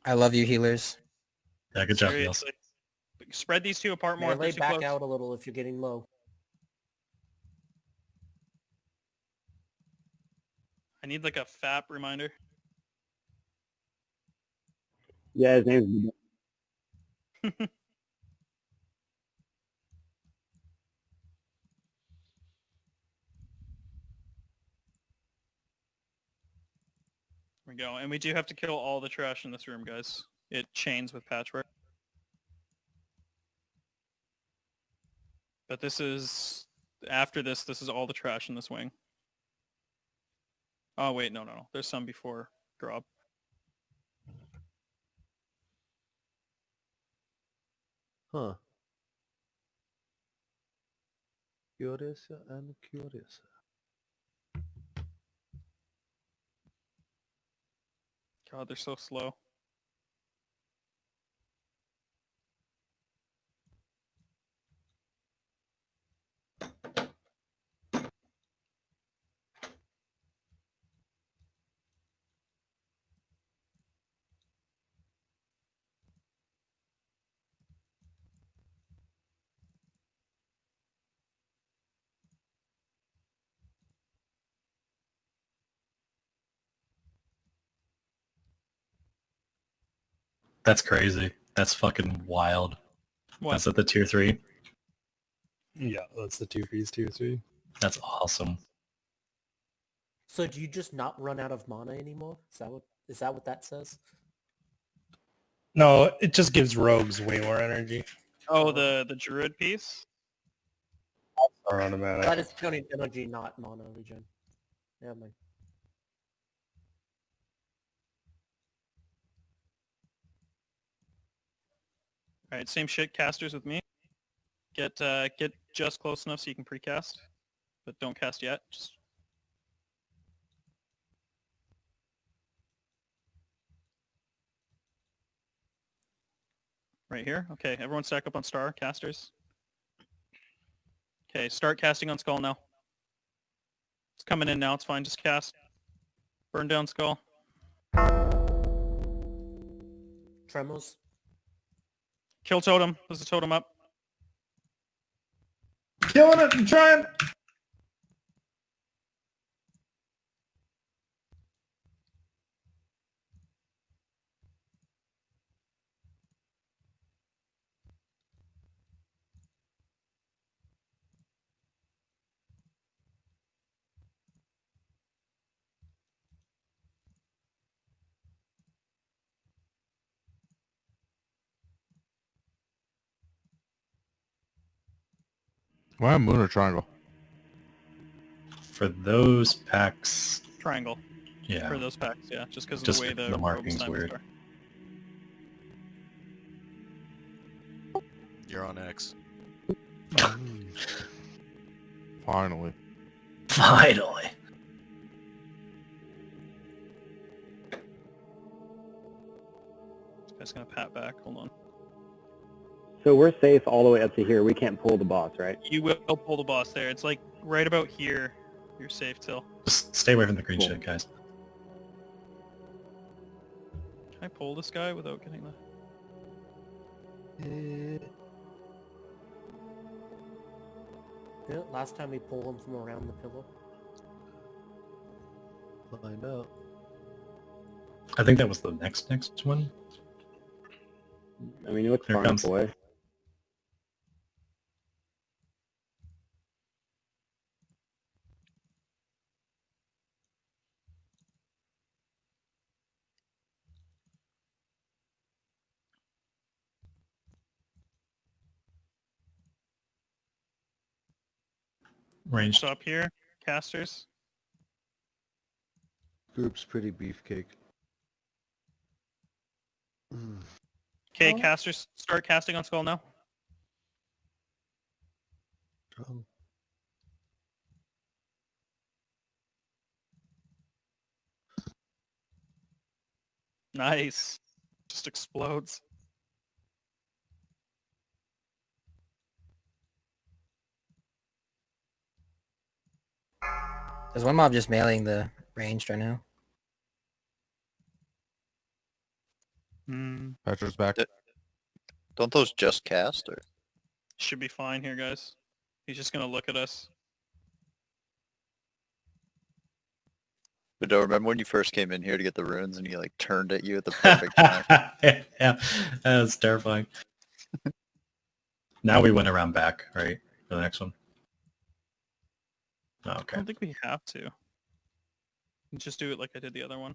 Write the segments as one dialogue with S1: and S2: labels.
S1: I love you, healers.
S2: Yeah, good job, Heels.
S3: Seriously. Spread these two apart more if
S4: Melee
S3: they're too
S4: back
S3: close.
S4: out a little if you're getting low.
S3: I need like a FAP reminder.
S5: Yeah, his name's...
S3: There we go. And we do have to kill all the trash in this room, guys. It chains with patchwork. But this is... After this is all the trash in this wing. Oh, wait, no. There's some before drop.
S6: Huh. Curious and curious.
S3: God, they're so slow.
S2: That's crazy. That's fucking wild.
S3: What?
S2: That's at the tier 3.
S7: Yeah, that's the tier 3.
S2: That's awesome.
S4: So do you just not run out of mana anymore? Is that what that says?
S7: No, it just gives rogues way more energy.
S3: Oh, the druid piece?
S7: Are automatic.
S4: That is counting energy, not mana regen. Yeah, man.
S3: Alright, same shit, casters with me. Get just close enough so you can precast. But don't cast yet. Just... Right here? Okay, everyone stack up on star, casters. Okay, start casting on skull now. It's coming in now, it's fine, just cast. Burn down skull.
S4: Tremors.
S3: Kill totem. There's a totem up.
S8: Killing it. I'm trying.
S6: Why a moon or triangle?
S2: For those packs,
S3: Triangle.
S2: yeah.
S3: For those packs, yeah. Just because of
S2: Just
S3: the way the
S2: the marking's
S3: rogues
S2: weird.
S3: are.
S9: You're on X.
S6: Finally.
S2: Finally.
S3: This guy's gonna pat back. Hold on.
S5: So we're safe all the way up to here. We can't pull the boss, right?
S3: You will pull the boss there. It's like right about here. You're safe till.
S2: Just stay away from the green
S5: Cool.
S2: shit, guys.
S3: Can I pull this guy without getting the...
S4: Yeah, last time we pulled him from around the pillow.
S6: Find out.
S2: I think that was the next one.
S5: I mean, he looks
S2: Here
S5: far
S2: comes.
S5: enough away.
S2: Ranged.
S3: Stop here. Casters.
S6: Group's pretty beefcake.
S3: Okay, casters. Start casting on skull now.
S6: Trouble.
S3: Nice. Just explodes.
S1: There's one mob just mailing the ranged right now.
S6: Petra's back.
S1: Don't those just cast? Or
S3: Should be fine here, guys. He's just gonna look at us.
S1: but don't remember when you first came in here to get the runes and he like turned at you at the perfect time?
S2: Yeah, that was terrifying. Now we went around back, right? For the next one. Oh,
S3: I
S2: okay.
S3: don't think we have to. Just do it like I did the other one.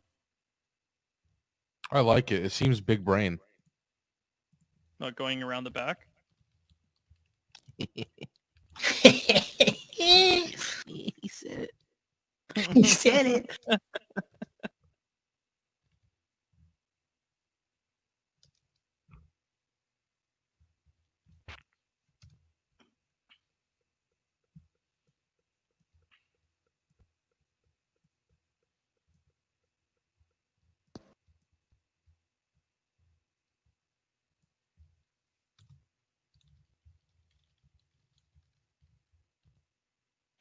S6: I like it. It seems big brain.
S3: Not going around the back.
S8: He said it. He said it.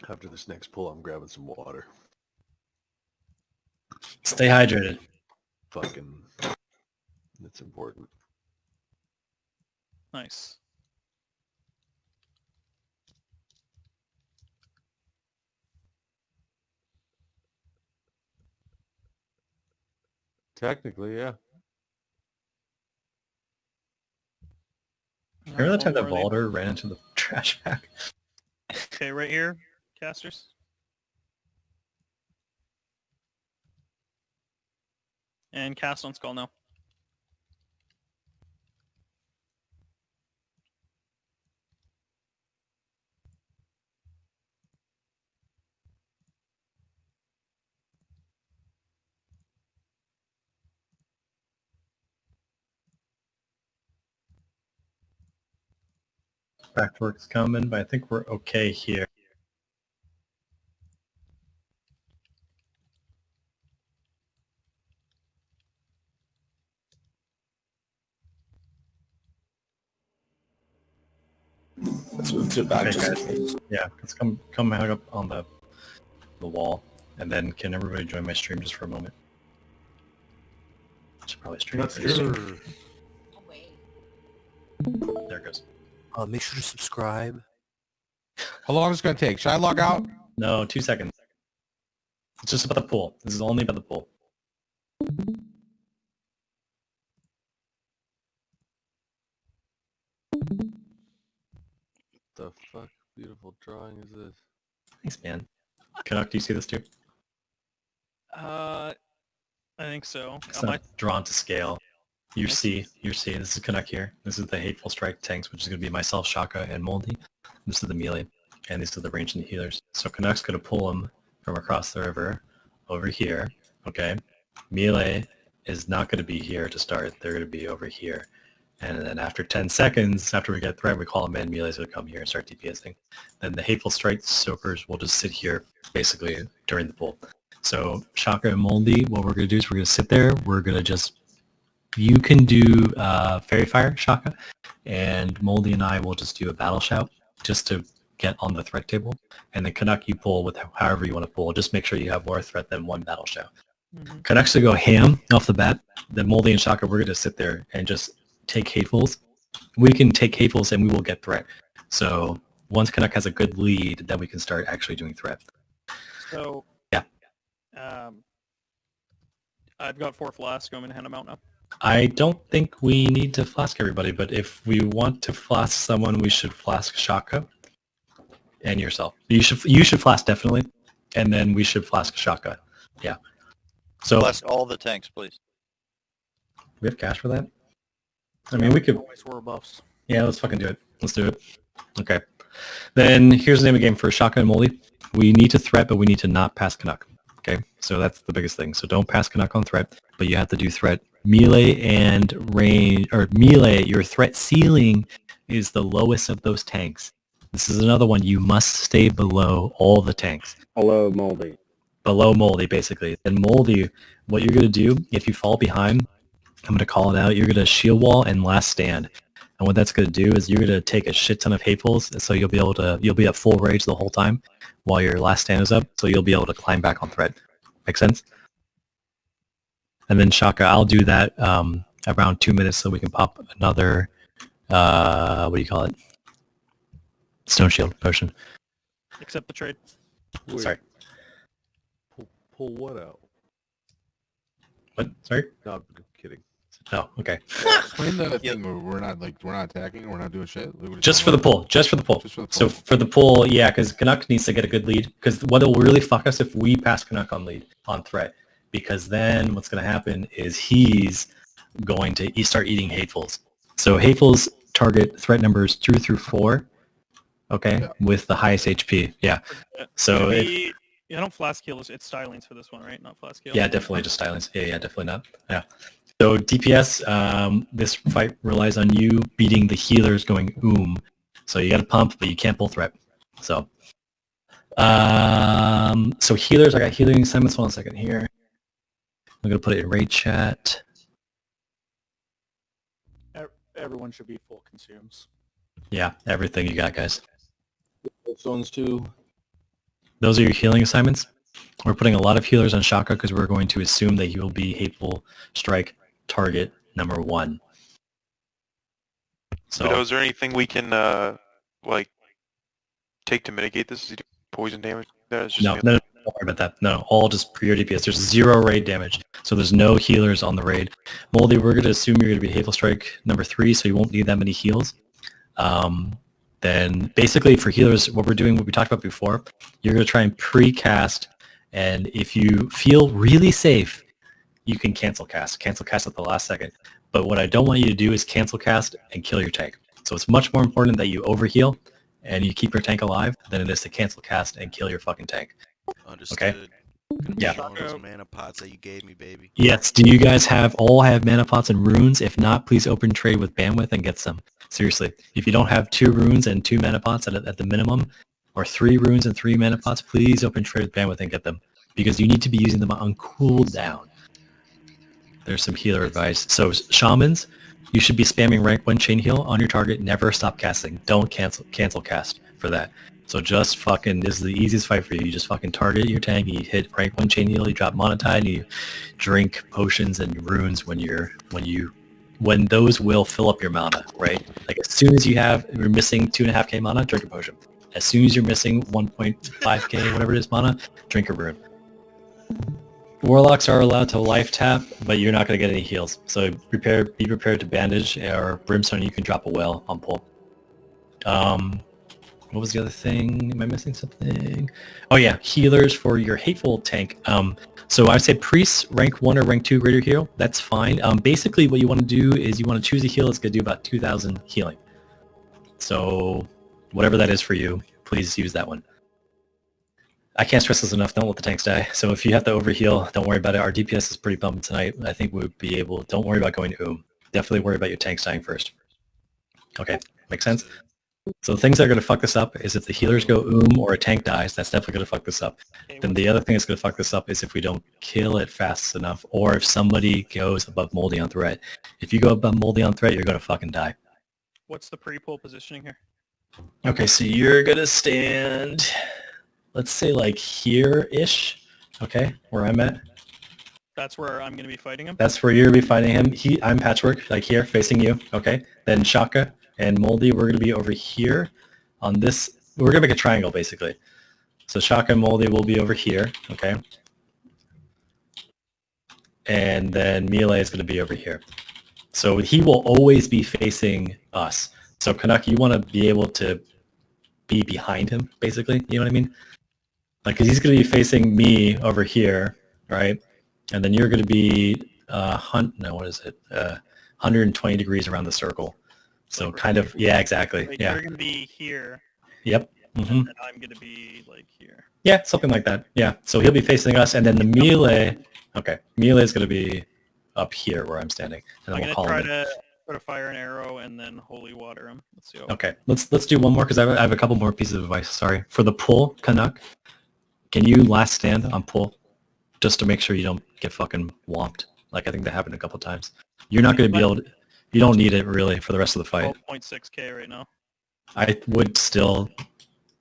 S9: After this next pull, I'm grabbing some water.
S2: Stay hydrated.
S9: Fucking, it's important.
S3: Nice.
S6: Technically, yeah.
S2: Remember that time that
S3: One more of
S2: Balder ran into the trash bag?
S3: these. Okay, right here, casters. And cast on skull now.
S2: Backwork's coming, but I think we're okay here.
S8: Let's move to back.
S2: Okay,
S8: Just
S2: guys. Yeah, let's come hang up on the wall, and then can everybody join my stream just for a moment? Should probably stream.
S9: That's
S2: pretty soon.
S9: good.
S2: There it goes.
S8: make sure to subscribe.
S6: How long is it going to take? Should I log out?
S2: No, 2 seconds. It's just about the pool. This is only about the pool.
S6: The fuck beautiful drawing is this?
S2: Thanks, man. Canuck, do you see this too?
S3: I think so.
S2: It's
S3: Am I-
S2: not drawn to scale. You see, this is Canuck here. This is the Hateful Strike tanks, which is going to be myself, Shaka, and Moldy. This is the melee, and these are the ranged and healers. So Canuck's going to pull them from across the river over here, okay? Melee is not going to be here to start. They're going to be over here. And then after 10 seconds, after we get threat, we call them in. Melee's going to come here and start DPSing. Then the Hateful Strike soakers will just sit here, basically, during the pull. So Shaka and Moldy, what we're going to do is we're going to sit there. We're going to just... You can do Fairy Fire, Shaka, and Moldy and I will just do a Battle Shout just to get on the threat table. And then Canuck, you pull with however you want to pull. Just make sure you have more threat than one Battle Shout.
S3: Mhm.
S2: Canuck's going to go ham off the bat. Then Moldy and Shaka, we're going to sit there and just take Hatefuls. We can take Hatefuls and we will get threat. So once Canuck has a good lead, then we can start actually doing threat.
S3: So
S2: Yeah.
S3: I've got 4 flasks. I'm gonna hand them out now.
S2: I don't think we need to flask everybody, but if we want to flask someone, we should flask Shaka and yourself. You should flask definitely, and then we should flask Shaka. Yeah. So
S1: Bless all the tanks, please.
S2: we have cash for that. I mean, we could.
S4: Always were buffs.
S2: Yeah, let's fucking do it. Let's do it. Okay. Then here's the name of the game for Shaka and Moldy. We need to threat, but we need to not pass Canuck. Okay, so that's the biggest thing. So don't pass Canuck on threat, but you have to do threat. Melee and range, or melee, your threat ceiling is the lowest of those tanks. This is another one. You must stay below all the tanks.
S5: Hello, Moldy.
S2: Below Moldy, basically. And Moldy, what you're going to do, if you fall behind, I'm going to call it out, you're going to shield wall and last stand. And what that's going to do is you're going to take a shit ton of hatefuls, so you'll be at full rage the whole time while your last stand is up, so you'll be able to climb back on threat. Make sense? And then Shaka, I'll do that around 2 minutes so we can pop another, what do you call it? Stone Shield potion.
S3: Accept the trade.
S9: Wait,
S2: Sorry.
S9: Pull what out?
S2: What? Sorry?
S9: No, I'm kidding.
S2: Oh, okay.
S6: Explain the thing where we're not attacking, we're not doing shit. We're
S2: Just for the pull. Just for the pull.
S6: Just for the
S2: So
S6: pull.
S2: for the pull, yeah, because Canuck needs to get a good lead. Because what will really fuck us if we pass Canuck on lead, on threat. Because then what's going to happen is he's going to start eating hatefuls. So hatefuls target threat numbers 2 through 4, okay,
S6: Yeah.
S2: with the highest HP. Yeah. So if,
S3: I don't flask heal. It's stylings for this one, right? Not flask heal.
S2: yeah, definitely just stylings. Yeah, definitely not. Yeah. So DPS, this fight relies on you beating the healers going So you got to pump, but you can't pull threat. So, so healers, I got healing assignments. Hold on a second here. I'm gonna put it in raid chat.
S7: Everyone should be full consumes.
S2: Yeah, everything you got, guys.
S9: Zones too.
S2: Those are your healing assignments. We're putting a lot of healers on Shaka because we're going to assume that he will be Hateful Strike target number 1. So,
S10: But is there anything we can like take to mitigate this? Is he doing poison damage? That's just
S2: no, don't worry about that. No, all just pure DPS. There's 0 raid damage, so there's no healers on the raid. Moldy, we're going to assume you're going to be Hateful Strike number 3, so you won't need that many heals. Then basically for healers, what we're doing, what we talked about before, you're going to try and pre-cast, and if you feel really safe, you can cancel cast at the last second. But what I don't want you to do is cancel cast and kill your tank. So it's much more important that you overheal and you keep your tank alive than it is to cancel cast and kill your fucking tank.
S11: Understood.
S2: Okay? Yeah.
S11: Showing those mana pots that you gave me, baby.
S2: Yes. Do you guys all have mana pots and runes? If not, please open trade with Bandwidth and get some. Seriously. If you don't have 2 runes and 2 mana pots at the minimum, or 3 runes and 3 mana pots, please open trade with Bandwidth and get them. Because you need to be using them on cooldown. There's some healer advice. So shamans, you should be spamming rank 1 chain heal on your target. Never stop casting. Don't cancel cast for that. So just fucking, this is the easiest fight for you. You just fucking target your tank, you hit rank 1 chain heal, you drop mana tide, and you drink potions and runes when those will fill up your mana, right? Like as soon as you're missing 2.5k mana, drink a potion. As soon as you're missing 1.5k, whatever it is, mana, drink a rune. Warlocks are allowed to life tap, but you're not going to get any heals. So be prepared to bandage, or Brimstone, you can drop a well on pull. What was the other thing? Am I missing something? Oh yeah, healers for your Hateful tank. So I say priests, rank 1 or rank 2 greater heal. That's fine. Basically what you want to do is you want to choose a heal that's going to do about 2,000 healing. So whatever that is for you, please use that one. I can't stress this enough. Don't let the tanks die. So if you have to overheal, don't worry about it. Our DPS is pretty bumping tonight. I think we'll be able. Don't worry about going Definitely worry about your tanks dying first. Okay, makes sense? So the things that are going to fuck this up is if the healers go or a tank dies, that's definitely going to fuck this up. Then the other thing that's going to fuck this up is if we don't kill it fast enough, or if somebody goes above Moldy on threat. If you go above Moldy on threat, you're going to fucking die.
S3: What's the pre-pull positioning here?
S2: Okay, so you're going to stand, let's say like here-ish, okay, where I'm at.
S3: That's where I'm going to be fighting him?
S2: That's where you're going to be fighting him. I'm Patchwork, like here, facing you, okay? Then Shaka and Moldy, we're going to be over here on this. We're going to make a triangle, basically. So Shaka and Moldy will be over here, okay? And then Melee is going to be over here. So he will always be facing us. So Canuck, you want to be able to be behind him, basically. You know what I mean? Like, because he's going to be facing me over here, right? And then you're going to be, 120 degrees around the circle. So kind of, yeah, exactly.
S3: Like
S2: Yeah.
S3: You're going to be here.
S2: Yep. Mm-hmm.
S3: And I'm going to be like here.
S2: Yeah, something like that. Yeah. So he'll be facing us, and then the melee. Okay, melee is going to be up here where I'm standing, and
S3: I'm
S2: then
S3: going
S2: we'll
S3: to
S2: call him.
S3: try to fire an arrow and then holy water him. Let's see.
S2: Okay, let's do one more because I have a couple more pieces of advice. Sorry for the pull, Canuck. Can you last stand on pull, just to make sure you don't get fucking whomped? Like I think that happened a couple times. You're not going to be able to. You don't need it really for the rest of the fight.
S3: 12.6k right now.
S2: I would still,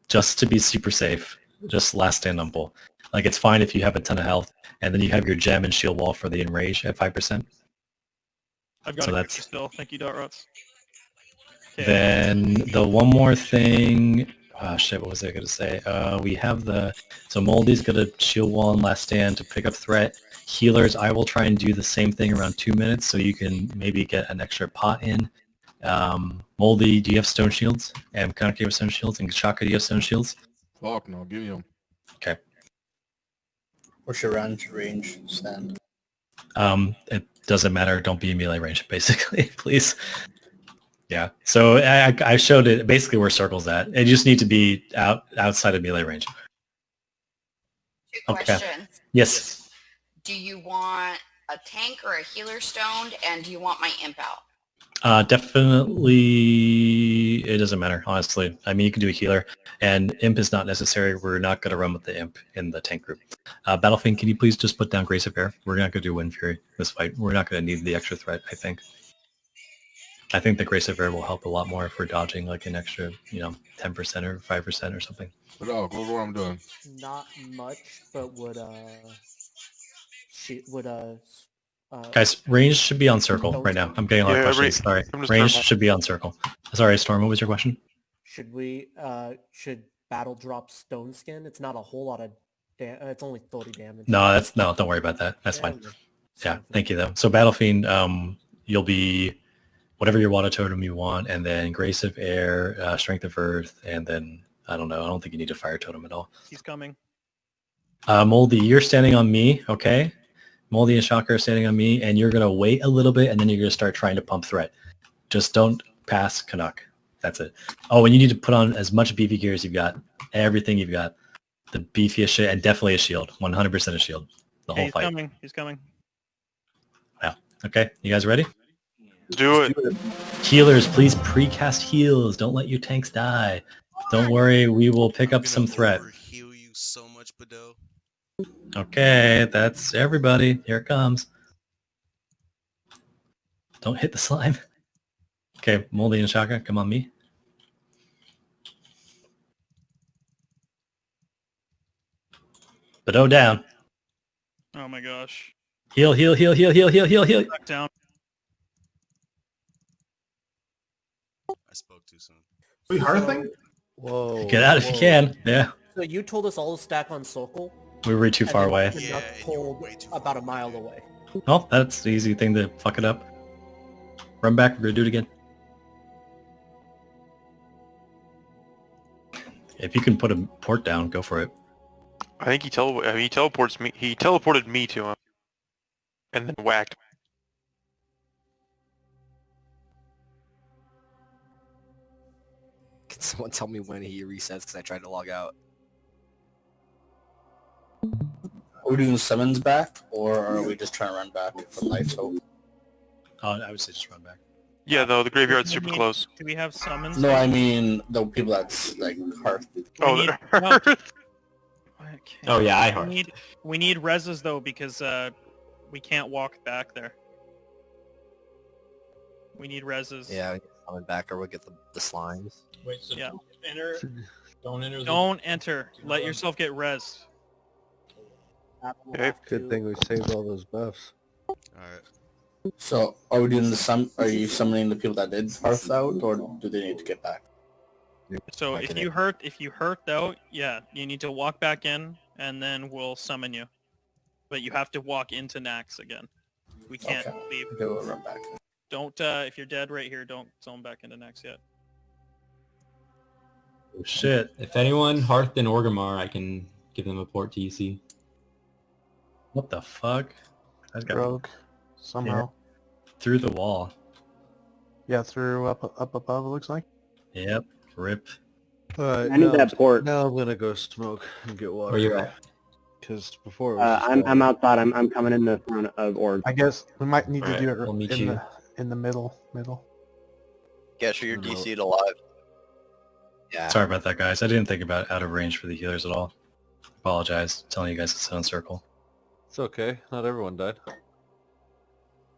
S2: just to be super safe, just last stand on pull. Like it's fine if you have a ton of health, and then you have your gem and shield wall for the enrage at 5%.
S3: I've got
S2: So
S3: a
S2: that's-
S3: cookie still. Thank you, Dot Rots. Okay.
S2: Then the one more thing. Oh shit, what was I gonna say? We have so Moldy's gonna shield wall and last stand to pick up threat. Healers, I will try and do the same thing around 2 minutes, so you can maybe get an extra pot in. Moldy, do you have stone shields? And Kanak, do you have stone shields? And Shaka, do you have stone shields?
S6: Fuck no, give me them.
S2: Okay.
S8: What's your range stand?
S2: It doesn't matter. Don't be in melee range, basically, please. Yeah. So I showed it basically where circle's at. You just need to be outside of melee range.
S12: Two
S2: Okay.
S12: questions.
S2: Yes.
S12: Do you want a tank or a healer stoned, and do you want my imp out?
S2: Definitely, it doesn't matter, honestly. I mean, you can do a healer, and imp is not necessary. We're not going to run with the imp in the tank group. Battlefiend, can you please just put down Grace of Air? We're not going to do Wind Fury this fight. We're not going to need the extra threat, I think. I think the Grace of Air will help a lot more if we're dodging like an extra, 10% or 5% or something.
S6: But look what I'm doing.
S4: Not much, but would
S2: Guys, range should be on circle right now. I'm getting a lot of
S10: Yeah,
S2: questions. Sorry.
S10: I'm just
S2: Range
S10: normal.
S2: should be on circle. Sorry, Storm, what was your question?
S4: should battle drop stone skin? It's not a whole lot of it's only 30 damage.
S2: No, don't worry about that. That's fine.
S4: okay.
S2: Yeah, thank you though. So Battlefiend, you'll be whatever your water totem you want, and then Grace of Air, Strength of Earth, and then I don't know. I don't think you need a fire totem at all.
S3: He's coming.
S2: Moldy, you're standing on me, okay? Moldy and Shocker are standing on me, and you're gonna wait a little bit, and then you're gonna start trying to pump threat. Just don't pass Canuck. That's it. Oh, and you need to put on as much beefy gear as you've got. Everything you've got. The beefiest shit, and definitely a shield. 100% a shield. The whole
S3: He's
S2: fight.
S3: coming. He's coming.
S2: Yeah. Okay, you guys ready?
S10: Do it.
S2: Healers, please precast heals. Don't let your tanks die. Don't worry, we will pick up some threat.
S11: Heal you so much, Bado.
S2: Okay, that's everybody. Here it comes. Don't hit the slime. Okay, Moldy and Shaka, come on me. Bado down.
S3: Oh my gosh.
S2: Heal, heal, heal, heal, heal, heal, heal, heal.
S3: Back down.
S11: I spoke too soon.
S9: We Hearthing? Whoa.
S2: Get out if you can. Yeah.
S4: So you told us all to stack on circle.
S2: We were too
S4: and
S2: far
S4: then
S2: away.
S4: Canuck
S11: Yeah, and you were
S4: pulled
S11: way too
S4: about
S11: far
S4: a mile
S11: away.
S4: away.
S2: Oh, that's the easy thing to fuck it up. Run back. We're gonna do it again. If you can put a port down, go for it.
S10: I think he teleports me. He teleported me to him, and then whacked.
S8: Can someone tell me when he resets? Because I tried to log out. Are we doing summons back, or are we just trying to run back from Life's Hope?
S2: I would say just run back.
S10: Yeah, though the graveyard's super close.
S3: Do we have summons?
S8: No, I mean the people that's like Hearth.
S10: Oh,
S3: need-
S10: they're
S3: no. Okay.
S7: Oh yeah, I heard.
S3: We need reses though because we can't walk back there. We need reses.
S8: Yeah, we get summon back, or we'll get the slimes.
S7: Wait, so
S3: Yeah.
S7: don't enter.
S3: Don't enter. Let yourself get res.
S4: That will
S10: Okay,
S4: have
S9: Good
S4: to-
S9: thing we saved all those buffs.
S11: Alright.
S8: So, are we doing Are you summoning the people that did Hearth out, or do they need to get back?
S3: So
S8: Like
S3: if
S8: an
S3: you hurt out, yeah, you need to walk back in, and then we'll summon you. But you have to walk into naxx again. We can't
S8: Okay.
S3: leave.
S8: Okay, we'll run back.
S3: Don't if you're dead right here, don't zone back into naxx yet.
S2: Oh, shit.
S7: If anyone Hearth and Orgrimmar, I can give them a port to UC.
S2: What the fuck? I got
S9: Broke. Somehow.
S2: through the wall.
S9: Yeah, through up above it looks like.
S2: Yep. Rip.
S9: Alright,
S5: I need that port.
S9: Now I'm gonna go smoke and get water.
S7: Where you at?
S9: Because before it was just
S5: I'm outside. I'm coming in the front of Org.
S9: I guess we might need
S10: Alright,
S9: to do it
S7: we'll meet
S9: in
S7: you.
S9: the middle.
S1: Yeah, sure you're
S9: No.
S1: DC'd alive.
S8: Yeah.
S2: Sorry about that, guys. I didn't think about out of range for the healers at all. Apologize. Telling you guys to sit on circle.
S9: It's okay. Not everyone died.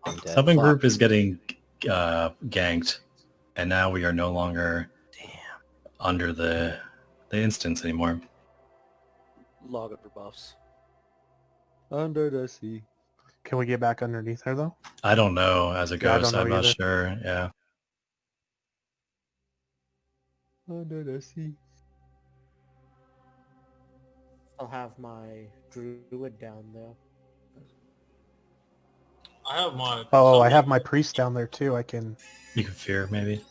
S8: I'm dead.
S2: Summon
S8: Fuck.
S2: group is getting ganked, and now we are no longer
S8: Damn.
S2: under the instance anymore.
S4: log up for buffs.
S9: Under the sea. Can we get back underneath her though?
S2: I don't know as it
S9: Yeah, I
S2: goes.
S9: don't know
S2: I'm not
S9: either.
S2: sure. Yeah.
S9: Oh, no, no, see.
S4: I'll have my druid down there.
S7: I have my.
S9: Oh, I have my priest down there too. I can.
S2: You can fear maybe.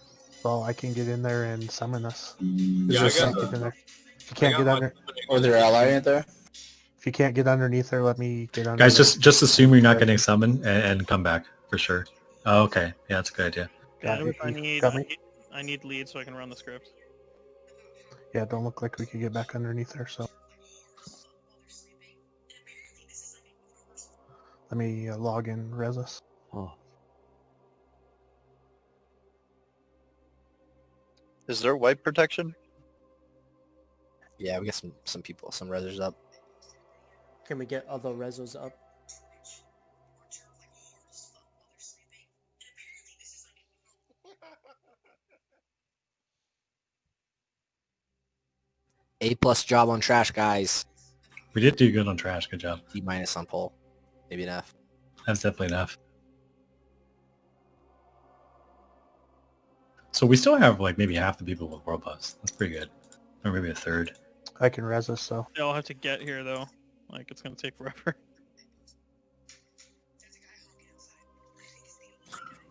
S9: Well, I can get in there and summon us.
S8: Is
S7: Yeah,
S8: there
S7: I got
S8: some,
S9: Get in there. If you
S7: I
S9: can't
S7: got
S9: get
S7: my
S9: under,
S8: or their ally in there?
S9: if you can't get underneath her, let me get under.
S2: Guys,
S9: there.
S2: just assume you're not getting summoned and come back for sure. Oh, okay. Yeah, that's a good idea.
S9: Got
S3: And
S9: it.
S3: I
S9: You
S3: need,
S9: got
S3: I
S9: me?
S3: need I need lead so I can run the script.
S9: Yeah, don't look like we could get back underneath her. So let me log in Resus.
S5: Oh,
S1: Is there wipe protection?
S13: Yeah, we got some people, some rezzers up.
S4: Can we get other resos up?
S13: A+ job on trash, guys.
S2: We did do good on trash. Good job.
S13: D- on pole. Maybe an F.
S2: That's definitely enough. So we still have like maybe half the people with World Bus. That's pretty good. Or maybe a third.
S9: I can Resus, so
S3: They all have to get here though. Like it's gonna take forever.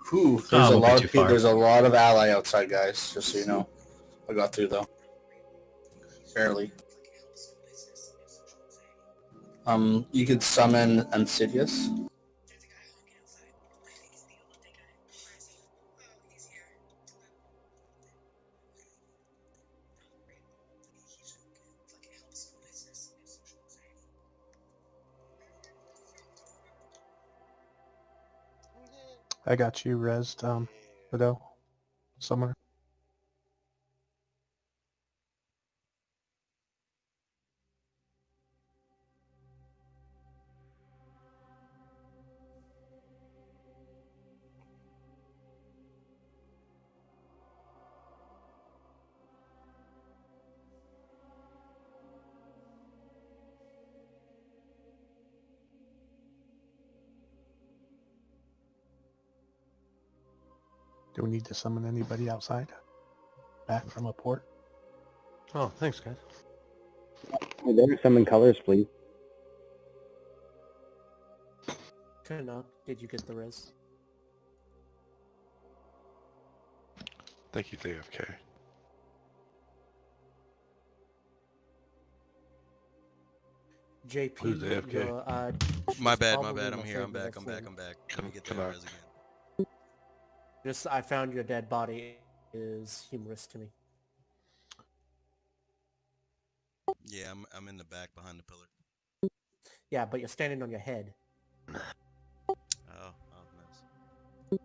S8: Whew,
S2: Oh,
S8: there's
S2: it
S8: a
S2: won't be
S8: lot
S2: too
S8: of people.
S2: far.
S8: There's a lot of ally outside, guys. Just so you know, I got through though. Barely. You could summon Insidious.
S9: I got you resed. Widow, summoner. Do we need to summon anybody outside? Back from a port? Oh, thanks, guys.
S5: hey, there, summon colors, please.
S4: Canuck, did you get the res?
S10: Thank you, AFK.
S4: JP,
S10: Who's AFK?
S11: My
S4: she's
S11: bad, my
S4: probably
S11: bad.
S4: my
S11: I'm here. I'm
S4: favorite
S11: back. I'm back.
S4: F1.
S11: I'm back. Let me get
S10: Come
S11: that
S10: out.
S11: res again.
S4: Just I found your dead body is humorous to me.
S11: Yeah, I'm in the back behind the pillar.
S4: Yeah, but you're standing on your head.
S11: Oh, nice.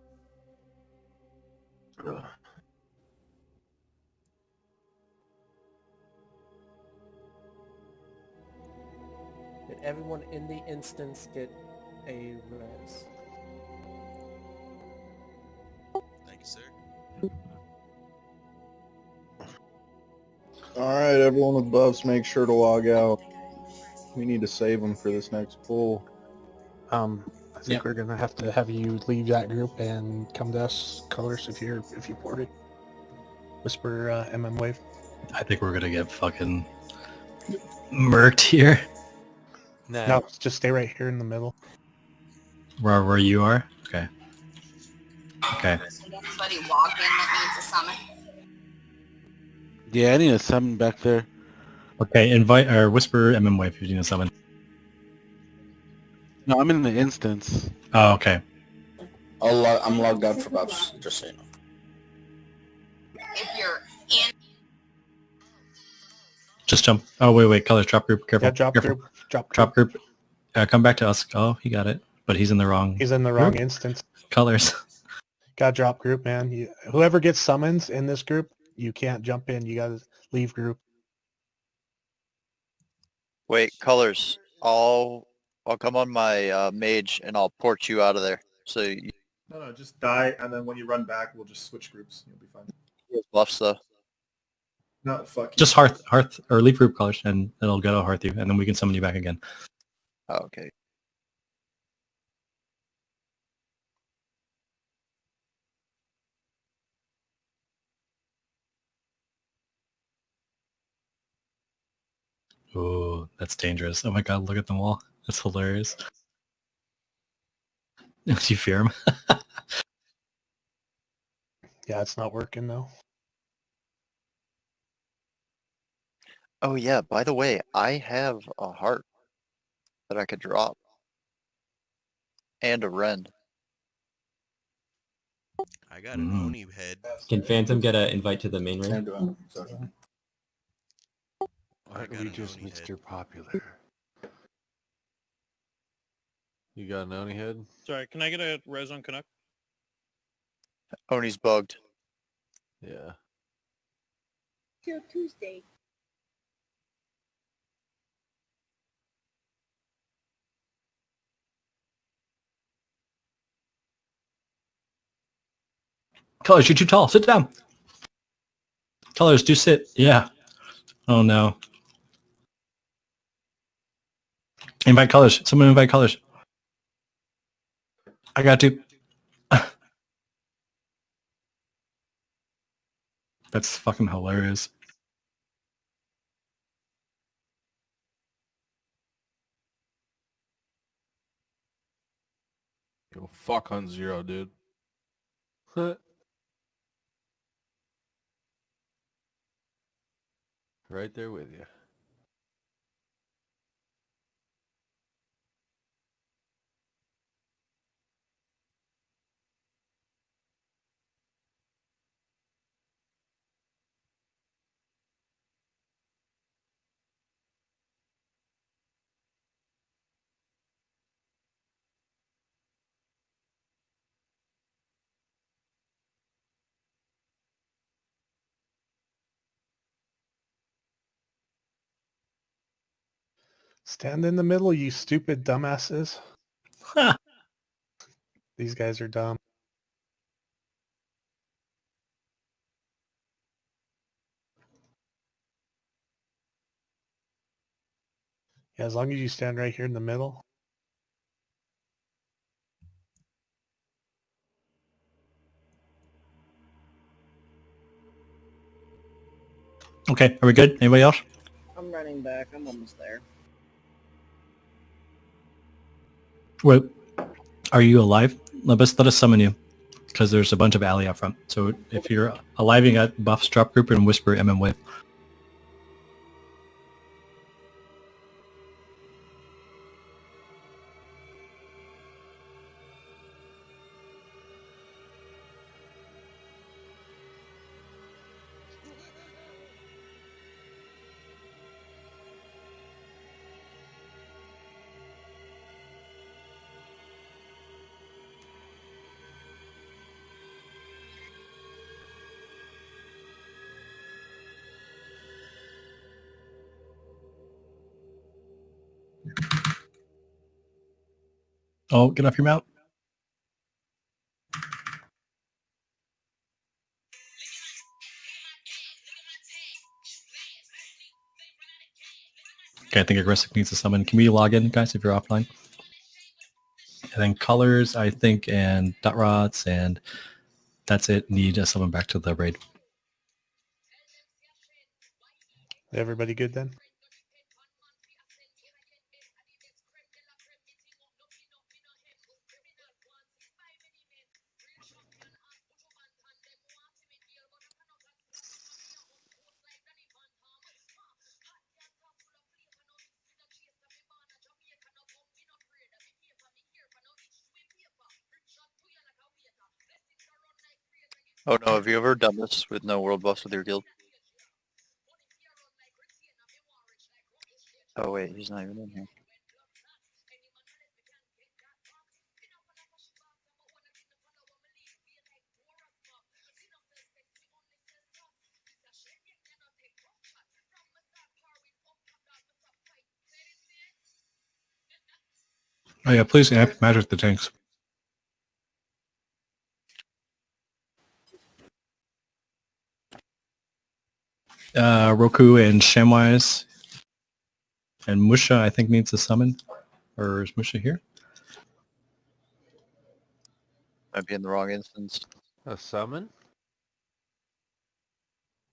S4: Did everyone in the instance get a res?
S11: Thank you, sir.
S6: Alright, everyone with buffs, make sure to log out. We need to save them for this next pull.
S9: I think we're gonna have to have you leave that group and come to us, colors, if you ported. Whisper MM wave.
S2: I think we're gonna get fucking murked here.
S9: Nah. No, just stay right here in the middle.
S2: Where you are? Okay. Okay.
S12: Anybody walk in that needs a summon?
S9: Yeah, I need a summon back there.
S2: Okay, invite or whisper MM wave if you need to summon.
S9: No, I'm in the instance.
S2: Oh, okay.
S8: I'm logged out for buffs, just so you know.
S12: If you're in,
S2: Just jump. Oh, wait. Colors, drop group. Careful.
S9: Yeah, drop
S2: Careful.
S9: group. Drop
S2: Drop group. Come back to us. Oh, he got it. But he's in the wrong.
S9: He's in the wrong
S2: group.
S9: instance.
S2: Colors.
S9: Got drop group, man. Whoever gets summons in this group, you can't jump in. You gotta leave group.
S1: Wait, colors. I'll come on my mage and I'll port you out of there. So you
S7: No, just die, and then when you run back, we'll just switch groups. You'll be fine.
S1: buffs though.
S7: No, fuck you.
S2: Just hearth, or leave group colors, and it'll go to hearth you, and then we can summon you back again.
S1: Oh, okay.
S2: Ooh, that's dangerous. Oh my god, look at them all. That's hilarious. Do you fear him?
S9: Yeah, it's not working though.
S1: Oh yeah, by the way, I have a heart that I could drop. And a Ren.
S11: I got an Oni head.
S14: Can Phantom get an invite to the main ring?
S11: I
S15: Why
S11: got
S15: are we
S11: an
S15: just
S11: Oni
S15: Mr.
S11: head.
S15: Popular? You got an Oni head?
S3: Sorry, can I get a res on Canuck?
S1: Oni's bugged.
S15: Yeah.
S12: Till Tuesday.
S2: Colors, you're too tall. Sit down. Colors, do sit. Yeah. Oh no. Invite Colors. Someone invite Colors. I got to. That's fucking hilarious.
S15: Yo, fuck on Zero, dude. Right there with you.
S9: Stand in the middle, you stupid dumbasses. These guys are dumb. Yeah, as long as you stand right here in the middle.
S2: Okay, are we good? Anybody else?
S12: I'm running back. I'm almost there.
S2: Wait, are you alive? Let us summon you, because there's a bunch of alley out front. So if you're alive, you got buffs, drop group, and whisper MM wave. Oh, get off your mount. Okay, I think Aggressive needs to summon. Can we log in, guys, if you're offline? And then Colors, I think, and Dot Rods, and that's it. Need a summon back to the raid.
S9: Everybody good then?
S1: Oh no, have you ever done this with no world buffs with your guild? Oh wait, he's not even in here.
S2: Oh yeah, please amp magic the tanks. Roku and Shamwise and Musha, I think, needs a summon. Or is Musha here?
S1: Might be in the wrong instance.
S15: A summon?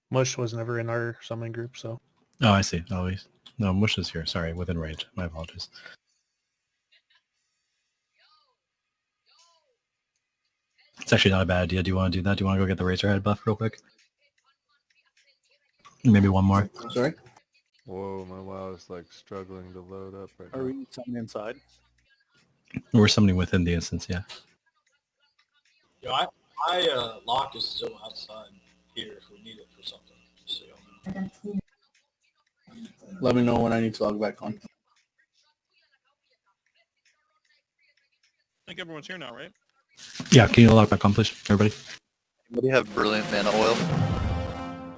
S9: Mush was never in our summon group, so.
S2: Oh, I see. Oh, he's No, Mush is here. Sorry, within range. My apologies. It's actually not a bad idea. Do you want to do that? Do you want to go get the Razorhead buff real quick? Maybe one more.
S8: Sorry?
S15: Whoa, my WoW is like struggling to load up right
S6: Are
S15: now.
S6: we summoning inside?
S2: Or somebody within the instance, yeah.
S16: Yo, my lock is still outside here if we need it for something. So y'all know.
S8: Let me know when I need to log back on.
S3: I think everyone's here now, right?
S2: Yeah, can you log back on, please, everybody?
S1: Anybody have brilliant mana oil?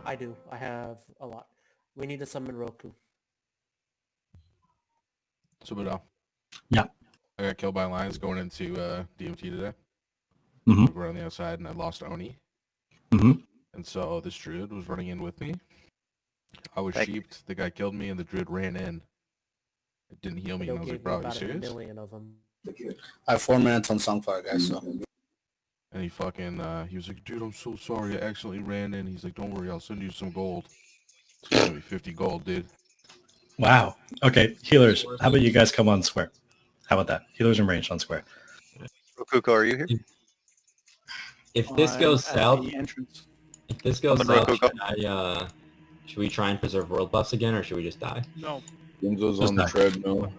S4: I do. I have a lot. We need to summon Roku.
S15: Subido.
S2: Yeah.
S15: I got killed by lions going into DMT today.
S2: Mm-hmm.
S15: We were on the outside and I lost Oni.
S2: Mm-hmm.
S15: And so this druid was running in with me. I was
S1: Thank
S15: sheeped. The guy killed me and the druid ran in. It didn't heal me. And I was like, bro, are you
S4: about
S15: serious?
S4: 1 million of them.
S8: I have 4 minutes on Songfire, guys, so.
S15: And he fucking, he was like, dude, I'm so sorry. I accidentally ran in. He's like, don't worry, I'll send you some gold. So he sent me 50 gold, dude.
S2: Wow. Okay, healers. How about you guys come on square? How about that? Healers in range on square.
S1: Rokuko, are you here?
S14: If this goes
S6: at
S14: south,
S6: the entrance.
S14: if this goes
S1: I'm in
S14: south,
S1: Rokuko.
S14: should we try and preserve world buffs again, or should we just die?
S3: No.
S6: Genzo's
S2: Just
S6: on the
S2: die.
S6: treadmill.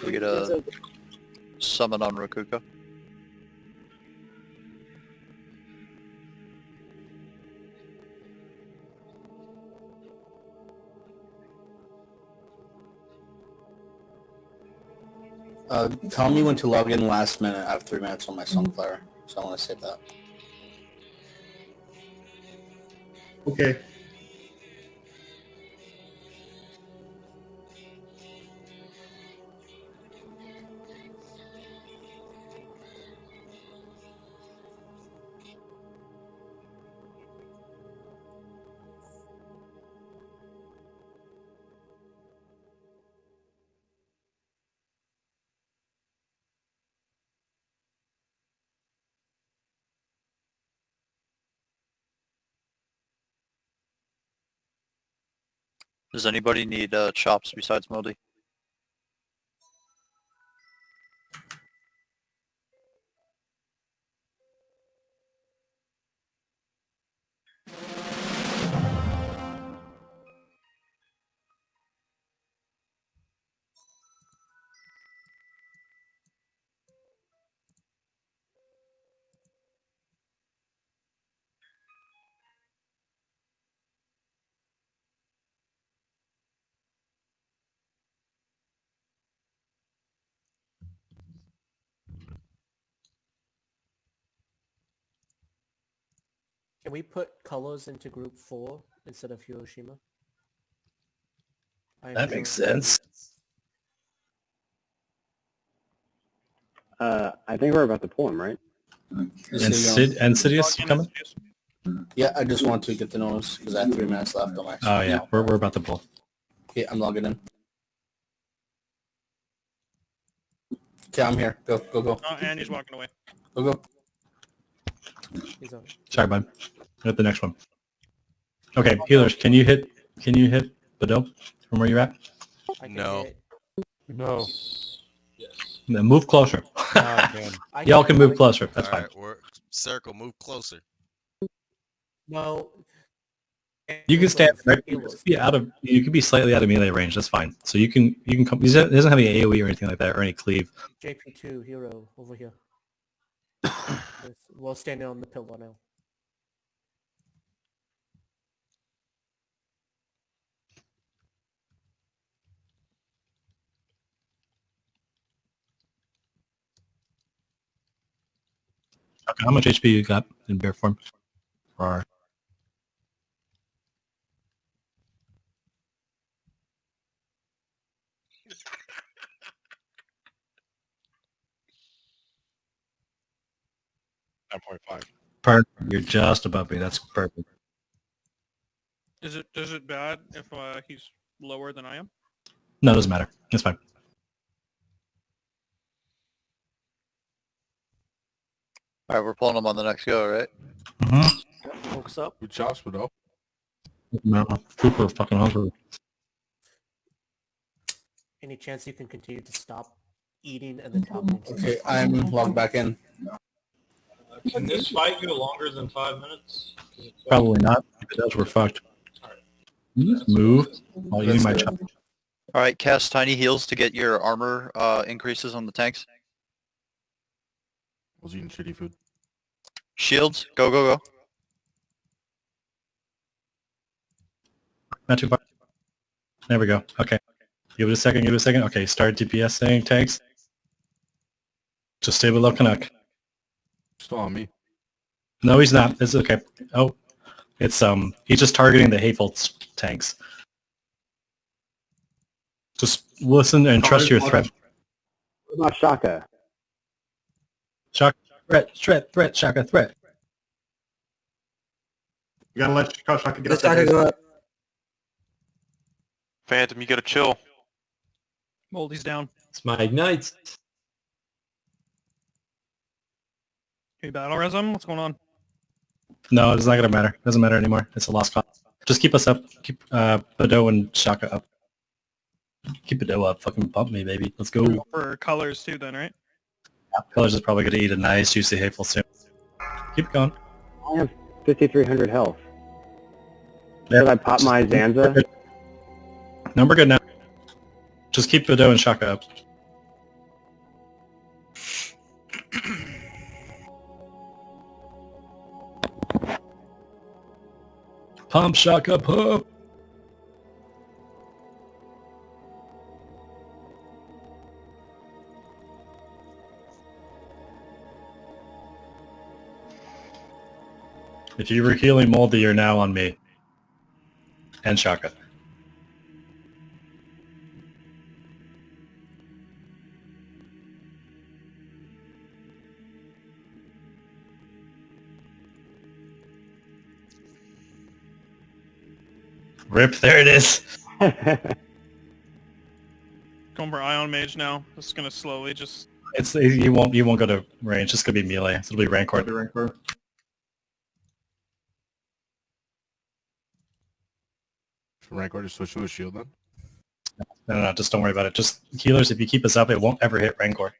S1: We get a summon on Rokuko.
S8: Tell me when to log in last minute. I have 3 minutes on my Songfire, so I want to save that.
S2: Okay.
S1: Does anybody need chops besides Modi?
S4: Can we put colors into group 4 instead of Hiroshima?
S2: That makes sense.
S5: I think we're about to pull him, right?
S2: Insidious, you coming?
S8: Yeah, I just want to get the notice because I have 3 minutes left on my.
S2: Oh yeah, we're about to pull.
S8: Okay, I'm logging in. Okay, I'm here. Go, go, go.
S3: Oh, and he's walking away.
S8: Go, go.
S2: Sorry, bud. Hit the next one. Okay, healers, can you hit Badil from where you're at?
S11: No.
S15: No.
S2: Then move closer.
S15: man.
S2: Y'all can move closer. That's fine.
S11: Alright, circle, move closer.
S4: No.
S2: You can stand right. You can be slightly out of melee range. That's fine. So you can come. He doesn't have any AOE or anything like that, or any cleave.
S4: JP2 hero over here. We're standing on the pillar now.
S2: Okay, how much HP you got in bear form? Or you're just above me. That's perfect.
S3: Is it bad if he's lower than I am?
S2: No, it doesn't matter. It's fine.
S1: All right, we're pulling them on the next go, right?
S2: Mm-hmm.
S4: Smoke's up.
S15: Good job, Spido.
S2: No, super fucking hungry.
S4: Any chance you can continue to stop eating and then talking?
S8: Okay, I'm logged back in.
S16: Can this fight go longer than 5 minutes? 'Cause it's
S2: Probably not. If it does, we're fucked. You just move. Oh, you need my chop.
S1: All right, cast tiny heals to get your armor increases on the tanks.
S15: I was eating shitty food.
S1: Shields, go, go, go.
S2: Not too far. There we go. Okay. Give it a second. Give it a second. Okay. Start DPS thing. Tanks. Just stay below Canuck.
S15: Still on me.
S2: No, he's not. It's okay. Oh, it's he's just targeting the hateful tanks. Just listen and trust your threat.
S5: What about Shaka?
S2: Shaka, threat, Shaka, threat.
S6: You gotta let Shaka get
S8: Let Shaka go up.
S10: Phantom, you gotta chill.
S3: Moldy's down.
S14: It's my ignites.
S3: Hey, battle resm, what's going on?
S2: No, it's not gonna matter. It doesn't matter anymore. It's a lost cause. Just keep us up. Keep Bado and Shaka up. Keep Bado up. Fucking pump me, baby. Let's go.
S3: Go for colors too, then, right?
S2: Colors is probably gonna eat a nice juicy hateful soon. Keep going.
S5: I have 5,300 health.
S2: Yeah.
S5: Should I pop my Zanza?
S2: No, we're good now. Just keep Bado and Shaka up. Pump, Shaka, pump. If you were healing Moldy, you're now on me. And Shaka. Rip, there it is.
S3: Going for Ion Mage now. Just gonna slowly just...
S2: It's you won't go to range. It's gonna be melee. It'll be Rancor.
S15: Should Rancor just switch to a shield then?
S2: No, just don't worry about it. Just healers, if you keep us up, it won't ever hit Rancor.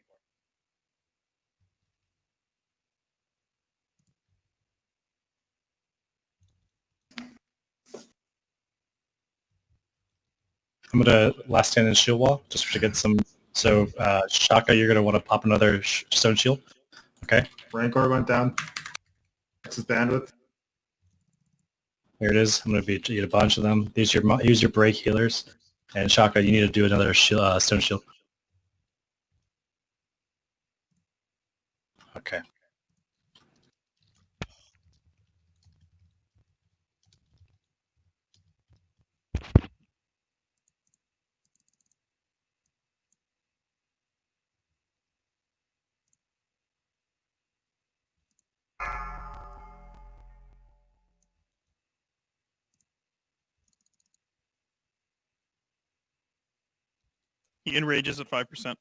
S2: I'm gonna last stand in shield wall just to get some. So Shaka, you're gonna want to pop another stone shield. Okay.
S6: Rancor went down. That's his bandwidth.
S2: Here it is. I'm gonna eat a bunch of them. Use your break healers, and Shaka, you need to do another stone shield. Okay.
S3: He enrages at 5%.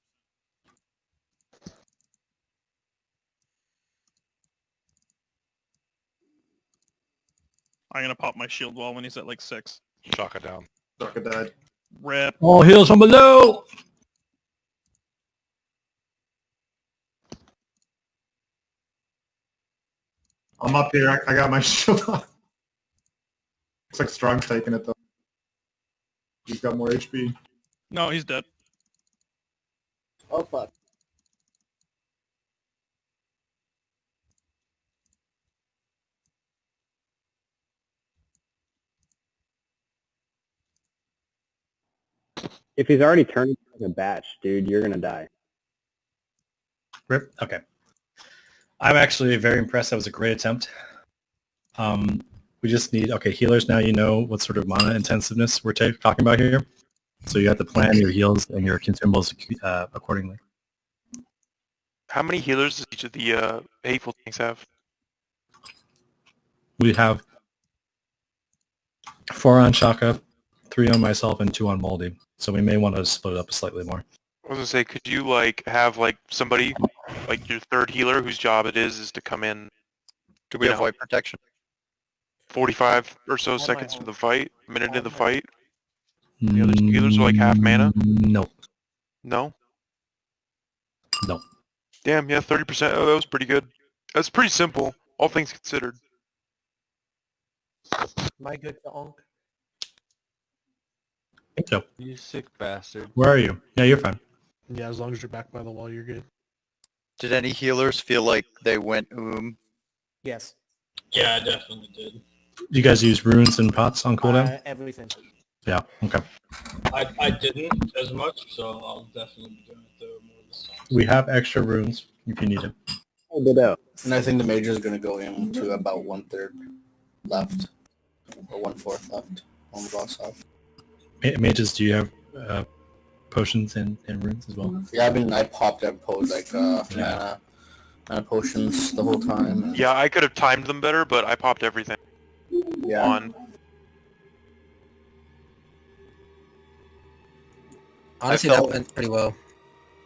S3: I'm gonna pop my shield wall when he's at like 6.
S10: Shaka down.
S6: Shaka died.
S3: Rip.
S2: All heals from below.
S6: I'm up here. I got my shield on. Looks like Strong's taking it though. He's got more HP.
S3: No, he's dead.
S8: Oh fuck.
S5: If he's already turning like a batch, dude, you're gonna die.
S2: Rip. Okay. I'm actually very impressed. That was a great attempt. We just need, okay, healers, now you know what sort of mana intensiveness we're talking about here. So you have to plan your heals and your consumables accordingly.
S10: How many healers does each of the hateful tanks have?
S2: We have 4 on Shaka, 3 on myself, and 2 on Moldy. So we may want to split it up slightly more.
S10: I was gonna say, could you like have like somebody, like your third healer, whose job it is to come in?
S1: Do we have white protection?
S10: 45 or so
S4: I have my
S10: seconds into the fight, minute
S4: I
S10: into the
S4: have my-
S10: fight. The other two healers are like half mana.
S2: No.
S10: No.
S2: No.
S10: Damn, yeah, 30%. Oh, that was pretty good. That's pretty simple, all things considered.
S4: Am I good for Onk?
S2: I think so.
S7: You sick bastard.
S2: Where are you? Yeah, you're fine.
S9: Yeah, as long as you're back by the wall, you're good.
S1: Did any healers feel like they went
S4: Yes.
S16: Yeah, I definitely did.
S2: You guys use runes and pots on cooldown?
S4: Everything.
S2: Yeah, okay.
S16: I didn't as much, so I'll definitely be doing it though more this time.
S2: We have extra runes if you need them.
S8: And I think the major is going to go into about 1/3 left, or 1/4 left on the boss off.
S2: Mages, do you have potions and runes as well?
S8: Yeah, I popped up mana potions the whole time.
S10: Yeah, I could have timed them better, but I popped everything.
S8: Yeah.
S10: On.
S13: Honestly,
S1: felt-
S13: that went pretty well.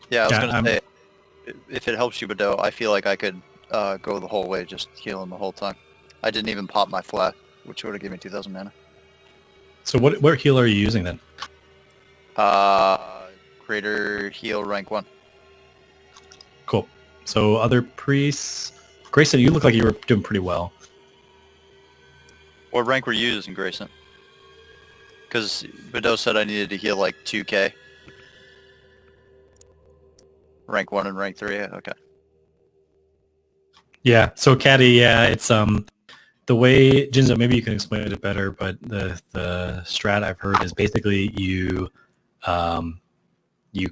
S1: Yeah, I was
S2: Yeah,
S1: gonna say, if it helps you, Bado, I feel like I could go the whole way just healing the whole time. I didn't even pop my flat, which would have given me 2,000 mana.
S2: So what healer are you using then?
S1: Greater heal rank 1.
S2: Cool. So other priests... Grayson, you look like you were doing pretty well.
S1: What rank were you using, Grayson? Because Bado said I needed to heal like 2k. Rank 1 and rank 3, okay.
S2: Yeah, so Caddy, yeah, it's the way Jinzo, maybe you can explain it better, but the strat I've heard is basically you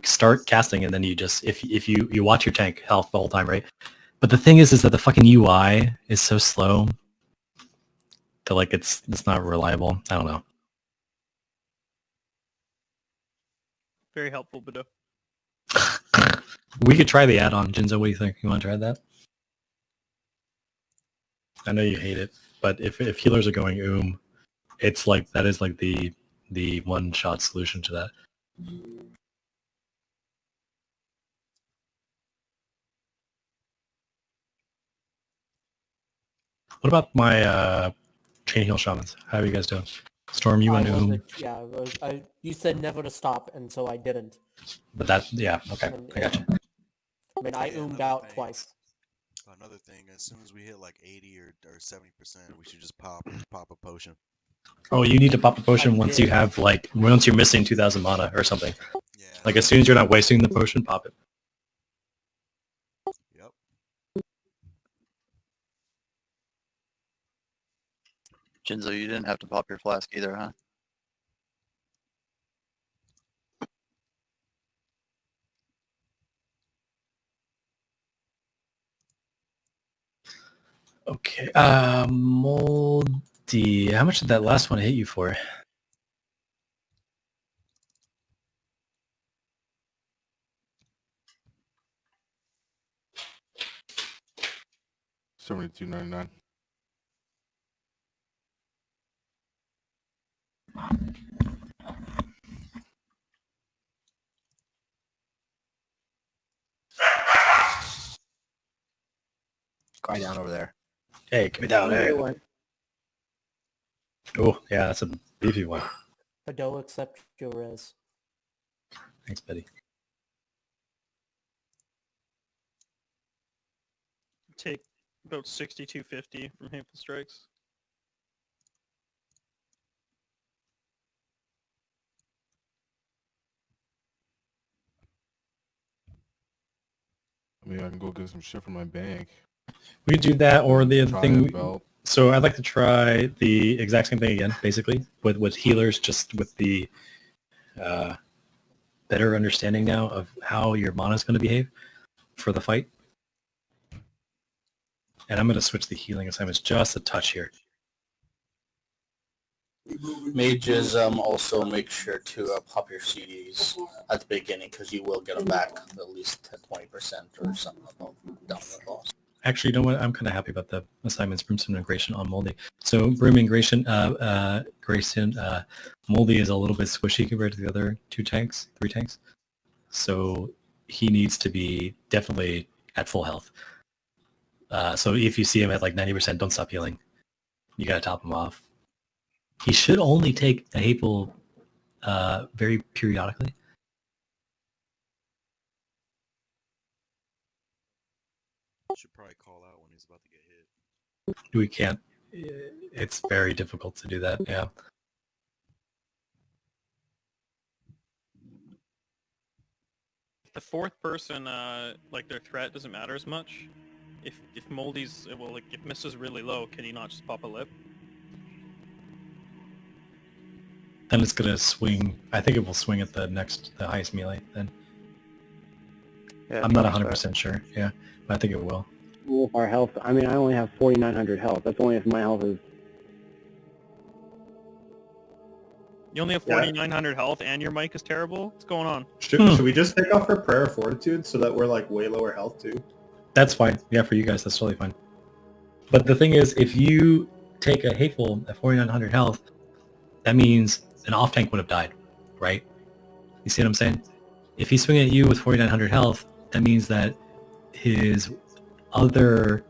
S2: start casting and then you just if you watch your tank health the whole time, right? But the thing is that the fucking UI is so slow that like it's not reliable. I don't know.
S3: Very helpful, Bado.
S2: We could try the add-on, Jinzo. What do you think? You want to try that? I know you hate it, but if healers are going it's like that is like the one-shot solution to that. What about my chain heal shamans? How are you guys doing? Storm, you and
S4: Yeah, you said never to stop, and so I didn't.
S2: But that, yeah, okay, I gotcha.
S4: I mean, I oomed out twice.
S11: Another thing, as soon as we hit like 80 or 70%, we should just pop a potion.
S2: Oh, you need to pop a potion once you have once you're missing 2,000 mana or something. Yeah. Like as soon as you're not wasting the potion, pop it.
S11: Yep.
S1: Jinzo, you didn't have to pop your flask either, huh?
S2: Okay, Moldy. How much did that last one hit you for?
S15: $72.99.
S13: Guy down over there.
S2: Hey, come down there. Oh, yeah, that's a beefy one.
S4: Bado, accept your res.
S2: Thanks, Betty.
S3: Take about 6250 from Hateful Strikes.
S15: I mean, I can go get some shit from my bank.
S2: We could do that, or the other
S15: Try
S2: thing.
S15: that belt.
S2: So I'd like to try the exact same thing again, basically, with healers, just with the better understanding now of how your mana is going to behave for the fight. And I'm going to switch the healing assignments just a touch here.
S8: Mages also make sure to pop your CDs at the beginning because you will get them back at least 20% or something down the boss.
S2: Actually, you know what? I'm kind of happy about the assignments, Brimstone Integration on Moldy. So Brim Integration, Moldy is a little bit squishy compared to the other 3 tanks. So he needs to be definitely at full health. So if you see him at like 90%, don't stop healing. You gotta top him off. He should only take a hateful very periodically.
S11: Should probably call out when he's about to get hit.
S2: We can't. It's very difficult to do that. Yeah.
S3: The fourth person, like their threat doesn't matter as much. If Moldy's well, like if Mist is really low, can he not just pop a lip?
S2: Then it's gonna swing. I think it will swing at the highest melee. Then
S1: Yeah,
S2: I'm not 100% sure. Yeah, but I think it will.
S5: Well, if our health, I mean, I only have 4,900 health. That's only if my health is.
S3: You only have
S6: Yeah.
S3: 4,900 health and your mic is terrible? What's going on?
S6: Should we just take off our prayer of fortitude so that we're like way lower health too?
S2: That's fine. Yeah, for you guys, that's totally fine. But the thing is, if you take a hateful at 4,900 health, that means an off tank would have died, right? You see what I'm saying? If he's swinging at you with 4,900 health, that means that his other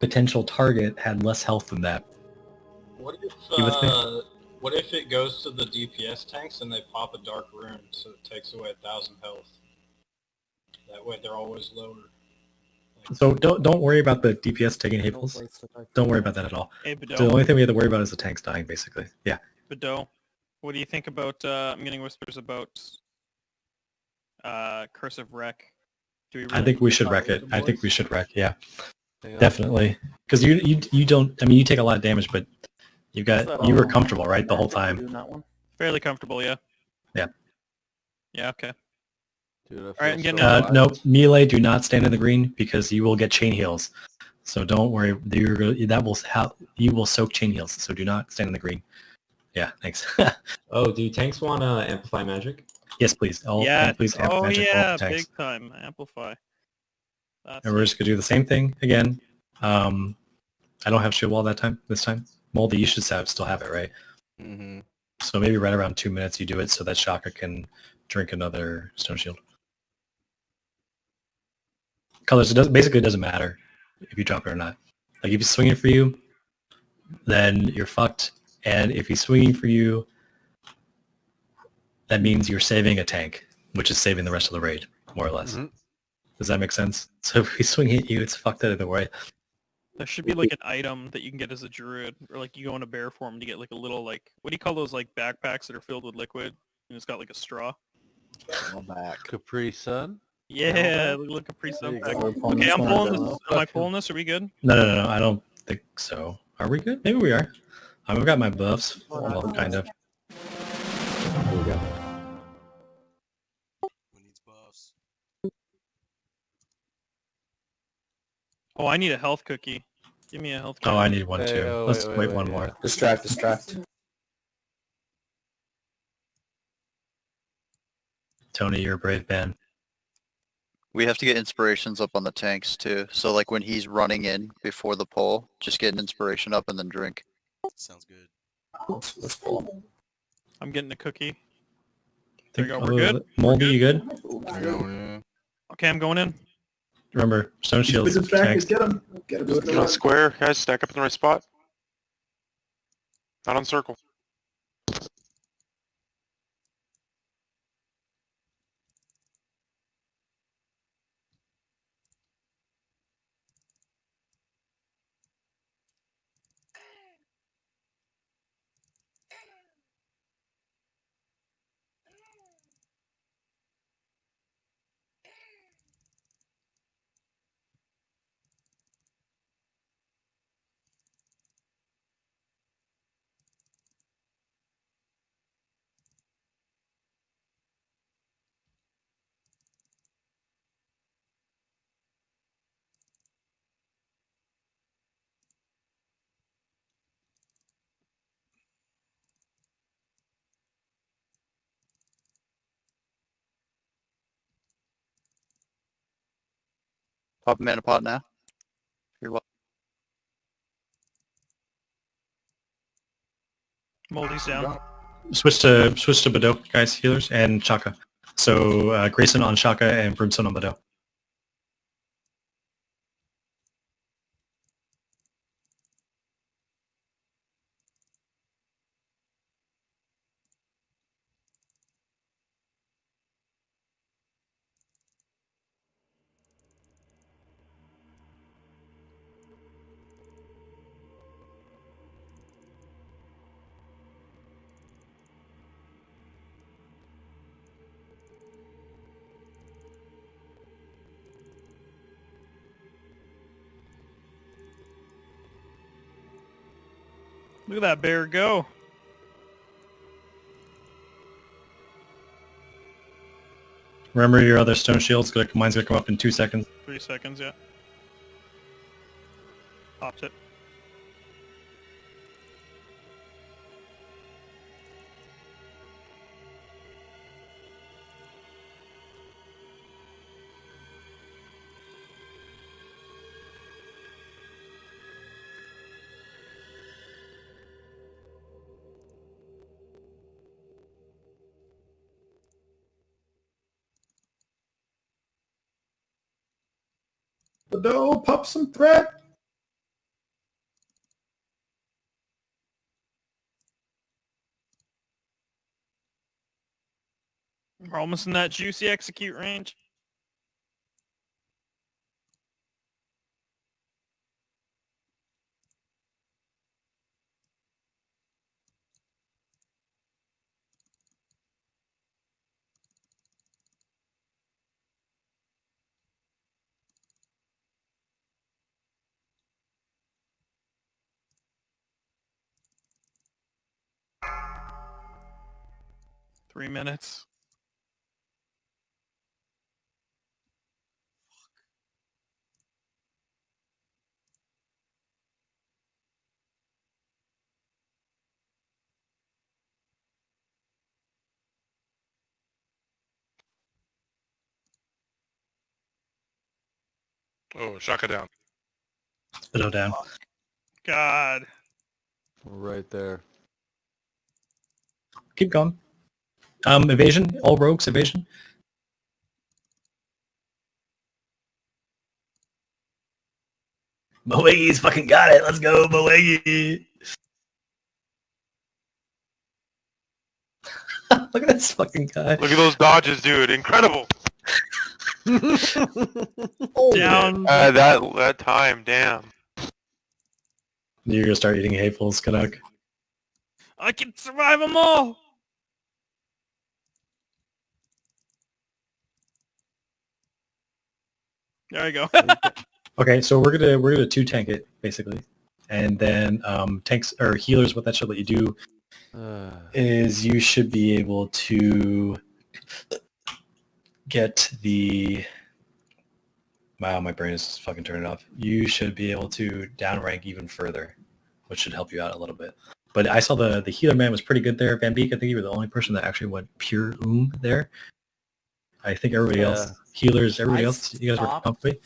S2: potential target had less health than that.
S16: What if
S2: You with me?
S16: what if it goes to the DPS tanks and they pop a dark rune so it takes away 1,000 health? That way they're always lower.
S2: So don't worry about the DPS taking hatefulls. Don't worry about that at all.
S3: Hey, Bedeau.
S2: So the only thing we have to worry about is the tanks dying, basically. Yeah.
S3: Bedeau, what do you think about, I'm getting whispers about Cursive Wreck. Do we
S2: I
S3: really
S2: think we should wreck it. I think we should wreck. Yeah, definitely. Because you don't. I mean, you take a lot of damage, but you were comfortable, right, the whole time.
S3: Fairly comfortable, yeah.
S2: Yeah.
S3: Yeah, okay.
S15: Dude,
S3: All right, I'm getting
S2: No, melee. Do not stand in the green because you will get chain heals. So don't worry. You will soak chain heals. So do not stand in the green. Yeah, thanks.
S14: Oh, do tanks want to amplify magic?
S2: Yes, please.
S3: yeah.
S2: Please amp
S3: Oh
S2: magic all
S3: yeah,
S2: tanks.
S3: big time. Amplify. That's
S2: And we're just gonna do the same thing again. I don't have shield wall this time. Moldy, you should still have it, right?
S15: Mm-hmm.
S2: So maybe right around 2 minutes you do it so that Shaka can drink another stone shield. Colors, basically doesn't matter if you drop it or not. Like if he's swinging for you, then you're fucked. And if he's swinging for you, that means you're saving a tank, which is saving the rest of the raid, more or less.
S15: Mm-hmm.
S2: Does that make sense? So if he's swinging at you, it's fucked either way.
S3: There should be like an item that you can get as a druid, or like you go in a bear form to get like a little like, what do you call those like backpacks that are filled with liquid and it's got like a straw?
S15: Capri Sun?
S3: Yeah, look Capri Sun
S15: There
S3: pack.
S15: you go.
S3: Okay, I'm pulling this. Am I pulling this? Are we good?
S2: No, I don't think so. Are we good? Maybe we are. I've got my buffs. Well, kind of. Here we go.
S3: Oh, I need a health cookie. Give me a health cookie.
S2: Oh, I need one too.
S15: oh,
S2: Let's
S15: wait,
S2: wait
S15: wait,
S2: one
S15: yeah.
S2: more.
S8: Distract.
S2: Tony, you're a brave man.
S1: We have to get inspirations up on the tanks too. So like when he's running in before the pull, just get an inspiration up and then drink.
S11: Sounds good.
S8: Let's pull.
S3: I'm getting a cookie.
S2: Think,
S3: There you go. We're good.
S2: Moldy, you good?
S3: Okay, I'm going in.
S2: Remember, stone shields, tanks.
S6: Get him. Get him.
S10: Get on square, guys. Stack up in the right spot. Not on circle.
S1: Pop a mana pot now. You're welcome.
S3: Moldy's down.
S2: Switch to Bado, guys, healers, and Shaka. So Grayson on Shaka and Brimstone on Bado.
S3: Look at that bear go.
S2: Remember your other stone shields. Mine's gonna come up in 2 seconds.
S3: 3 seconds, yeah. Popped it.
S6: No, pop some threat.
S3: We're almost in that juicy execute range. Three minutes.
S10: Oh, Shaka down.
S2: Below down.
S3: God.
S15: Right there.
S2: Keep going. Evasion. All rogues evasion. Boegi's fucking got it. Let's go, Boegi. Look at this fucking guy.
S10: Look at those dodges, dude. Incredible.
S3: Down.
S10: That time, damn.
S2: You're gonna start eating hatefuls, Canuck.
S3: I can survive them all. There you go.
S2: Okay, so we're gonna two tank it basically, and then tanks or healers. What that should let you do is you should be able to get the. Wow, my brain is just fucking turning off. You should be able to downrank even further, which should help you out a little bit. But I saw the healer man was pretty good there. Van Beek, I think you were the only person that actually went pure there. I think everybody else, healers, everybody else, you guys were comfy.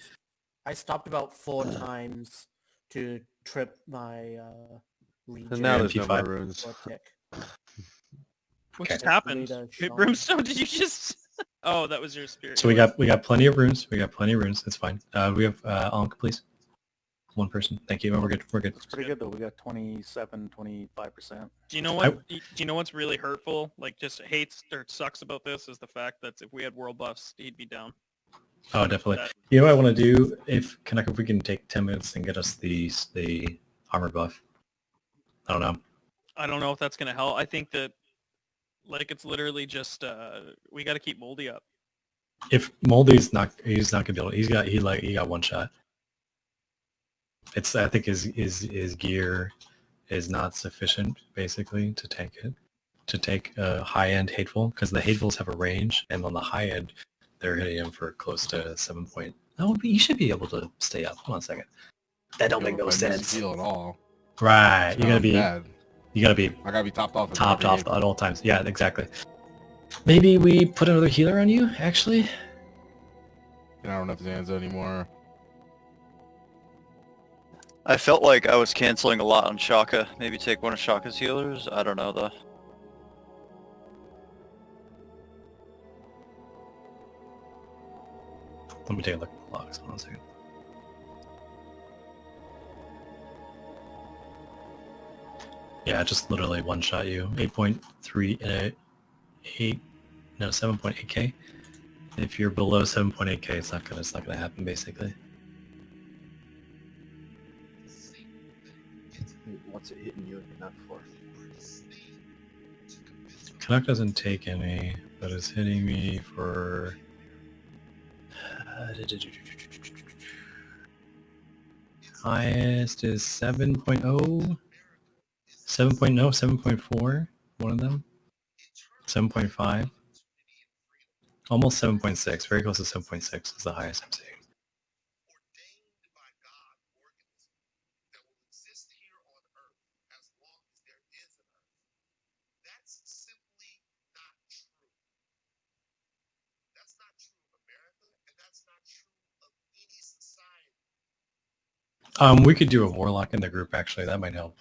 S4: I stopped about 4 times to trip my legion.
S15: And now there's no more
S2: P5.
S15: runes.
S4: for a tick.
S3: What
S2: Okay.
S3: just happened?
S4: Rita,
S3: Hey,
S4: Sean.
S3: Brimstone, did you just... Oh, that was your spirit.
S2: So we got plenty of runes. We got plenty of runes. That's fine. We have Ankh, please. One person. Thank you. We're good. We're good.
S17: It's pretty good though. We got 27, 25%.
S3: Do you know what? Do you know what's really hurtful? Like, just hates or sucks about this is the fact that if we had world buffs, he'd be down.
S2: Oh, definitely. You know what I want to do? If we can take 10 minutes and get us the armor buff. I don't know.
S3: I don't know if that's gonna help. I think that, like, it's literally just we got to keep Moldy up.
S2: If Moldy's not, he's not gonna be able. He got one shot. I think his gear is not sufficient basically to tank it. To take a high end hateful because the hatefuls have a range, and on the high end they're hitting him for close to 7 point. No, you should be able to stay up. Hold on a second. That don't make no sense.
S15: Heal at all.
S2: Right,
S15: It's
S2: you gotta
S15: not
S2: be.
S15: bad.
S2: You gotta be.
S15: I gotta be topped off.
S2: Topped off at all times. Yeah, exactly. Maybe we put another healer on you. Actually,
S15: I don't have Zanza anymore.
S1: I felt like I was canceling a lot on Shaka. Maybe take one of Shaka's healers? I don't know though.
S2: let me take a look at the logs. Hold on a second. Yeah, just literally one shot you. 8.3 no 7.8k. If you're below 7.8k, it's not gonna happen basically.
S13: What's it hitting you not for?
S2: Canuck doesn't take any, but it's hitting me for highest is 7.0. 7.4, one of them. 7.5. Almost 7.6, very close to 7.6 is the highest I'm seeing. We could do a warlock in the group actually. That might help.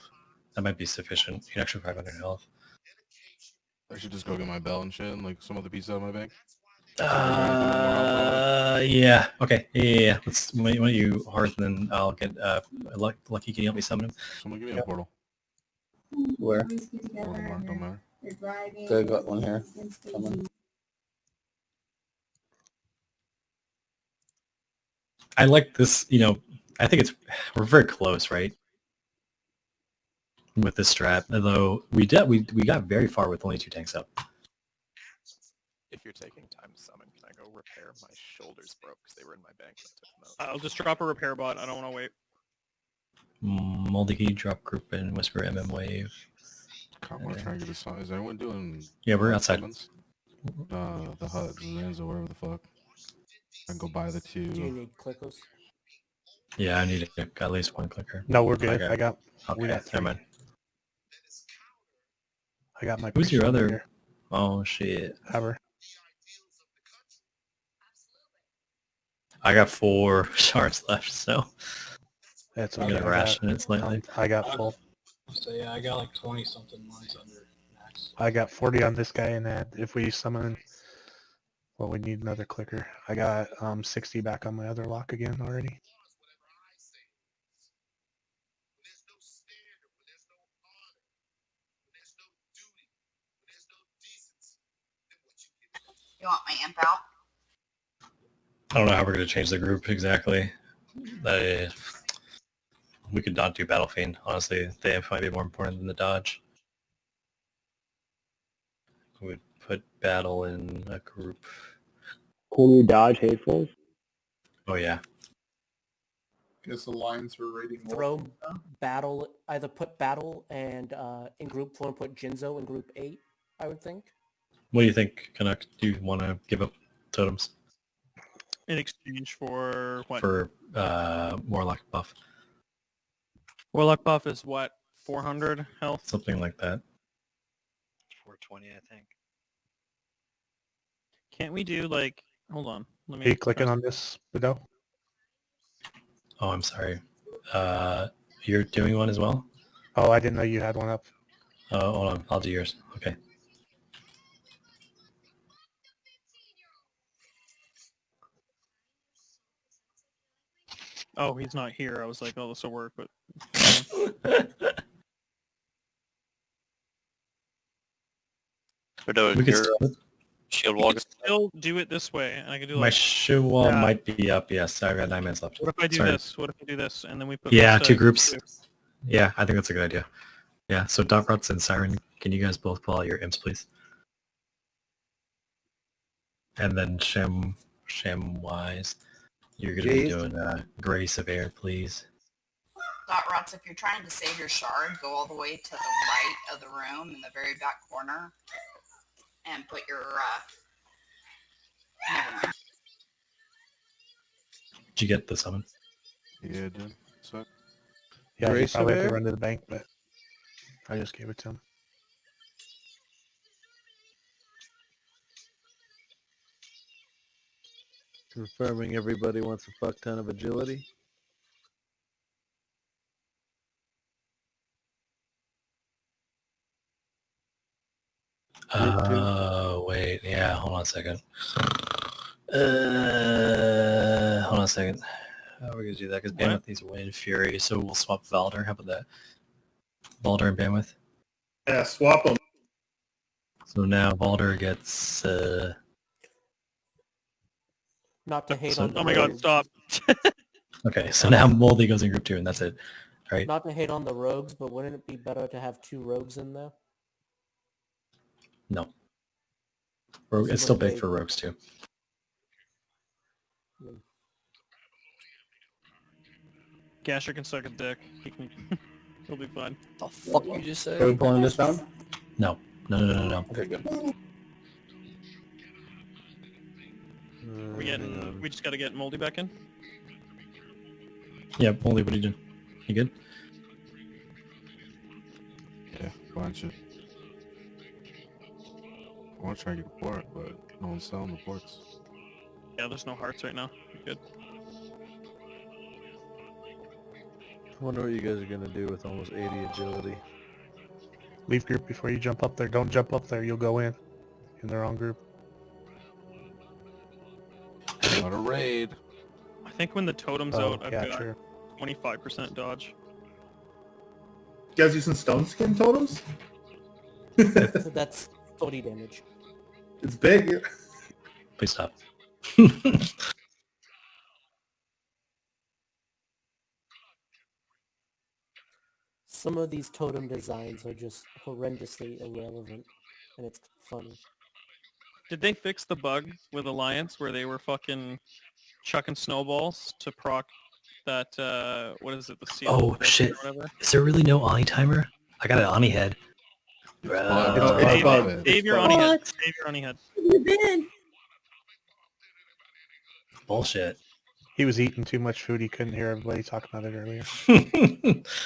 S2: That might be sufficient. An extra 500 health.
S15: I should just go get my bell and shit and like some other piece out of my bag.
S2: Yeah. Okay. Yeah. Let's. Why don't you Hearth, and then I'll get Lucky. Can you help me summon him?
S15: Someone give me a portal.
S8: Where?
S15: Portal mark, don't matter.
S8: Okay, I got one here. Coming.
S2: I like this. I think we're very close, right? With this strat, although we got very far with only 2 tanks up.
S18: If you're taking time to summon, can I go repair? My shoulders broke because they were in my bank. When I took them out.
S3: I'll just drop a repair bot. I don't want to wait.
S2: Moldy Key, drop group and whisper MM wave.
S15: I want to try and get a summon. Is anyone doing?
S2: Yeah, we're outside.
S15: Summons? The hut, Zanza, wherever the fuck. I can go buy the 2.
S4: Do you need clickers?
S2: Yeah, I need at least 1 clicker.
S9: No, we're good.
S2: Okay.
S9: We got 3.
S2: Never mind.
S9: I got my.
S2: Who's your other?
S9: Here.
S2: Oh shit.
S9: Ever.
S2: I got 4 shards left, so
S9: That's
S2: I'm gonna ration it slightly.
S9: I got full.
S16: So yeah, I got like 20 something ones under max.
S9: I got 40 on this guy, and then if we summon, well, we need another clicker. I got 60 back on my other lock again already.
S12: You want my imp out?
S2: I don't know how we're gonna change the group exactly. We could not do Battle Fiend. Honestly, the imp might be more important than the dodge. We would put battle in a group.
S5: Can you dodge hatefuls?
S2: Oh yeah.
S6: Guess the lines are rating more.
S4: Throw battle, either put battle and in group 4 and put Jinzo in group 8, I would think.
S2: What do you think, Canuck? Do you want to give up totems?
S3: In exchange for what?
S2: For Warlock buff.
S3: Warlock buff is what? 400 health?
S2: Something like that.
S1: 420, I think.
S3: Can't we do like... Hold on. Let me...
S9: Are you clicking on this, Bido?
S2: Oh, I'm sorry. You're doing one as well?
S9: Oh, I didn't know you had one up.
S2: Hold on. I'll do yours. Okay.
S3: Oh, he's not here. I was like, oh, this will work, but...
S1: But
S2: We could
S1: your shield wall.
S3: I can still do it this way, and I can do
S2: My
S3: like...
S2: shield wall might be up. Yes, I got 9 minutes left.
S3: What if I do
S2: Sorry.
S3: this? What if I do this? And then we put...
S2: Yeah,
S3: Musta
S2: 2
S3: in
S2: groups.
S3: two.
S2: Yeah, I think that's a good idea. Yeah, so Dot Rots and Siren, can you guys both pull out your imps, please? And then Shamwise, you're going to be doing Grace of Air, please.
S12: Dot Rots, if you're trying to save your shard, go all the way to the right of the room in the very back corner and put your, never mind.
S2: Did you get the summon?
S15: Yeah, dude. So.
S9: Yeah, you
S15: Grace
S9: probably
S15: of
S9: have to
S15: Air?
S9: run to the bank, but I just gave it to him.
S13: Confirming everybody wants a fuck ton of agility.
S2: Wait, yeah, hold on a second. Hold on a second. How are we going to do that? Because Bandwidth needs Wind Fury, so we'll swap Valder. How about that? Valder and Bandwidth.
S6: Yeah, swap them.
S2: So now Valder gets...
S4: Not to hate
S2: So-
S4: on the
S3: Oh my god,
S4: rogues.
S3: stop.
S2: Okay, so now Moldy goes in group 2, and that's it. Right?
S4: Not to hate on the rogues, but wouldn't it be better to have 2 rogues in there?
S2: No. Rogue, it's still big for Rogues, too.
S3: Gasher can suck a dick. He can... He'll be fine.
S1: The fuck you just
S8: Are we
S1: said?
S8: pulling this down?
S2: No. No.
S8: Okay, good.
S3: We just gotta get Moldy back in.
S2: Yeah, Moldy, what are you doing? You good?
S15: Yeah, bunch of. I want to try and get a port, but no one's selling the ports.
S3: Yeah, there's no hearts right now. You're good.
S13: I wonder what you guys are gonna do with almost 80 agility.
S9: Leave group before you jump up there. Don't jump up there. You'll go in the wrong group.
S15: Not a raid.
S3: I think when the totem's
S9: Oh,
S3: out, I've
S9: yeah,
S3: got
S9: true.
S3: 25% dodge.
S6: You guys using stone skin totems?
S4: So that's 40 damage.
S6: It's big.
S2: Please stop.
S4: Some of these totem designs are just horrendously irrelevant, and it's funny.
S3: Did they fix the bug with Alliance where they were fucking chucking snowballs to proc that, what is it, the seal?
S2: Oh,
S3: or
S2: shit.
S3: whatever?
S2: Is there really no Ani timer? I got an Ani head. Bro.
S3: Save your Ani head. Save your Ani head.
S2: Bullshit.
S9: He was eating too much food. He couldn't hear everybody talking about it earlier.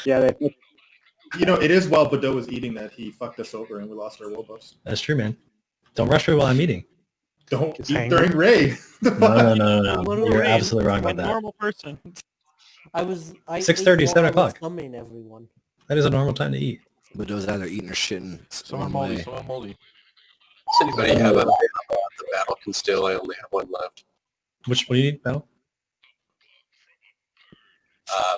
S5: Yeah,
S6: You know, it is while Badeau was eating that he fucked us over and we lost our will buffs.
S2: That's true, man. Don't rush me while I'm eating.
S6: Don't
S9: It's
S6: eat
S9: hangry.
S6: during raid.
S2: No.
S4: What
S2: You're
S4: raid?
S2: absolutely wrong
S3: I'm a
S2: about that.
S3: normal person.
S4: I
S2: 6:30, 7 o'clock.
S4: Summon everyone.
S2: That is a normal time to eat.
S19: But those either eating or shitting.
S15: Someone moldy, someone moldy.
S20: Does anybody have the battle can still? I only have one left.
S2: What do you need, Battle?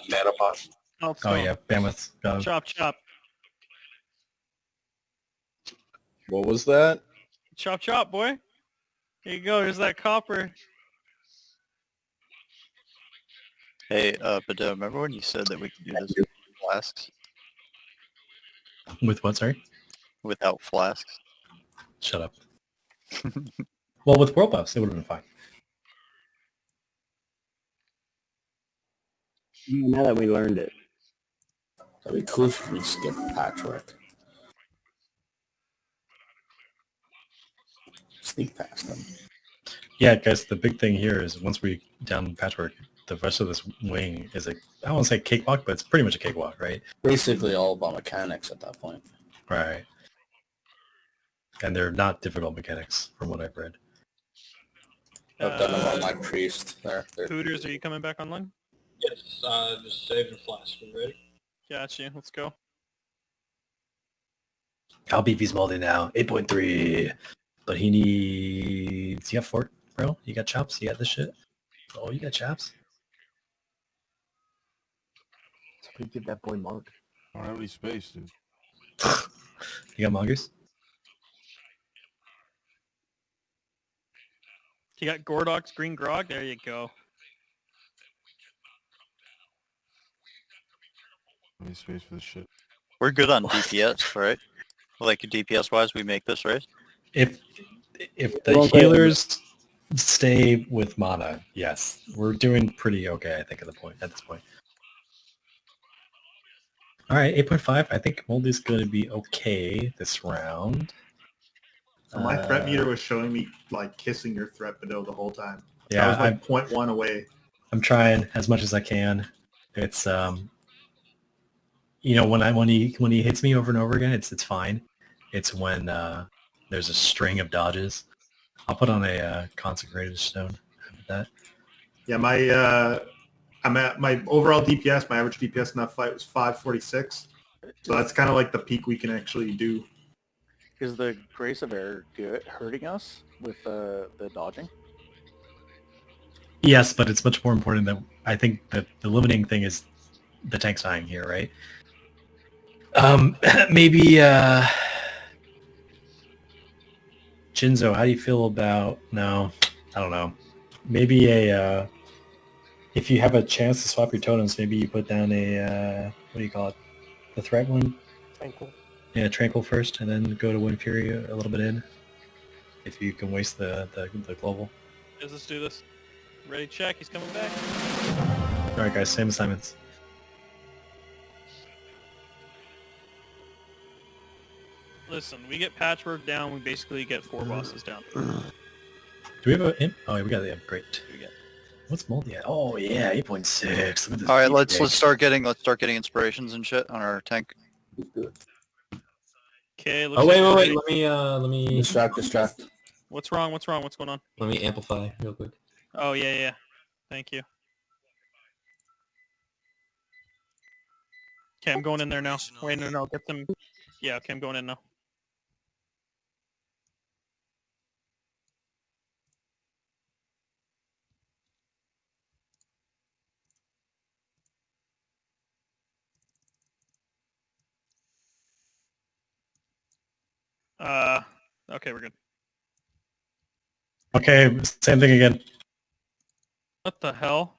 S20: Mana pot.
S3: Oh,
S2: yeah, bandwidth.
S3: Chop.
S20: What was that?
S3: Chop, boy. Here you go. Here's that copper.
S1: Hey, Badeau, remember when you said that we could do this with flasks?
S2: With what, sorry?
S1: Without flasks?
S2: Shut up. Well, with world buffs, it would have been fine.
S5: Now that we learned it.
S8: That'd be cool if we skip patchwork. Sneak past them.
S2: Yeah, guys, the big thing here is once we down patchwork, the rest of this wing is I don't want to say cakewalk, but it's pretty much a cakewalk, right?
S8: Basically all about mechanics at that point.
S2: Right. And they're not difficult mechanics from what I've read.
S8: I've done them on my priest there.
S3: Hooters, are you coming back online?
S16: Yes, just saving flash. You ready?
S3: Got you. Let's go.
S2: I'll beat these moldy now. 8.3. But he needs... You got fort, bro? You got chops? You got this shit? Oh, you got chops?
S17: So give that boy Mark.
S15: I don't have any space, dude.
S2: You got mongoose?
S3: You got Gordok's green grog? There you go.
S15: Any space for this shit.
S1: We're good on DPS, right? Like DPS wise, we make this, right?
S2: If the healers stay with mana, yes. We're doing pretty okay, I think, at this point. Alright, 8.5. I think Moldy's going to be okay this round.
S6: So my threat meter was showing me like kissing your threat Badeau the whole time.
S2: Yeah,
S6: I was like 0.1 away.
S2: I'm trying as much as I can. It's you know, when he hits me over and over again, it's fine. It's when there's a string of dodges. I'll put on a consecrated stone. How about that?
S6: Yeah, my overall DPS, my average DPS in that fight was 546. So that's kind of like the peak we can actually do.
S17: Is the Grace of Air hurting us with the dodging?
S2: Yes, but it's much more important that I think that the limiting thing is the tank's dying here, right? Maybe Jinzo, how do you feel about... No, I don't know. Maybe if you have a chance to swap your totems, maybe you put down a, what do you call it? The threat one?
S4: Tranquil.
S2: Yeah, Tranquil first, and then go to Wind Fury a little bit in. If you can waste the global.
S3: Let's do this. Ready, check. He's coming back.
S2: Alright guys, same assignments.
S3: Listen, we get patchwork down, we basically get 4 bosses down.
S2: Do we have a imp? Oh, we got the imp. Great. What's moldy at? Oh yeah, 8.6. Look at this.
S1: All right, let's
S2: GTX.
S1: start getting inspirations and shit on our tank.
S3: Okay.
S14: Oh wait, let me
S8: distract.
S3: What's wrong? What's wrong? What's going on?
S14: let me amplify real quick.
S3: Oh yeah. Thank you. Okay, I'm going in there now. Wait, no, get them. Yeah, okay, I'm going in now. Okay, we're good.
S2: Okay, same thing again.
S3: What the hell?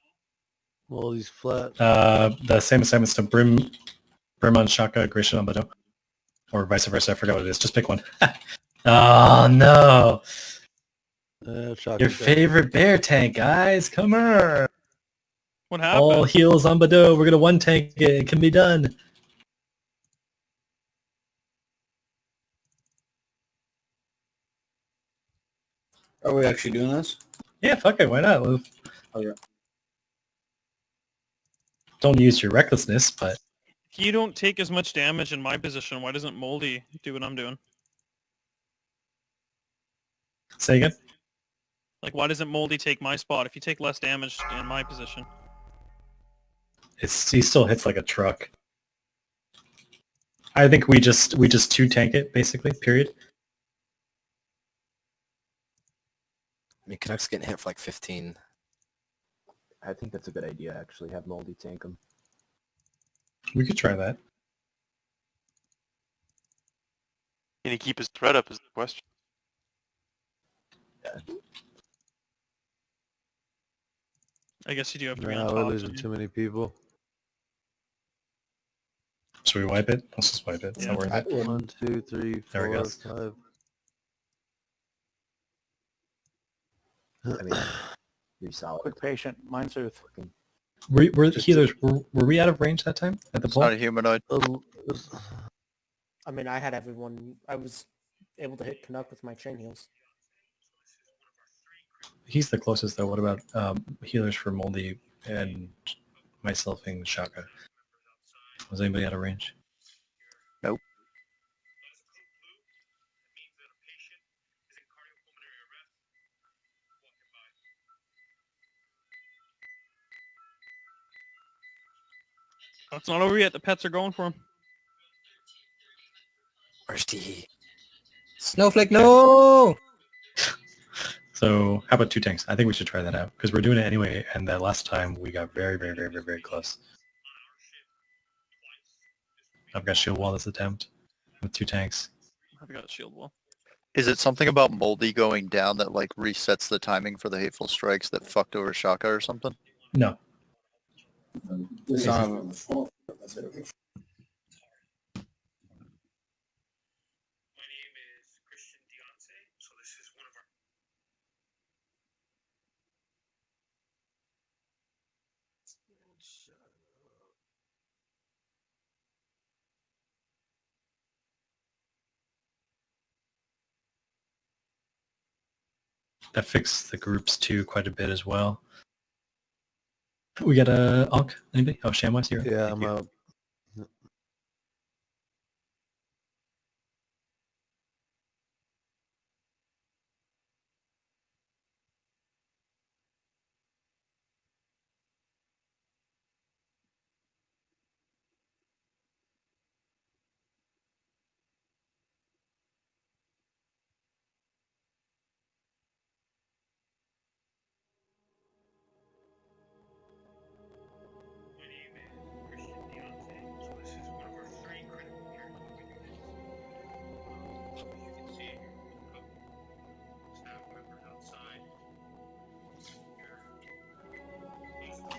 S13: Well, he's flat.
S2: The same assignments to Brim on Shaka, Grisha on Bado. Or vice versa, I forgot what it is. Just pick one. Oh no! Your favorite bear tank, guys! Come on!
S3: What happened?
S2: All heals on Bado. We're gonna one tank it. It can be done.
S8: Are we actually doing this?
S2: Yeah, fuck it. Why not?
S8: Oh yeah.
S2: Don't use your recklessness, but
S3: You don't take as much damage in my position. Why doesn't Moldy do what I'm doing?
S2: say again.
S3: Like, why doesn't Moldy take my spot if you take less damage in my position?
S2: He still hits like a truck. I think we just two tank it basically. Period.
S19: I mean, Canucks getting hit for like 15.
S21: I think that's a good idea, actually. Have Moldy tank him.
S2: We could try that.
S10: Can he keep his threat up is the question.
S3: I guess you do have to be
S13: No,
S3: on
S13: we're
S3: top.
S13: losing too many people.
S2: Should we wipe it? Let's just wipe it. It's not worth it.
S13: 1, 2, 3,
S2: There we
S13: 4,
S2: go.
S13: 5.
S21: I mean, you're solid.
S17: Quick patient, mind soothe.
S2: Were the healers? Were we out of range that time at the
S1: It's
S2: pole?
S1: not a humanoid.
S4: I mean, I had everyone. I was able to hit Canuck with my chain heals.
S2: He's the closest though. What about healers for Moldy and myself and Shaka? Was anybody out of range?
S1: Nope.
S3: Oh, it's not over yet. The pets are going for him.
S19: Where's T? Snowflake, no!
S2: So how about two tanks? I think we should try that out because we're doing it anyway. And that last time we got very close. I've got shield wall this attempt with two tanks.
S3: I've got a shield wall.
S1: Is it something about Moldy going down that like resets the timing for the hateful strikes that fucked over Shaka or something?
S2: No. That fixed the groups too quite a bit as well. We got a Onk. Anybody? Oh, Shamwise here.
S13: Yeah, I'm out.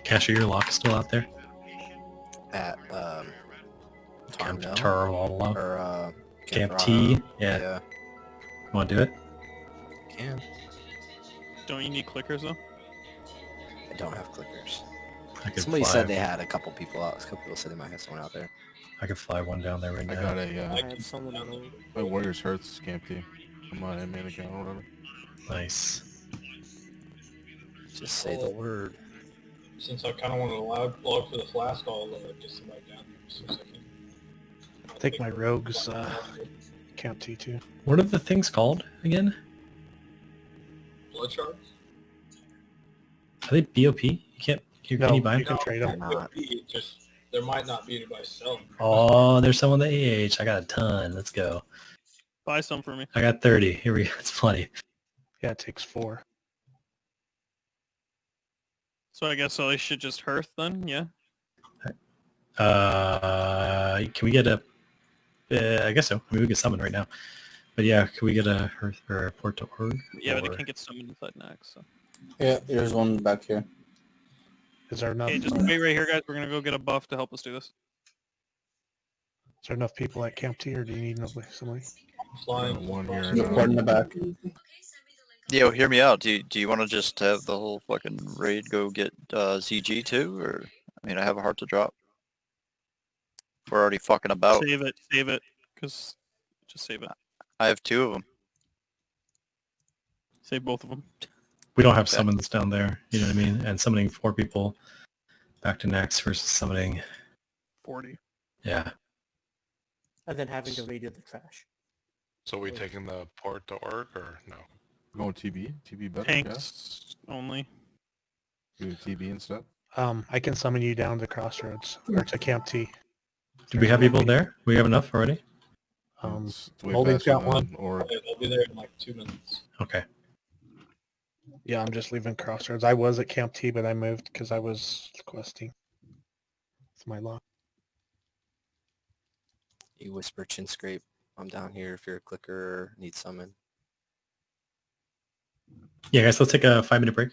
S2: Casher, your lock is still out there.
S19: At
S2: Camp
S19: no?
S2: Tarwalla.
S19: Or
S2: Camp T. Yeah.
S19: Yeah.
S2: You want to do it?
S19: Can.
S3: Don't you need clickers though?
S19: I don't have clickers.
S2: I could
S19: Somebody
S2: fly.
S19: said they had a couple people out. A couple people said they might have someone out there.
S2: I could fly one down there right
S15: I
S2: now.
S15: got a,
S4: I have someone alone.
S15: my Warriors Hearts camp team. On my main account or whatever.
S2: Nice.
S19: Just say the word.
S16: Since I kind of wanted to log for the flask, I'll get somebody down here as soon as I can.
S9: I think my rogues count T2.
S2: What are the things called again?
S16: Blood shards?
S2: Are they BOP? You can't. Can you buy them?
S9: You can trade them.
S16: Just there might not be anybody selling.
S2: Oh, there's someone that AH. I got a ton. Let's go.
S3: Buy some for me.
S2: I got 30. Here we go. It's plenty.
S9: Yeah, it takes 4.
S3: So I guess I should just hearth then, yeah?
S2: Can we get a... I guess so. I mean, we can summon right now. But yeah, can we get a hearth or a port to org?
S3: Yeah, but
S2: or...
S3: it can't get summoned inside naxx, so.
S8: Yeah, there's one back here.
S9: Is there enough?
S3: Okay, just wait right here, guys. We're gonna go get a buff to help us do this.
S9: Is there enough people at Camp T, or do you need somebody?
S16: Flying.
S15: One here.
S8: Yep, right in the back.
S1: Yo, hear me out. Do you want to just have the whole fucking raid go get ZG too, or I mean, I have a heart to drop. We're already fucking about.
S3: Save it, cause just save it.
S1: I have 2 of them.
S3: Save both of them.
S2: We don't have
S1: Okay.
S2: summons down there. You know what I mean? And summoning 4 people back to naxx versus summoning...
S3: 40.
S2: Yeah.
S4: And then having to redo the trash.
S7: So we taking the port to org or no?
S15: Going TB? TB better,
S3: Tanks only.
S15: yeah? Do TB instead?
S9: I can summon you down to Crossroads, or to Camp T.
S2: Do we have people there? We have enough already?
S15: It's way
S9: Moldy's
S15: faster
S9: got
S15: than
S9: one.
S15: Org.
S16: I'll be there in like 2 minutes.
S2: Okay.
S9: Yeah, I'm just leaving Crossroads. I was at Camp T, but I moved because I was questing. It's my luck.
S19: You whisper chin scrape. I'm down here if you're a clicker or need summon.
S2: Yeah, guys, let's take a 5-minute break.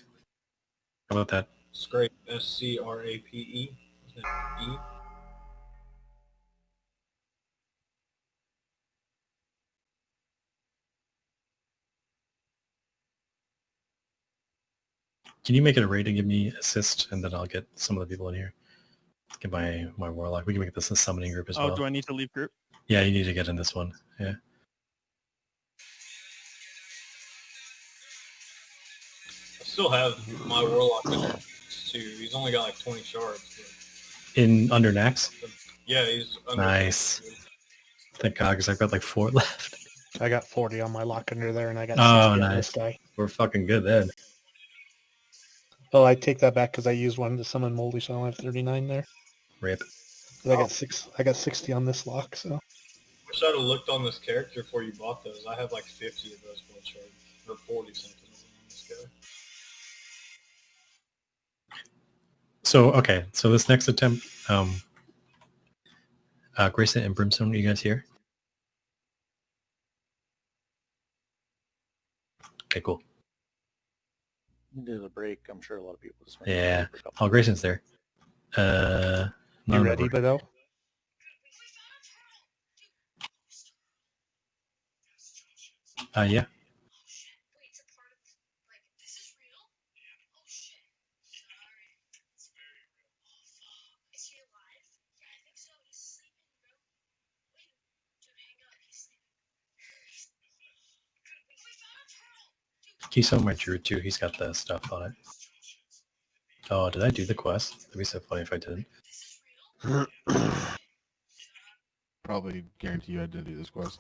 S2: How about that?
S16: Scrape. SCRAPE. E.
S2: Can you make it a raid and give me assist, and then I'll get some of the people in here. Get my warlock. We can make this a summoning group as well.
S3: Oh, do I need to leave group?
S2: Yeah, you need to get in this one. Yeah.
S16: I still have my warlock in there too. He's only got like 20 shards.
S2: In under naxx?
S16: But yeah, he's under.
S2: Nice. Thank God, because I've got like 4 left.
S9: I got 40 on my lock under there, and I got 60
S2: Oh,
S9: on
S2: nice.
S9: this guy.
S2: We're fucking good then.
S9: Oh, I take that back because I used one to summon Moldy, so I only have 39 there.
S2: Rip.
S9: But I got 60 on this lock, so.
S16: Wish I'd have looked on this character before you bought those. I have like 50 of those blood shards, or 40 something on this guy.
S2: So, okay. So this next attempt, Grayson and Brimstone, are you guys here? Okay, cool.
S17: There's a break. I'm sure a lot of people just.
S2: Yeah. Oh, Grayson's there.
S9: You ready, Bedo?
S2: Yeah. Can you summon my druid too? He's got the stuff on it. Oh, did I do the quest? That'd be so funny if I didn't.
S15: Probably guarantee you I didn't do this quest.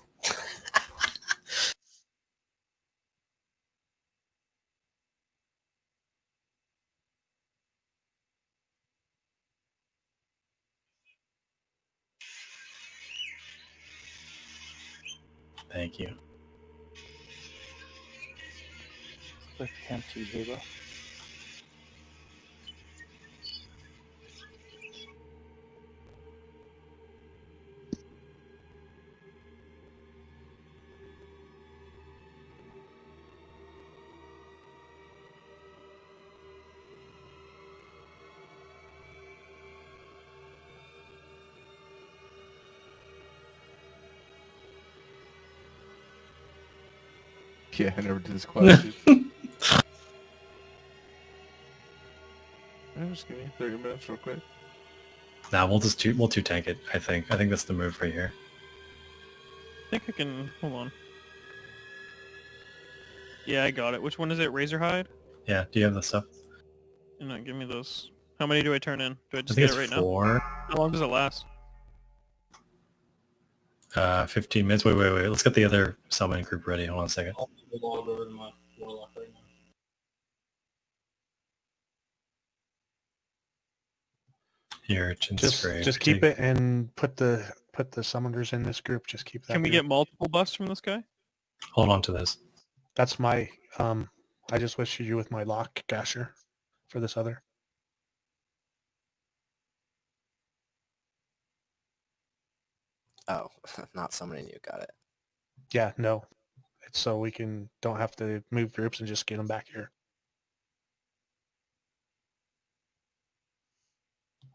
S2: Thank you.
S17: Like Camp Tuesday, bro.
S15: Yeah, I never did this quest. Just give me 30 minutes real quick.
S2: Nah, we'll two tank it. I think that's the move right here.
S3: I think I can. Hold on. Yeah, I got it. Which one is it? Razor hide?
S2: Yeah. Do you have the stuff?
S3: No, give me those. How many do I turn in? Do I
S2: I
S3: just
S2: think
S3: get
S2: it's
S3: it right
S2: 4.
S3: now? How long does it last?
S2: 15 minutes. Wait. Let's get the other summon group ready. Hold on a second.
S16: I'll log over to my warlock right now.
S2: Here,
S9: Just keep it and put the summoners in this group. Just keep that.
S3: Can we
S9: group.
S3: get multiple buffs from this guy?
S2: Hold on to this.
S9: That's my I just wish you with my lock gasher for this other.
S19: Oh, not summoning you. Got it.
S9: Yeah, no. It's so we don't have to move groups and just get them back here.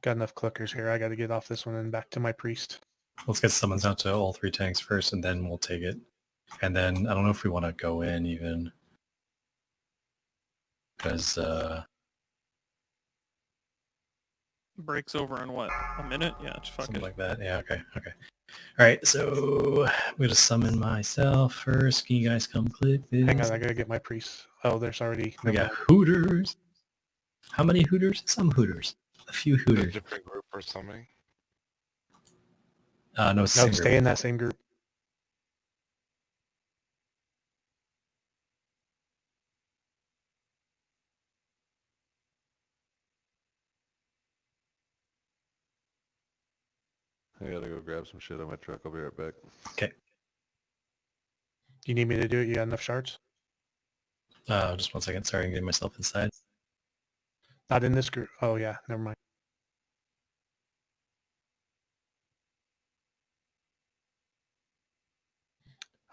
S9: Got enough clickers here. I got to get off this one and back to my priest.
S2: Let's get summons out to all 3 tanks first, and then we'll take it. And then I don't know if we want to go in even, because
S3: Breaks over in what? A minute? Yeah, just fuck
S2: something
S3: it.
S2: like that. Yeah. Okay. All right. So I'm gonna summon myself first. Can you guys come click this?
S9: Hang on, I gotta get my priest. Oh, there's already.
S2: We got Hooters. How many Hooters? Some Hooters. A few
S7: A
S2: Hooters.
S7: different group or something.
S2: No,
S9: No, stay in that same group.
S13: I gotta go grab some shit on my truck. I'll be right back.
S2: Okay.
S9: You need me to do it? You got enough shards?
S2: Just 1 second. Sorry, I'm getting myself inside.
S9: Not in this group. Oh yeah, never mind.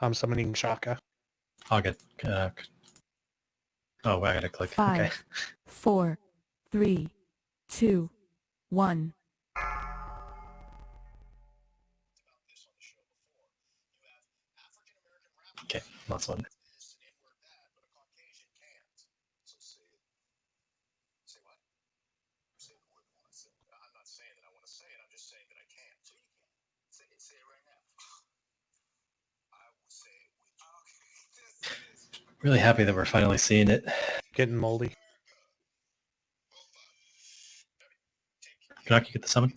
S9: I'm summoning Shaka.
S2: I'll get. Oh, I gotta click.
S11: 5,
S2: Okay.
S11: 4, 3, 2, 1.
S2: Okay. Last one. Really happy that we're finally seeing it.
S9: Getting moldy.
S2: Can you get the summon?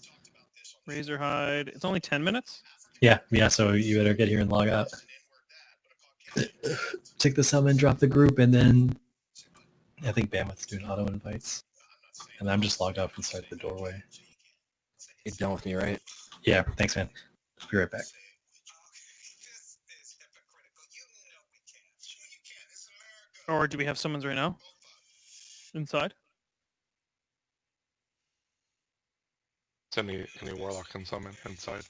S3: Razor hide. It's only 10 minutes?
S2: Yeah. So you better get here and log out. Take the summon, drop the group, and then I think Bandwidth's doing auto invites. And I'm just logged up inside the doorway.
S19: You're done with me, right?
S2: Yeah. Thanks, man. I'll be right back.
S3: Or do we have summons right now? Inside?
S7: It's any warlock can summon inside.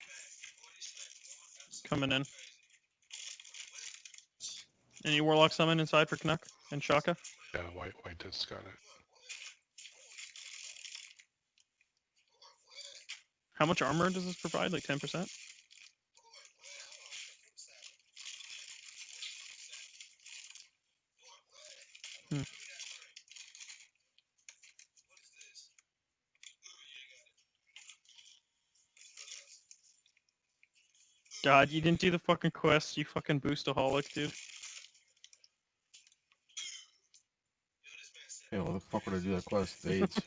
S3: Coming in. Any warlock summon inside for Canuck and Shaka?
S7: Yeah, white just got it.
S3: How much armor does this provide? Like 10%? God, you didn't do the fucking quest, you fucking boostaholic, dude.
S15: Yeah, what the fuck would I do that quest? AIDS.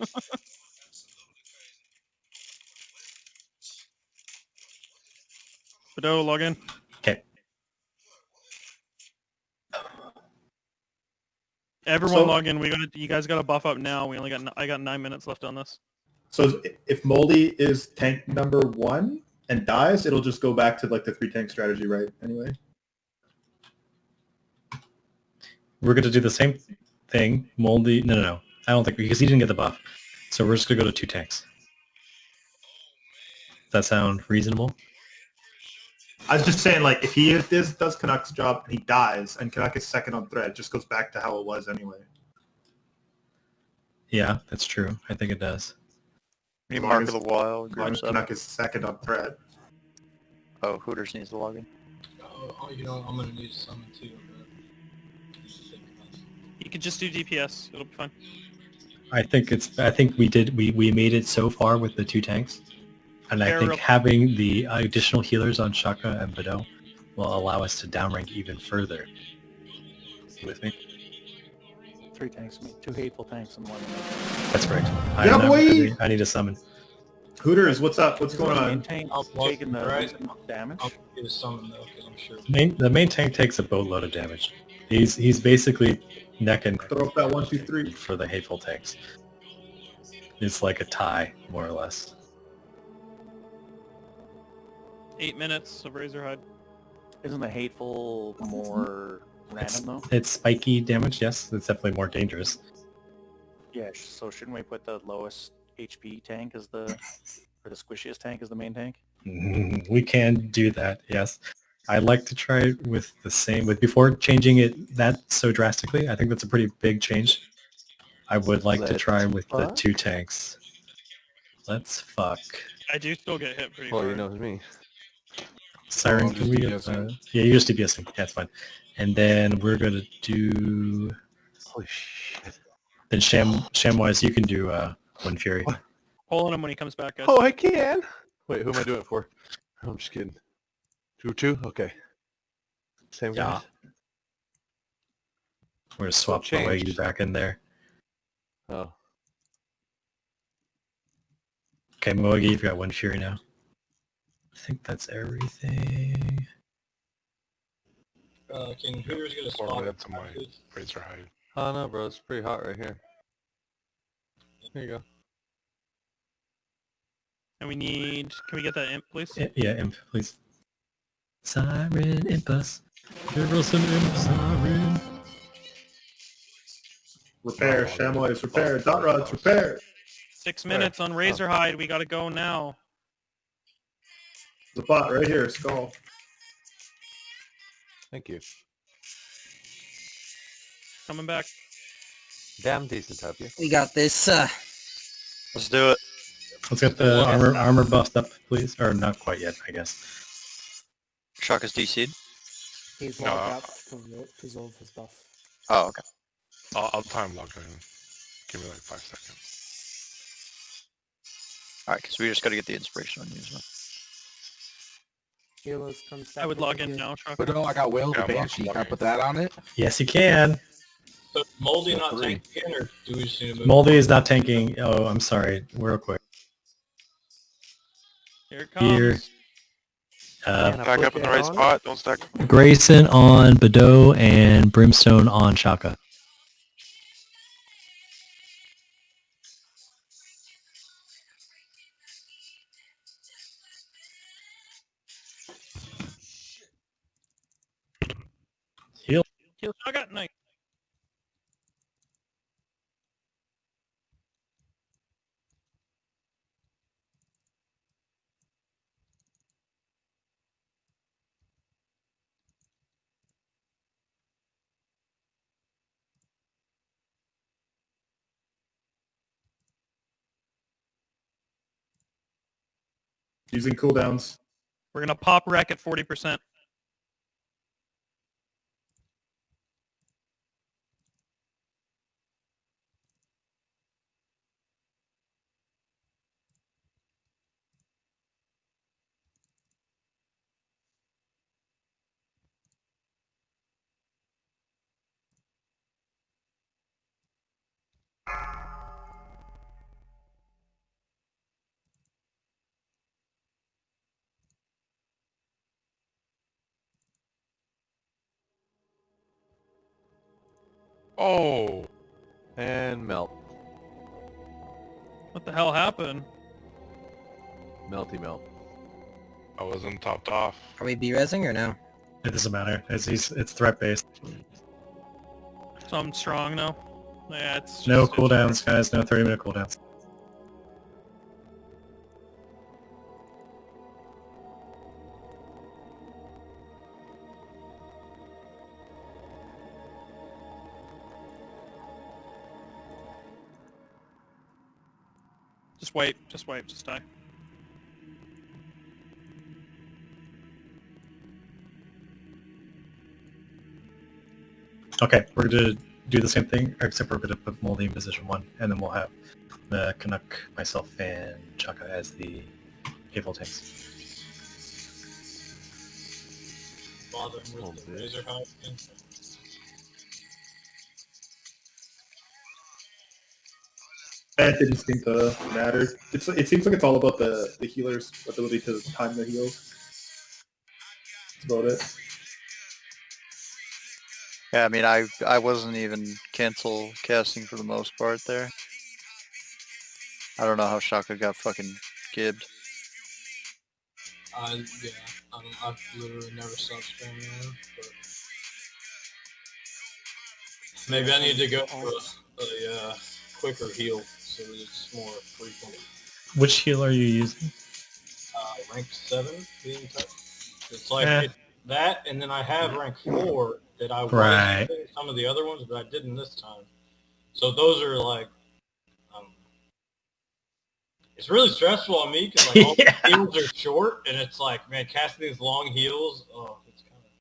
S3: Fido, log in.
S2: Okay.
S3: Everyone log in. You guys got to buff up now. I got 9 minutes left on this.
S6: So if Moldy is tank number 1 and dies, it'll just go back to like the 3 tank strategy, right? Anyway.
S2: We're going to do the same thing. Moldy. No. I don't think, because he didn't get the buff. So we're just going to go to 2 tanks. Does that sound reasonable?
S6: I was just saying, like, if he does Canuck's job and he dies, and Canuck is second on thread, it just goes back to how it was anyway.
S2: Yeah, that's true. I think it does.
S1: You Mark of the Wild.
S6: As long as Canuck is second on thread.
S1: Oh, Hooters needs to log in.
S16: Oh, you know, I'm gonna need to summon too.
S3: You could just do DPS. It'll be fine.
S2: I think we made it so far with the 2 tanks, and I think
S3: Terrible.
S2: having the additional healers on Shaka and Bado will allow us to downrank even further. You with me?
S17: 3 tanks, 2 hateful tanks and 1.
S2: That's correct.
S6: Yeah, boy!
S2: I need a summon.
S6: Hooters, what's up? What's going
S17: Main
S6: on?
S17: tank
S16: I'll
S17: taking the
S16: right.
S17: decent damage.
S16: I'll get a summon though, because I'm sure.
S2: The main tank takes a boatload of damage. He's basically neck and neck
S6: Throw up that 1, 2, 3.
S2: for the hateful tanks. It's like a tie, more or less.
S3: 8 minutes of Razorhide.
S17: Isn't the hateful more random though?
S2: It's spiky damage, yes. It's definitely more dangerous.
S17: Yeah, so shouldn't we put the lowest HP tank as the, or the squishiest tank as the main tank?
S2: We can do that, yes. I'd like to try it with the same, before changing it that so drastically. I think that's a pretty big change. I would like to try with the 2 tanks. Let's fuck.
S3: I do still get hit pretty
S13: Well,
S3: hard.
S13: you know me.
S2: Siren, can we get yeah, you're just DPSing. Yeah, it's fine. And then we're gonna do.
S13: Holy shit!
S2: Then Shamwise, you can do One Fury.
S3: Pulling him when he comes back. Guys.
S13: Oh, I can. Wait, who am I doing it for? I'm just kidding. 2-2. Okay. Same guy.
S2: We're gonna swap the Waggy back in there.
S13: Oh.
S2: Okay, Moegi, you've got One Fury now. I think that's everything.
S16: Can Hooters get a
S7: Four
S16: spot?
S7: minutes on my Razorhide.
S13: Oh no, bro, it's pretty hot right here. Here you go.
S3: And we need... Can we get that imp, please?
S2: Yeah, imp, please. Siren, impus. There goes some imp, siren.
S6: Repair, Shamwise, repair, Dot Rods, repair.
S3: 6 minutes on Razorhide. We gotta go now.
S6: The bot right here, Skull.
S13: Thank you.
S3: Coming back.
S13: Damn decent of you.
S19: We got this.
S1: Let's do it.
S2: Let's get the armor buffed up, please. Or not quite yet, I guess.
S1: Shaka's DC'd.
S4: He's logged out to resolve his buff.
S1: Oh, okay.
S7: I'll time log in. Give me like 5 seconds.
S1: Alright, because we just got to get the inspiration on you as well.
S4: Heroes come
S3: I would log in now, Shaka.
S15: But no, I got Whale the Banshee. Can I put that on it?
S2: Yes, you can.
S16: So Moldy not tanking in, or do we just need to move?
S2: Moldy is not tanking. Oh, I'm sorry. Real quick.
S3: Here it comes.
S2: Here.
S7: Back up in the right spot. Don't stack.
S2: Grayson on Bado and Brimstone on Shaka. Heal.
S3: Heal Shaka. Nice.
S6: Using cooldowns.
S3: We're gonna pop wreck at 40%.
S7: Oh!
S13: And melt.
S3: What the hell happened?
S13: Melty melt.
S7: I wasn't topped off.
S19: Are we B-resing or no?
S2: It doesn't matter. It's threat based.
S3: So I'm strong now. Yeah, it's just,
S2: No cooldowns, guys. No 30-minute cooldowns.
S3: Just wait. Just wait. Just die.
S2: Okay, we're gonna do the same thing, except we're going to put Moldy in position 1, and then we'll have the Canuck, myself, and Chaka as the Hateful tanks.
S16: Bother him with the razor hide again.
S6: It didn't seem to matter. It seems like it's all about the healer's ability to time the heals. That's about it.
S1: Yeah, I mean, I wasn't even cancel casting for the most part there. I don't know how Shaka got fucking gibbed.
S16: Yeah, I've literally never stopped spamming him, but maybe I need to go for a quicker heal so that it's more frequent.
S2: Which heal are you using?
S16: Rank 7 being type. It's like it's that, and then I have rank 4 that I was using some of the other ones, but I didn't this time. So those are like, it's really stressful on me because like all the heals are short, and it's like, man, casting these long heals, oh, it's kind of.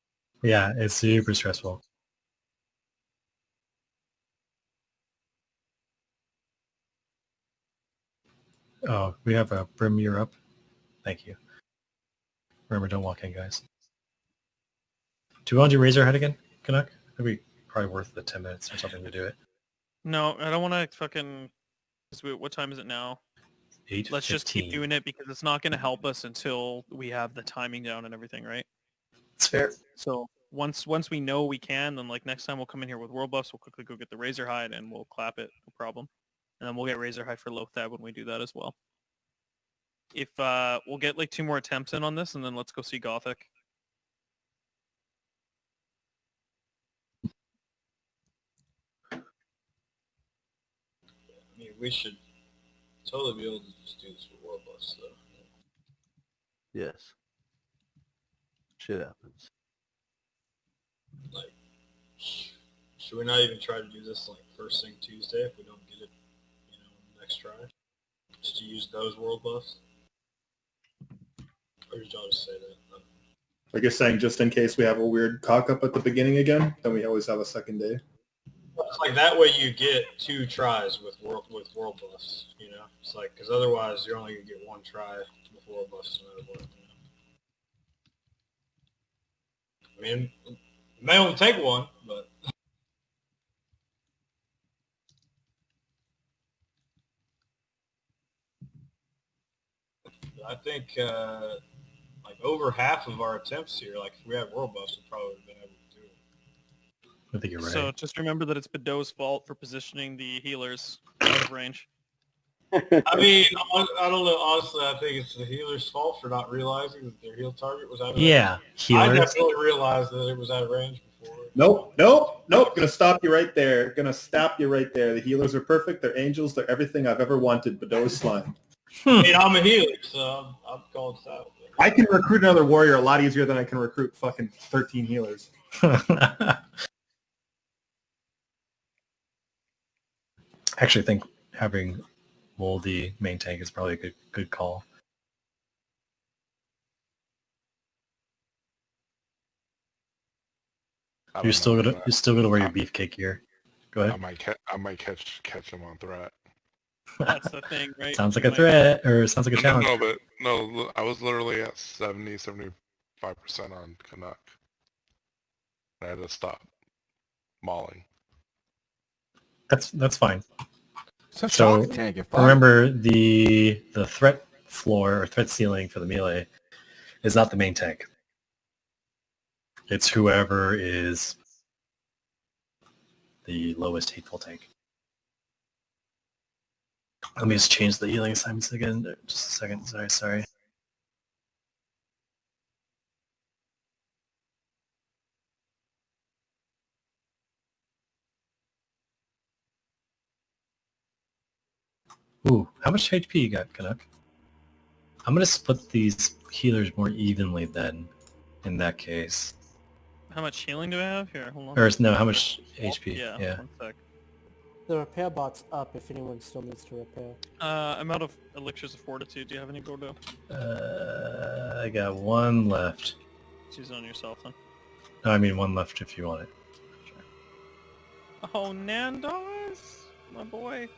S2: Yeah, it's super stressful. Oh, we have a Brim, you're up. Thank you. Remember, don't walk in, guys. Do you want to do Razorhead again, Canuck? It'd be probably worth the 10 minutes or something to do it.
S3: No, I don't want to fucking... What time is it now?
S2: 8:15.
S3: Let's just keep doing it because it's not going to help us until we have the timing down and everything, right?
S2: It's fair.
S3: So once we know we can, then like next time we'll come in here with world buffs, we'll quickly go get the Razorhide and we'll clap it, no problem. And then we'll get Razorhide for Lothab when we do that as well. If we'll get like 2 more attempts in on this, and then let's go see Gothic.
S16: I mean, we should totally be able to just do this with world buffs, though.
S13: Yes. Shit happens.
S16: Like, should we not even try to do this like first thing Tuesday if we don't get it, next try? Just to use those world buffs? Or did y'all just say that?
S6: Like you're saying, just in case we have a weird cock up at the beginning again, then we always have a second day.
S16: It's like that way you get 2 tries with world buffs, It's like, because otherwise you're only going to get 1 try with world buffs no matter what, I mean, it may only take 1, but... I think, like, over half of our attempts here, like, if we had world buffs, we probably would have been able to do it.
S2: I think you're right.
S3: So just remember that it's Bedeau's fault for positioning the healers out of range.
S16: I mean, I don't know. Honestly, I think it's the healer's fault for not realizing that their heal target was out of range.
S2: Yeah, healers.
S16: I definitely realized that it was out of range before.
S6: Nope. Gonna stop you right there. The healers are perfect. They're angels. They're everything I've ever wanted. Bedeau's slime.
S16: I mean, I'm a healer, so I'm calling this out.
S6: I can recruit another warrior a lot easier than I can recruit fucking 13 healers.
S2: I actually think having Moldy main tank is probably a good call. You're still gonna wear your beefcake gear. Go ahead.
S7: I might catch him on threat.
S3: That's the thing, right?
S2: Sounds like a threat, or sounds like a challenge.
S7: No, I was literally at 75% on Canuck. I had to stop mauling.
S2: That's fine.
S15: So tank,
S2: remember the threat floor or threat ceiling for the melee is not the main tank. It's whoever is the lowest hateful tank. Let me just change the healing assignments again. Just a second. Sorry. Ooh, how much HP you got, Canuck? I'm gonna split these healers more evenly then, in that case.
S3: How much healing do I have? Here, hold on.
S2: Or no, how much HP?
S3: Yeah. 1 sec.
S4: The repair bot's up if anyone still needs to repair.
S3: I'm out of elixirs of fortitude. Do you have any, Gordo?
S2: I got 1 left.
S3: Use it on yourself then.
S2: No, I mean 1 left if you want it.
S3: Oh, Nandos, my boy.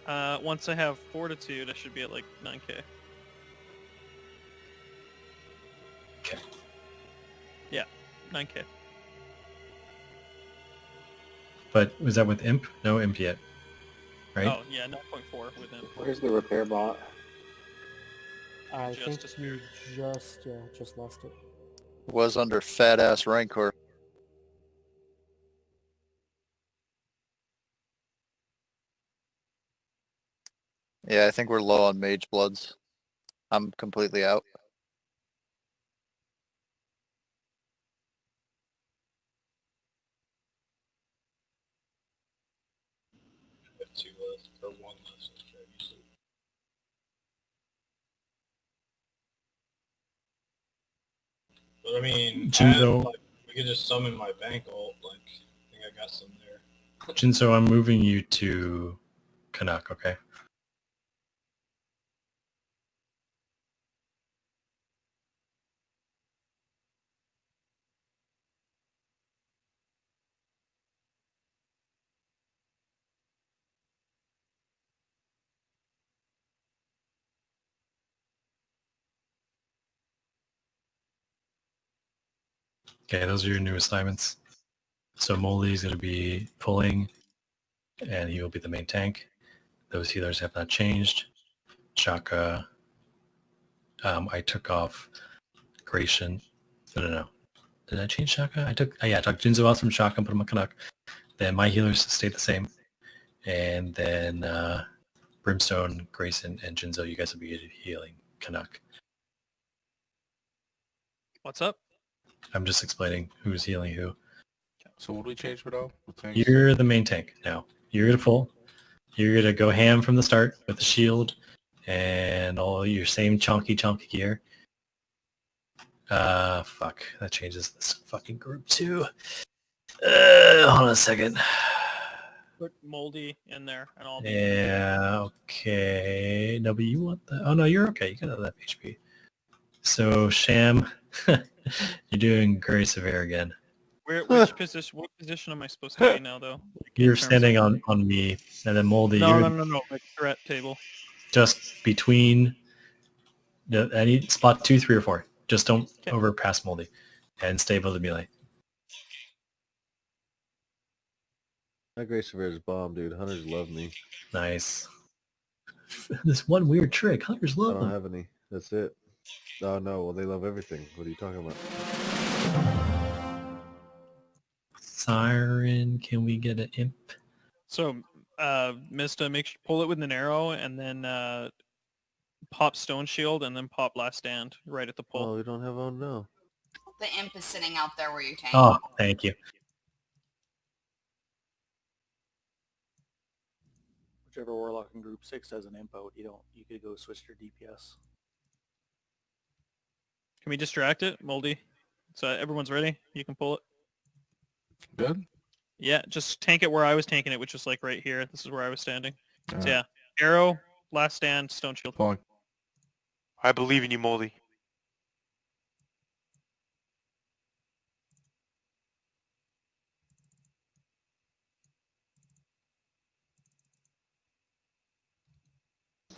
S3: Once I have Fortitude, I should be at like 9k.
S2: Okay.
S3: Yeah, 9k.
S2: But was that with imp? No imp yet, right?
S3: Oh, yeah, 9.4 with him.
S5: Where's the repair bot?
S4: I think
S3: Justice
S4: you just lost it.
S1: Was under fat ass Rancor. Yeah, I think we're low on Mage Bloods. I'm completely out.
S16: I have 2 left, or 1 left. So I use it. But I mean,
S2: Jinzo,
S16: we could just summon my bank ult. Like, I think I got some there.
S2: Jinzo, I'm moving you to Canuck, okay? Okay, those are your new assignments. So Moldy is going to be pulling, and he will be the main tank. Those healers have not changed. Shaka, I took off Gratian. No. Did I change Shaka? I took Jinzo off from Shaka and put him on Canuck. Then my healers stayed the same. And then Brimstone, Grayson, and Jinzo, you guys will be healing Canuck.
S3: What's up?
S2: I'm just explaining who's healing who.
S15: So what do we change for now? With tanks?
S2: You're the main tank now. You're gonna pull. You're gonna go ham from the start with the shield and all your same chunky gear. Fuck. That changes this fucking group too. Hold on a second.
S3: Put Moldy in there, and I'll be.
S2: Yeah. Okay. No, but you want that? Oh no, you're okay. You got enough HP. So Sham, you're doing very severe again.
S3: Which position? What position am I supposed to be now, though? Like, in
S2: You're
S3: terms
S2: standing
S3: of-
S2: on me, and then Moldy.
S3: No,
S2: you're
S3: no. Like threat table.
S2: just between. I need spot 2, 3, or 4. Just don't overpass Moldy, and stay above the melee.
S13: That Grace Severe's bomb, dude. Hunters love me.
S2: Nice. This one weird trick. Hunters
S13: I
S2: love
S13: don't
S2: them.
S13: have any. That's it. Oh no, well they love everything. What are you talking about?
S2: Siren, can we get an imp?
S3: So, Mista, pull it with an arrow, and then pop Stone Shield, and then pop Last Stand right at the pull.
S13: Oh, we don't have on no.
S12: The imp is sitting out there where you tank.
S2: Oh, thank you.
S17: Whichever warlock in group 6 has an imp out, you could go switch to DPS.
S3: Can we distract it, Moldy? So everyone's ready. You can pull it.
S15: Good.
S3: Yeah, just tank it where I was tanking it, which is like right here. This is where I was standing.
S15: All
S3: So
S15: right.
S3: yeah, arrow, Last Stand, Stone Shield.
S15: Pulling.
S10: I believe in you, Moldy.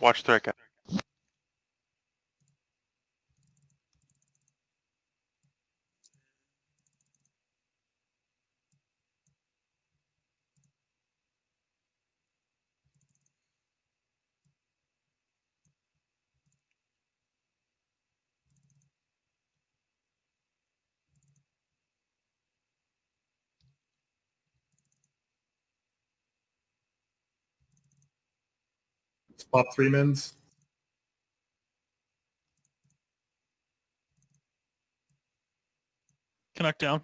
S10: Watch threat guy.
S6: Spot 3 mins.
S3: Connect down.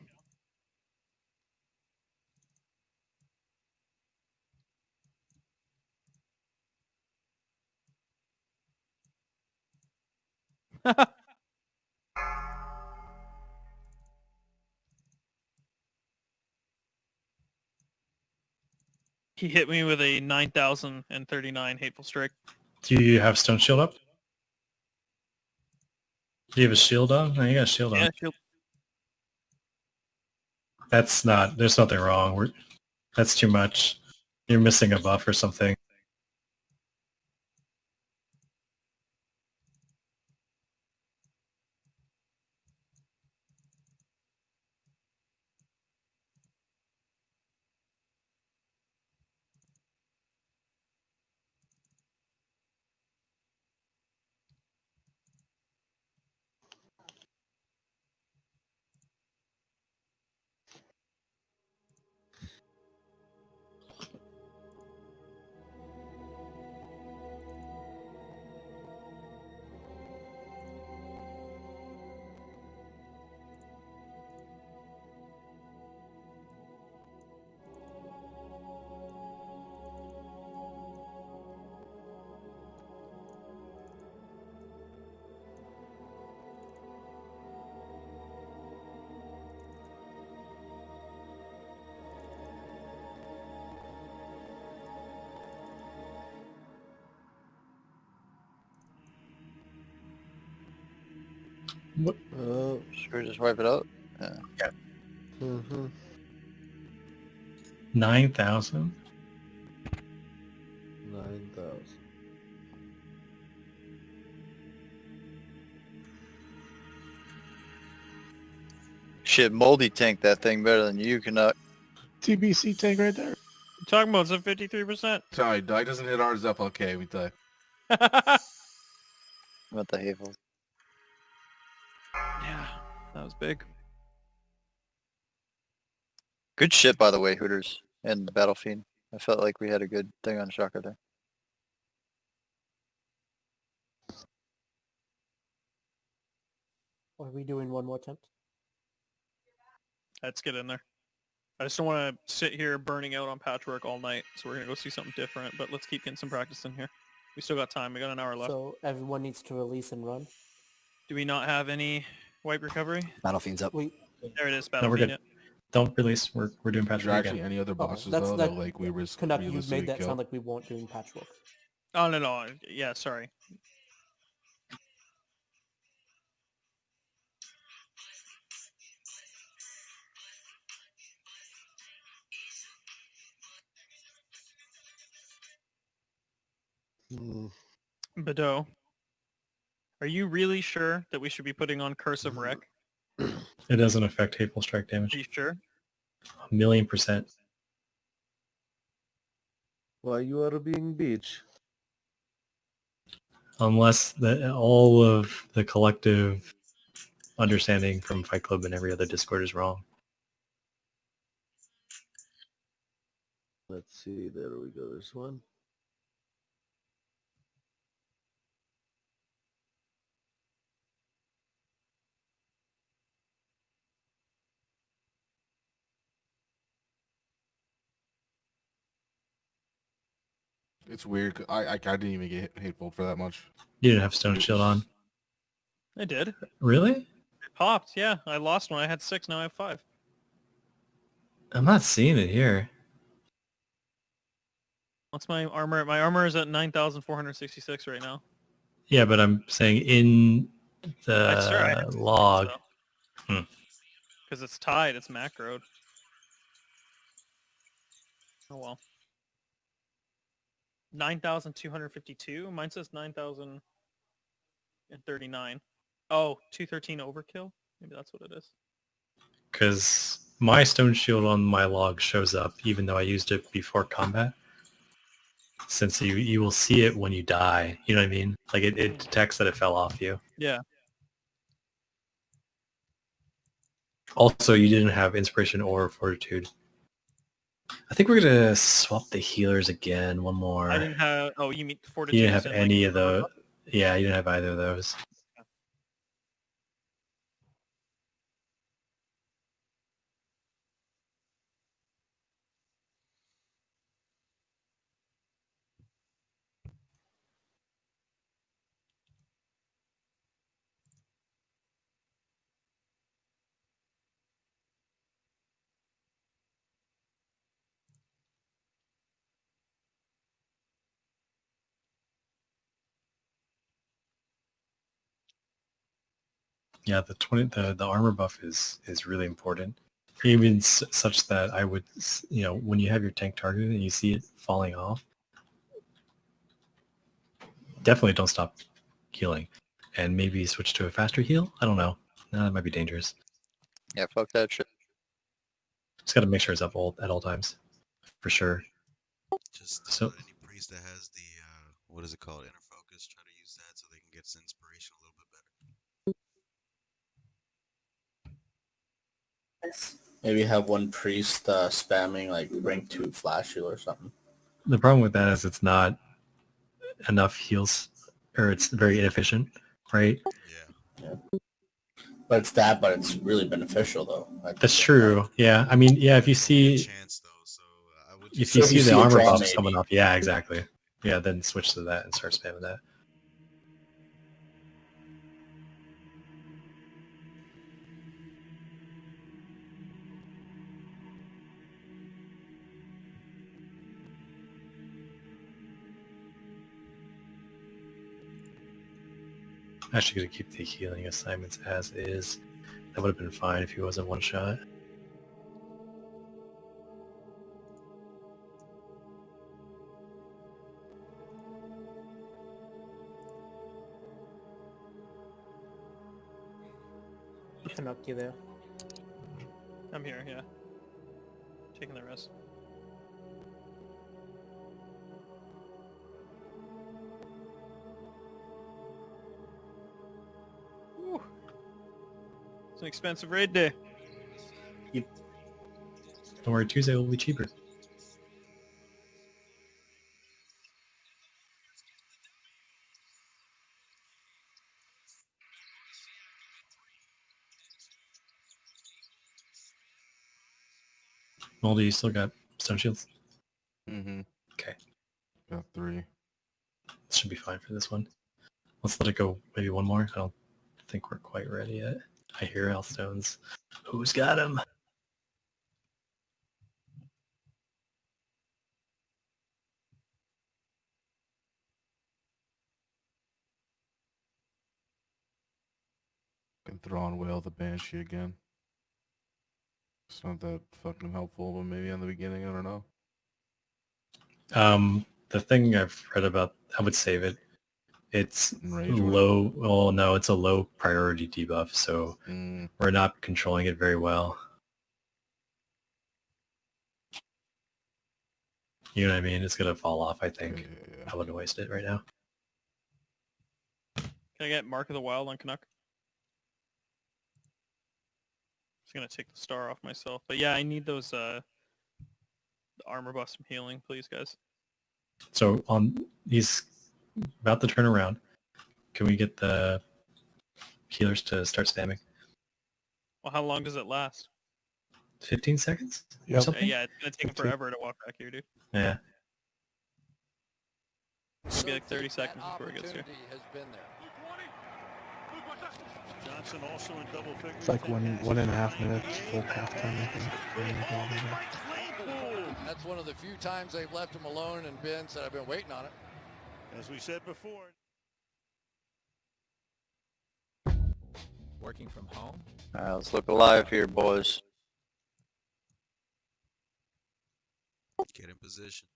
S3: He hit me with a 9,039 hateful strike.
S2: Do you have Stone Shield up? Do you have a shield on? No, you got a shield on.
S3: Yeah, shield.
S2: That's not. There's nothing wrong. That's too much. You're missing a buff or something. What?
S1: Should we just wipe it out? Yeah.
S13: Mm-hmm.
S2: 9,000.
S13: 9,000.
S1: Shit, Moldy tanked that thing better than you, Canuck.
S9: TBC tank right there.
S3: You're talking about it's a 53%.
S15: Sorry, Doug doesn't hit ours up okay, we tell you.
S1: What the hateful.
S3: Yeah, that was big.
S1: Good shit, by the way, Hooters and the Battlefield. I felt like we had a good thing on Shocker there.
S4: Are we doing one more attempt?
S3: Let's get in there. I just don't want to sit here burning out on patchwork all night, so we're going to go see something different, but let's keep getting some practice in here. We still got time. We got an hour left.
S4: So everyone needs to release and run.
S3: Do we not have any wipe recovery?
S19: Battlefield's up.
S3: There it is,
S2: No, we're
S3: Battlefield.
S2: good. Don't release. We're doing
S15: Is there
S2: patchwork
S15: actually
S2: again.
S15: any other bosses
S4: that's
S15: though
S4: that.
S15: that like we risk
S4: Canuck, you
S15: realistically
S4: made that
S15: kill?
S4: sound like we weren't doing patchwork.
S3: Oh, no. Yeah, sorry. Badeau, are you really sure that we should be putting on Curse of Wreck?
S2: It doesn't affect hateful strike damage.
S3: Are you sure?
S2: 1,000,000%.
S13: Why you are being beach?
S2: Unless all of the collective understanding from Fight Club and every other Discord is wrong.
S13: Let's see. There we go. There's one.
S15: It's weird. I didn't even get hateful for that much.
S2: You didn't have Stone Shield on.
S3: I did.
S2: Really?
S3: It popped, yeah. I lost one. I had 6, now I have 5.
S2: I'm not seeing it here.
S3: What's my armor? My armor is at 9,466 right now.
S2: Yeah, but I'm saying in
S3: I
S2: the log.
S3: Because it's tied. It's macroed. Oh, well. 9,252? Mine says 9,039. Oh, 213 overkill? Maybe that's what it is.
S2: Because my Stone Shield on my log shows up even though I used it before combat. Since you will see it when you die. You know what I mean? Like it detects that it fell off you.
S3: Yeah.
S2: Also, you didn't have Inspiration or Fortitude. I think we're going to swap the healers again. One more.
S3: I didn't have... Oh, you mean Fortitude?
S2: You didn't have any of those. Yeah, you didn't have either of those. Yeah, the armor buff is really important. even such that I would, when you have your tank targeted and you see it falling off, definitely don't stop healing, and maybe switch to a faster heal. I don't know. That might be dangerous.
S1: Yeah, fuck that shit.
S2: Just got to make sure it's up at all times, for sure.
S18: Just
S2: So
S18: any priest that has the what is it called, inner focus, try to use that so they can get its inspiration a little bit better.
S8: Maybe have one priest spamming like rank 2 flash heal or something.
S2: the problem with that is it's not enough heals, or it's very inefficient, right?
S18: Yeah.
S8: But it's really beneficial though.
S2: That's true. Yeah, I mean, yeah, if you see, if you see the armor buffs coming off, yeah, exactly. Yeah, then switch to that and start spamming that. Actually going to keep the healing assignments as is. That would have been fine if he wasn't one shot.
S4: Canuck, you there?
S3: I'm here, yeah. Taking the rest. Whew. It's an expensive raid day.
S2: Don't worry, Tuesday will be cheaper. Moldy, you still got stone shields?
S15: Mm-hmm.
S2: Okay.
S15: Got 3.
S2: This should be fine for this one. Let's let it go maybe one more. I don't think we're quite ready yet. I hear Healthstones. Who's got him?
S15: Can throw on Whale the Banshee again. It's not that fucking helpful, but maybe in the beginning, I don't know.
S2: The thing I've read about, I would save it. It's
S15: Rage
S2: low. Oh no, it's a low priority debuff, so we're not controlling it very well. You know what I mean? It's gonna fall off, I think.
S15: Yeah.
S2: I wouldn't waste it right now.
S3: Can I get Mark of the Wild on Canuck? Just gonna take the star off myself. But yeah, I need those the armor buffs from healing, please, guys.
S2: So he's about to turn around. Can we get the healers to start spamming?
S3: Well, how long does it last?
S2: 15 seconds?
S9: Yep.
S2: Or something?
S3: Yeah, it's gonna take him forever to walk back here, dude.
S2: Yeah.
S3: It's gonna be like 30 seconds before he gets here.
S22: Johnson also in double figures.
S9: It's like 1.5 minutes full halftime, I think.
S23: That's one of the few times they've left him alone, and Ben said, I've been waiting on it.
S22: As we said before.
S24: Working from home?
S1: Let's look alive here, boys.
S18: Get in position.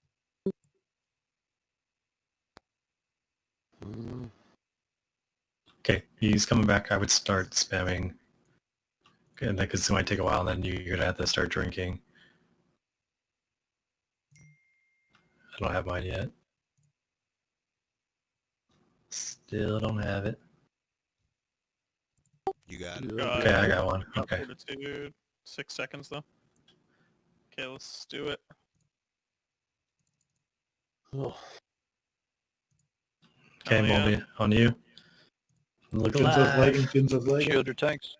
S2: Okay, he's coming back. I would start spamming. And because it might take a while, and then you're gonna have to start drinking. I don't have mine yet. Still don't have it.
S18: You got it.
S2: Okay, I got one. Okay.
S3: Fortitude. 6 seconds though. Okay, let's do it.
S2: Okay, Moldy, on you. Look
S6: Jin's
S2: alive.
S6: lagging, Jin's lagging.
S1: Shield your tanks.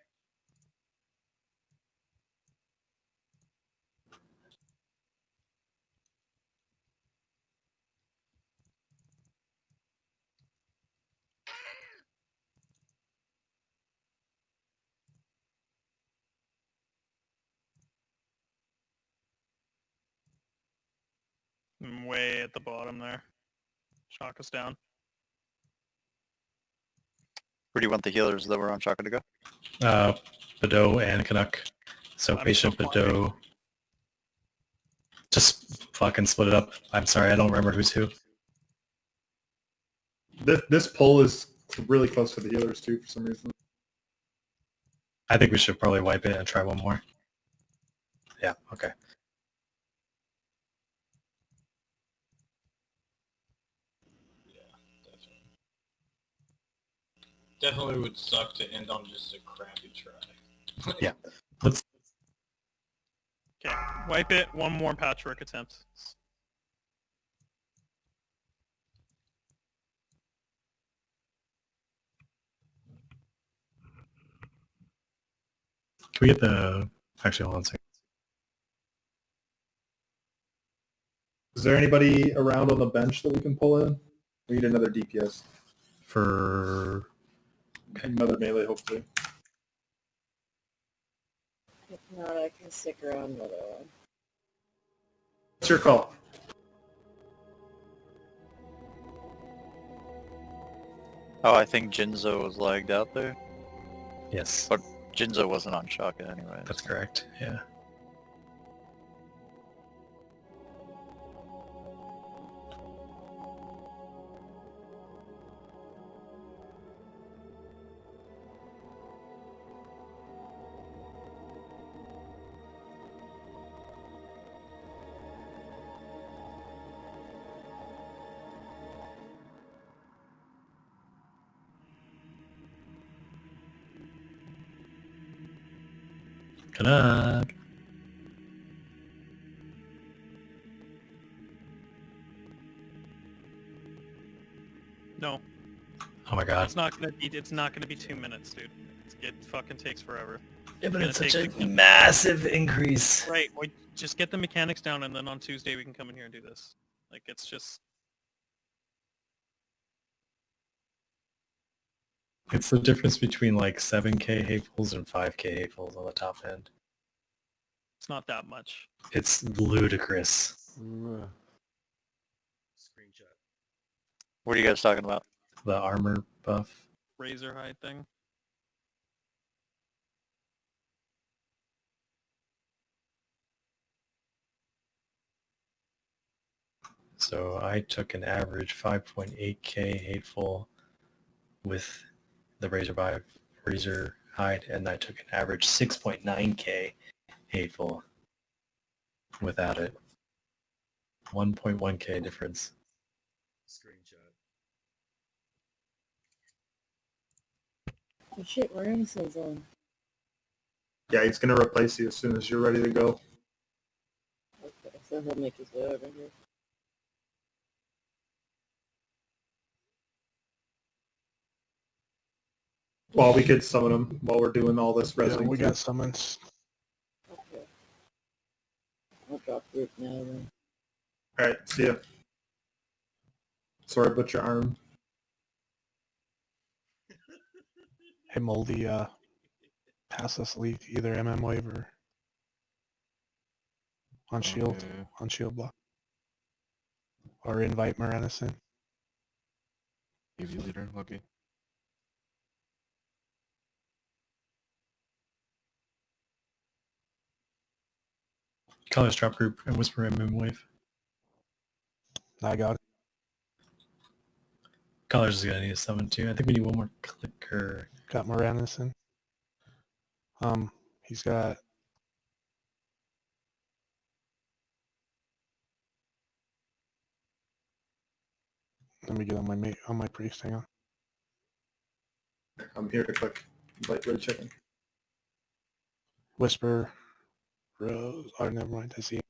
S3: I'm way at the bottom there. Shock us down.
S1: Where do you want the healers that were on Shaka to go?
S2: Bedeau and Canuck. So
S3: I'm
S2: patient
S3: still
S2: Bedeau. Just fucking split it up. I'm sorry, I don't remember who's who.
S6: This pull is really close to the healers too for some reason.
S2: I think we should probably wipe it and try one more. Yeah, okay.
S16: Definitely would suck to end on just a crappy try.
S2: Yeah. Let's
S3: Okay, wipe it. One more patchwork attempt.
S2: Can we get the... Actually, hold on a second.
S6: Is there anybody around on the bench that we can pull in? We need another DPS.
S2: For...
S6: Another melee, hopefully.
S14: If not, I can stick around with it.
S6: What's your call?
S1: Oh, I think Jinzo was lagged out there.
S2: Yes.
S1: But Jinzo wasn't on Shaka anyway.
S2: That's correct, yeah. Canuck.
S3: No.
S2: Oh my god.
S3: It's not gonna be. It's not gonna be 2 minutes, dude. It fucking takes forever.
S2: Yeah, but
S3: It's
S2: it's
S3: gonna
S2: such
S3: take
S2: a massive increase.
S3: Right. Well, just get the mechanics down, and then on Tuesday we can come in here and do this. Like it's just.
S2: It's the difference between like 7k hatefuls and 5k hatefuls on the top end.
S3: It's not that much.
S2: It's ludicrous.
S13: Screenshot.
S1: What are you guys talking about?
S2: The armor buff.
S3: Razor hide thing.
S2: So I took an average 5.8k hateful with the razor hide, and I took an average 6.9k hateful without it. 1.1k difference.
S18: Screenshot.
S14: Oh shit, we're innocents on.
S6: Yeah, he's gonna replace you as soon as you're ready to go.
S14: Okay, so he'll make his way over here.
S6: Well, we could summon him while we're doing all this
S9: Yeah,
S6: resin.
S9: we got summons.
S14: Okay. I'll drop group now then.
S6: Alright, see ya. Sorry about your arm.
S9: Hey, Moldy, pass us lead either MM wave or on shield,
S15: Okay.
S9: on shield block. Or invite Moranis in.
S15: Easy leader, lucky.
S2: Colors drop group and whisper MM wave.
S9: I got it.
S2: Colors is gonna need a summon too. I think we need one more clicker.
S9: Got Moranis in. He's got... Let me get on my priest, hang on.
S6: I'm here to click invite red chicken.
S9: Whisper, Rose, oh never mind, I see it.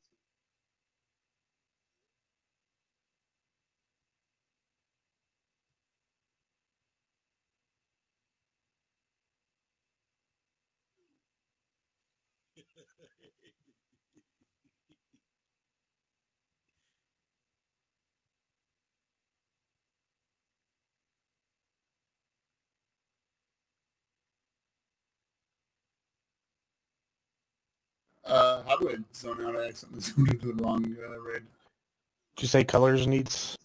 S20: How do I zone out? I accidentally zoned into the wrong raid.
S9: Did you say colors needs?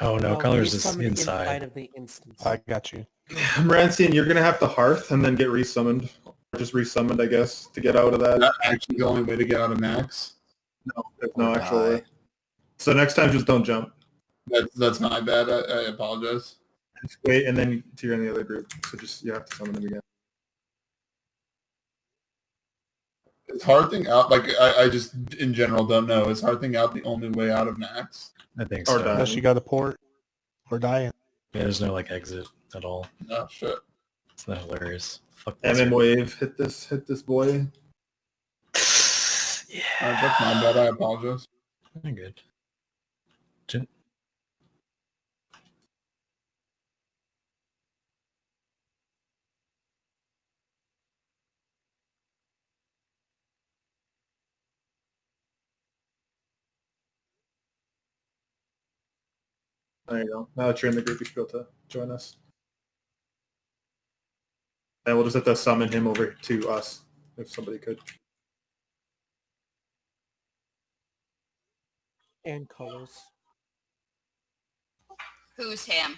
S2: Oh no, colors is
S4: Summon
S2: inside.
S4: of the instance.
S9: I got you.
S6: Rancian, you're gonna have to hearth and then get resummoned just resummoned, I guess, to get out of that.
S20: That actually the only way to get out of naxx.
S6: No, there's no
S19: Or
S6: actual way.
S19: die.
S6: So next time, just don't jump.
S20: That's my bad. I apologize.
S6: Just wait, and then you're in the other group. So just you have to summon them again.
S20: Is hard thing out? Like I just in general don't know. Is hard thing out the only way out of naxx?
S2: I think
S6: Or
S2: so.
S6: die.
S9: Unless you got to port or dying.
S2: Yeah, there's no like exit at all.
S20: Oh shit.
S2: It's not hilarious. Fuck
S6: MM wave, hit this boy.
S2: Yeah.
S20: That's my bad. I apologize.
S2: I'm good.
S6: There you go. Now that you're in the group, you should be able to join us. And we'll just have to summon him over to us, if somebody could.
S4: And colors.
S12: Who's him?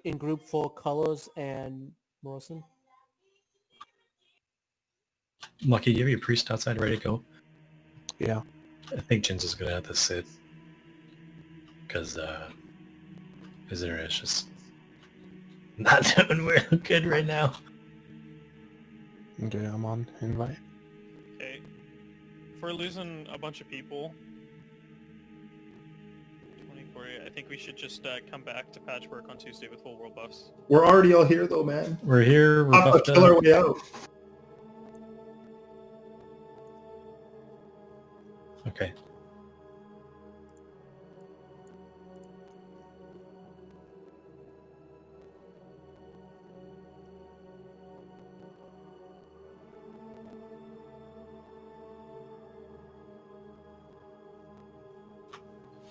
S4: In group 4, colors and Morrison.
S2: Lucky, you have your priest outside ready to go?
S9: Yeah.
S2: I think Jins is gonna have to sit. Because his internet's just not doing real good right now.
S9: Okay, I'm on invite.
S3: Okay. If we're losing a bunch of people, 24, I think we should just come back to patchwork on Tuesday with full world buffs.
S6: We're already all here, though, man.
S2: We're here. We're
S6: I'll
S2: buffed
S6: kill our
S2: up.
S6: way out.
S2: Okay.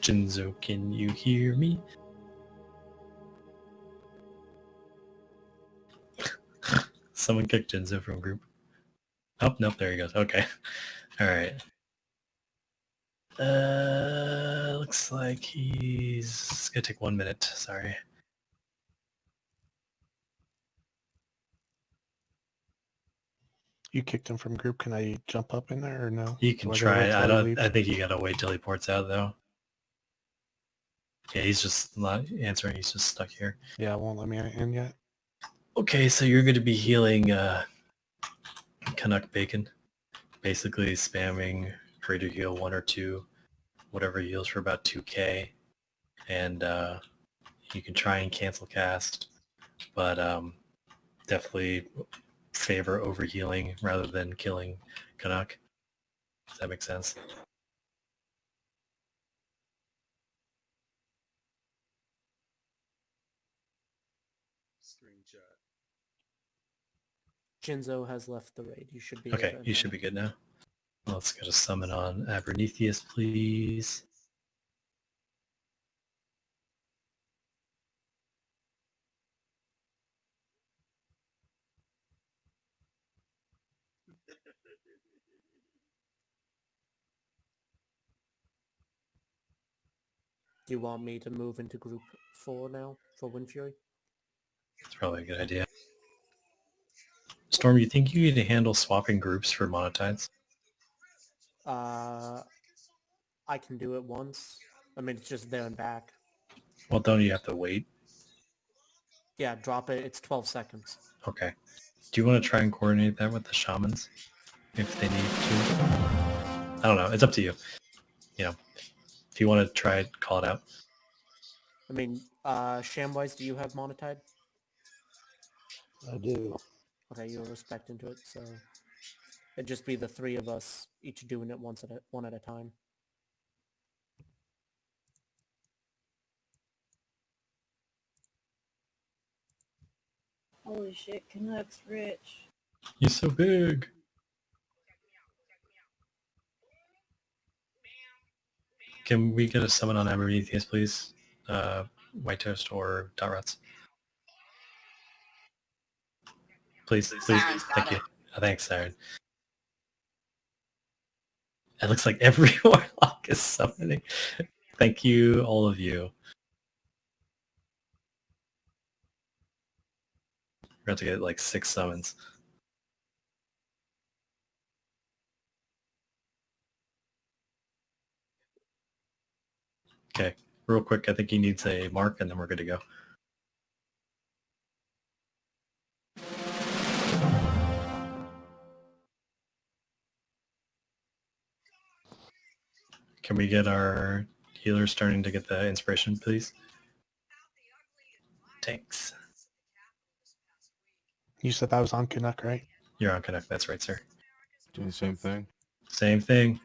S2: Jinzo, can you hear me? Someone kicked Jinzo from group. Oh, nope, there he goes. Okay. Alright. Looks like he's gonna take 1 minute. Sorry.
S9: You kicked him from group. Can I jump up in there or no?
S2: You can
S9: Do I gotta
S2: try
S9: wait
S2: it.
S9: till
S2: I
S9: he
S2: don't.
S9: leaves?
S2: I think you gotta wait till he ports out, though. Yeah, he's just not answering. He's just stuck here.
S9: Yeah, it won't let me in yet.
S2: Okay, so you're going to be healing Canuck Bacon. Basically spamming free to heal 1 or 2, whatever heals for about 2k. And you can try and cancel cast, but definitely favor overhealing rather than killing Canuck. Does that make sense?
S18: Screenshot.
S4: Jinzo has left the raid. You should be
S2: Okay,
S4: able to
S2: you should be good now. Let's get a summon on Abernetheus, please.
S4: Do you want me to move into group 4 now for Wind Fury?
S2: That's probably a good idea. Storm, you think you need to handle swapping groups for monetides?
S4: I can do it once. I mean, it's just there and back.
S2: Well, don't you have to wait?
S4: Yeah, drop it. It's 12 seconds.
S2: Okay. Do you want to try and coordinate that with the shamans? If they need to? I don't know. It's up to you. You know, if you want to try it, call it out.
S4: I mean, Shamwise, do you have Monotide?
S9: I do.
S4: Okay, you're respect into it, so it'd just be the 3 of us each doing it one at a time.
S14: Holy shit, Canucks rich.
S2: He's so big. Can we get a summon on Abernetheus, please? White Toast or Dot Ruts? Please, please.
S12: Siren's got
S2: Thank you.
S12: it.
S2: Thanks, Siren. It looks like every warlock is summoning. Thank you, all of you. We're about to get like 6 summons. Okay, real quick, I think he needs a mark and then we're good to go. Can we get our healers starting to get the inspiration, please? Thanks.
S9: You said that was on Canuck, right?
S2: You're on Connect. That's right, sir.
S15: Doing the same thing.
S2: Same thing.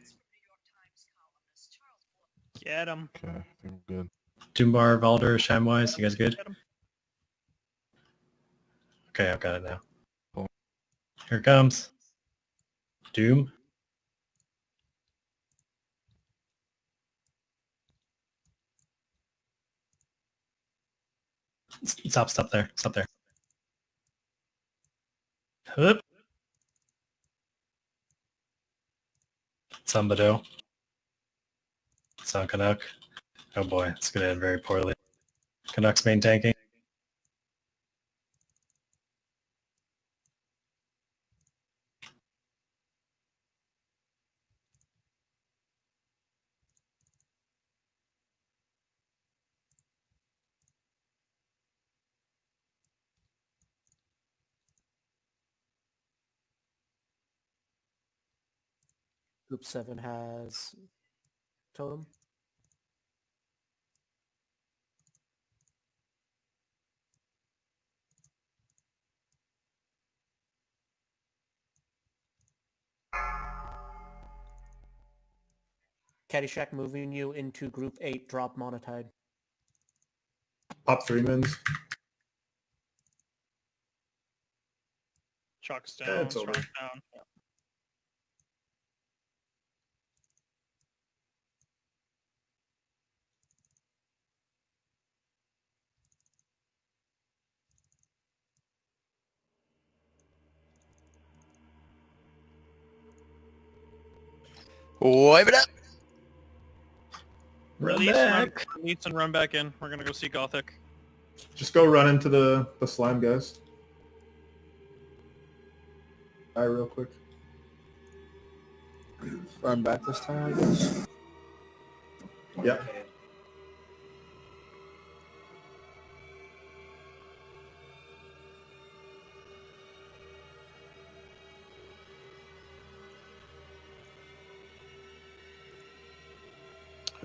S3: Get him.
S15: Okay, I think we're good.
S2: Doombar, Valder, Shamwise, you guys good? Okay, I've got it now.
S15: Cool.
S2: Here it comes. Doom. Stop there. Stop there. Hup. Sambado. It's on Canuck. Oh boy, it's going to end very poorly. Canuck's main tanking.
S4: Group 7 has totem. Caddyshack moving you into Group 8, drop Monotide.
S6: Pop 3 mins.
S3: Chalk's
S6: Yeah,
S3: down,
S6: it's over.
S3: Strong's down. Yeah.
S1: Wipe it up.
S3: Release and run back in. We're gonna go see Gothic.
S6: Just go run into the slime, guys. Die real quick.
S8: Run back this time, I guess.
S6: Yeah.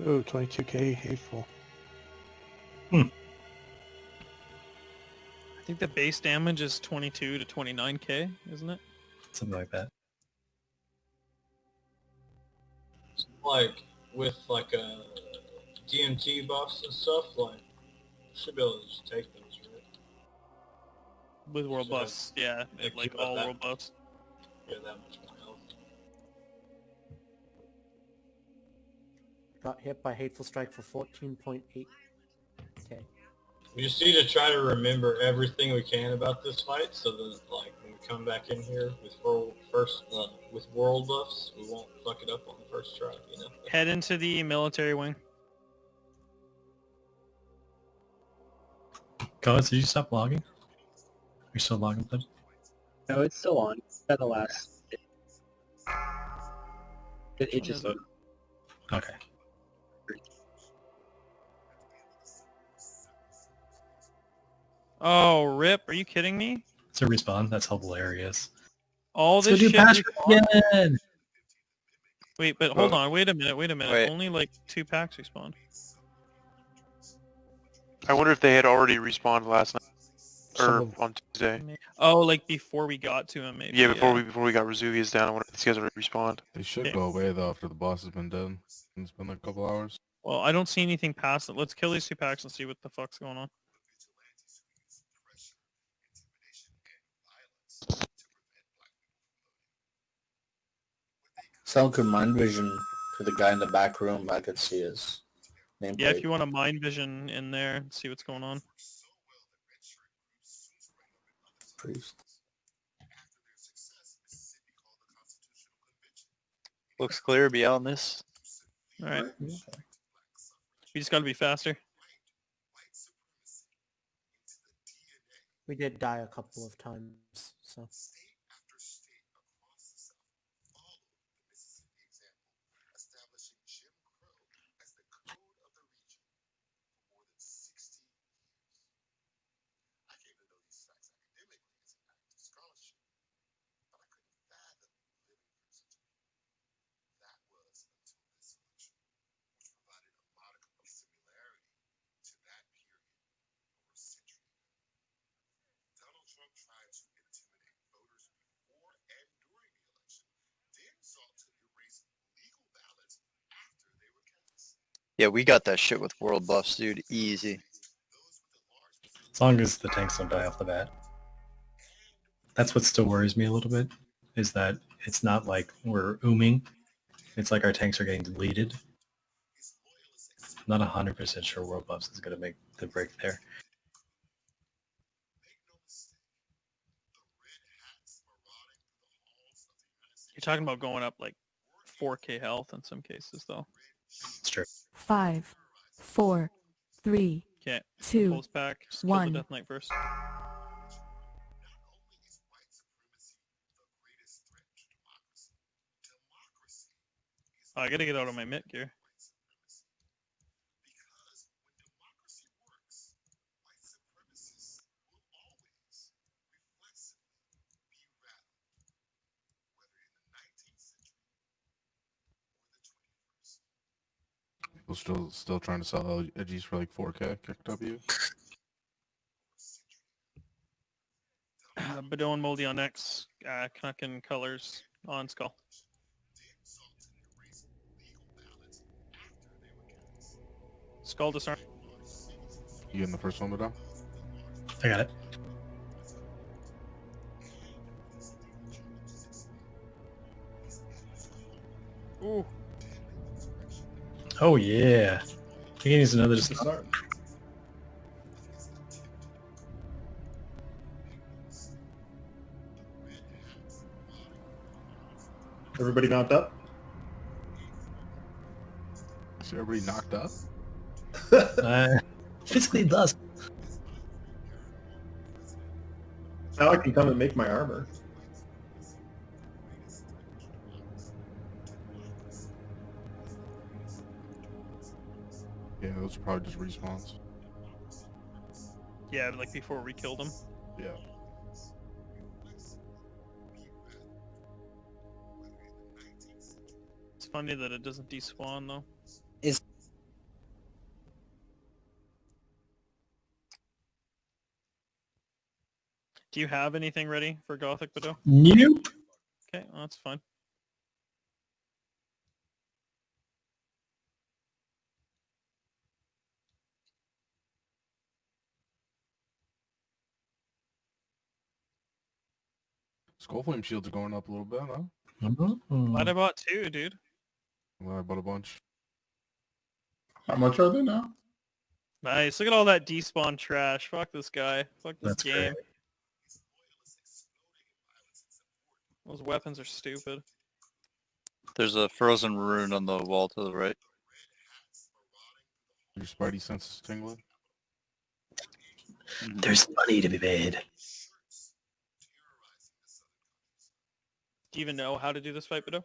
S9: Oh, 22k hateful.
S3: I think the base damage is 22 to 29k, isn't it?
S2: Something like that.
S16: Like with like DMT buffs and stuff, like should be able to just take those, right?
S3: With world
S16: So,
S3: buffs, yeah,
S16: like,
S3: like
S16: give up
S3: all
S16: that-
S3: world buffs.
S16: Yeah, that much more health.
S4: Got hit by Hateful Strike for 14.8k.
S16: We just need to try to remember everything we can about this fight, so that like when we come back in here with with world buffs, we won't fuck it up on the first try. You know.
S3: Head into the military wing.
S2: Guys, did you stop logging? Are you still logging them?
S5: No, it's still on. At the last. It just.
S2: Okay.
S3: Oh, rip! Are you kidding me?
S2: It's a respawn. That's how hilarious.
S3: All
S2: Let's
S3: this
S2: go do
S3: shit
S2: patch
S3: respawned?
S2: again.
S3: Wait, but hold on. Wait a minute.
S1: Wait.
S3: Only like 2 packs respawned.
S10: I wonder if they had already respawned last night
S9: Some
S10: or
S9: of-
S10: on Tuesday.
S3: Oh, like before we got to him, maybe.
S10: Yeah, before we got Rezuvius down. I wonder if these guys already respawned.
S15: They should
S3: Yeah.
S15: go away though after the boss has been dead. It's been like a couple hours.
S3: Well, I don't see anything past it. Let's kill these 2 packs and see what the fuck's going on.
S8: Someone could mind vision to the guy in the back room. I could see his nameplate.
S3: Yeah, if you want a mind vision in there and see what's going on.
S8: Priest.
S1: Looks clear beyond this.
S3: All right. We just got to be faster.
S4: We did die a couple of times, so.
S1: Yeah, we got that shit with world buffs, dude. Easy.
S2: As long as the tanks don't die off the bat. That's what still worries me a little bit, is that it's not like we're ooming. It's like our tanks are getting deleted. I'm not 100% sure world buffs is going to make the break there.
S3: You're talking about going up like 4k health in some cases, though.
S2: It's true.
S7: 5, 4, 3,
S3: Okay,
S7: 2,
S3: pulse back. Just kill
S7: 1.
S3: the Death Knight first. Oh, I gotta get out of my mid gear.
S15: People still trying to sell edgies for like 4K. Kick W.
S3: Badon Moldy on X. Knuckin colors on Skull. Skull disarm.
S15: You getting the first one, Madame?
S2: I got it.
S3: Ooh.
S2: Oh yeah. He needs another disarm.
S6: Everybody knocked up?
S15: Is everybody knocked up?
S2: Physically does.
S6: Now I can come and make my armor.
S15: Yeah, those are probably just respawns.
S3: Yeah, like before we killed him.
S15: Yeah.
S3: It's funny that it doesn't despawn though. Do you have anything ready for Gothic Bado?
S2: Nope.
S3: Okay, well, that's fine.
S15: Skullflame shields are going up a little bit, huh?
S3: Glad I bought 2, dude.
S15: Well, I bought a bunch.
S20: How much are they now?
S3: Nice. Look at all that despawn trash. Fuck this guy. Fuck this
S2: That's
S3: game.
S2: great.
S3: Those weapons are stupid.
S1: There's a frozen rune on the wall to the right.
S15: Your spidey senses tingling.
S2: There's money to be made.
S3: Do you even know how to do this fight, Bado?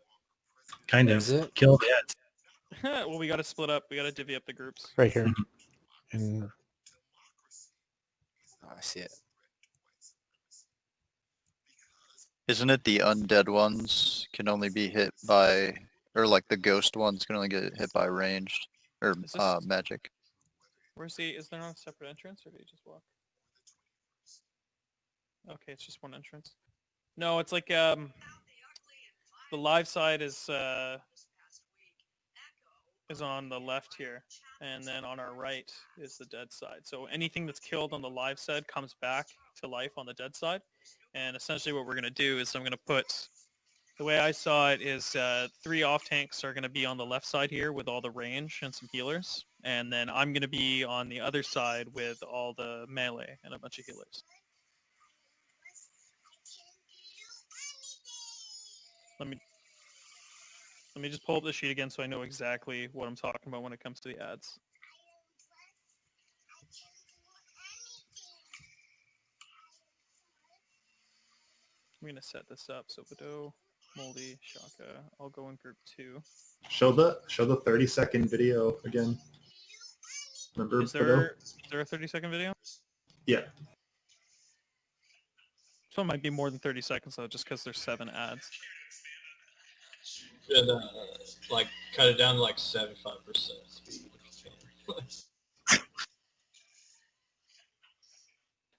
S2: Kind of. Kill the ads.
S3: Well, we gotta split up. We gotta divvy up the groups.
S9: Right here. And
S19: Oh, I see it.
S1: Isn't it the undead ones can only be hit by, or like the ghost ones can only get hit by ranged, or
S3: Is this-
S1: magic?
S3: Where's the? Is there not a separate entrance, or do you just walk? Okay, it's just one entrance. No, it's like the live side is on the left here, and then on our right is the dead side. So anything that's killed on the live side comes back to life on the dead side. And essentially what we're going to do is I'm going to put, the way I saw it is 3 off tanks are going to be on the left side here with all the range and some healers. And then I'm going to be on the other side with all the melee and a bunch of healers. Let me just pull up the sheet again so I know exactly what I'm talking about when it comes to the ads. I'm gonna set this up. So Bado, Moldy, Shaka. I'll go in group 2.
S6: Show the 30-second video again. Remember,
S3: Is
S6: Bado?
S3: there a 30-second video?
S6: Yeah.
S3: So it might be more than 30 seconds though, just because there's 7 ads.
S16: And, like, cut it down to like 75% speed if you can.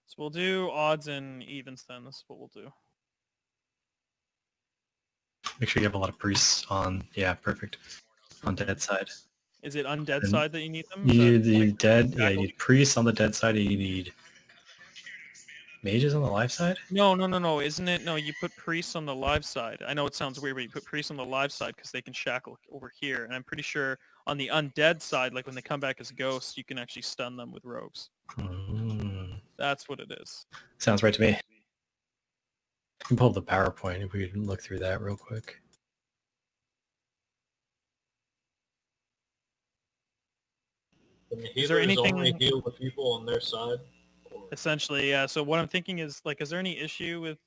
S3: So we'll do odds and evens then. This is what we'll do.
S2: Make sure you have a lot of priests on. Yeah, perfect. On dead side.
S3: Is it undead
S2: And
S3: side that you need them? Is
S2: You
S3: that,
S2: need dead. Yeah, you
S3: shackled?
S2: need priests on the dead side. And you need mages on the live side.
S3: No. Isn't it? No, you put priests on the live side. I know it sounds weird, but you put priests on the live side because they can shackle over here. And I'm pretty sure on the undead side, like when they come back as ghosts, you can actually stun them with rogues. That's what it is.
S2: Sounds right to me. You can pull up the PowerPoint if we can look through that real quick.
S16: And the
S3: Is there
S16: healers
S3: anything-
S16: only heal the people on their side.
S3: Essentially, yeah. So what I'm thinking is, like, is there any issue with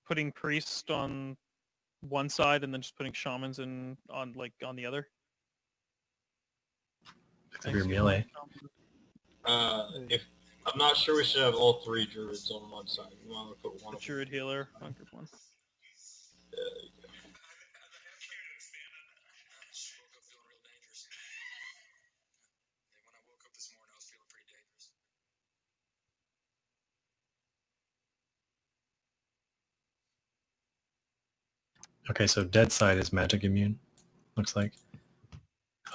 S3: putting priests on one side and then just putting shamans on the other?
S2: If you're melee.
S16: If I'm not sure, we should have all 3 druids on one side. We want to put one.
S3: The druid healer on group 1.
S2: Okay, so dead side is magic immune. Looks like.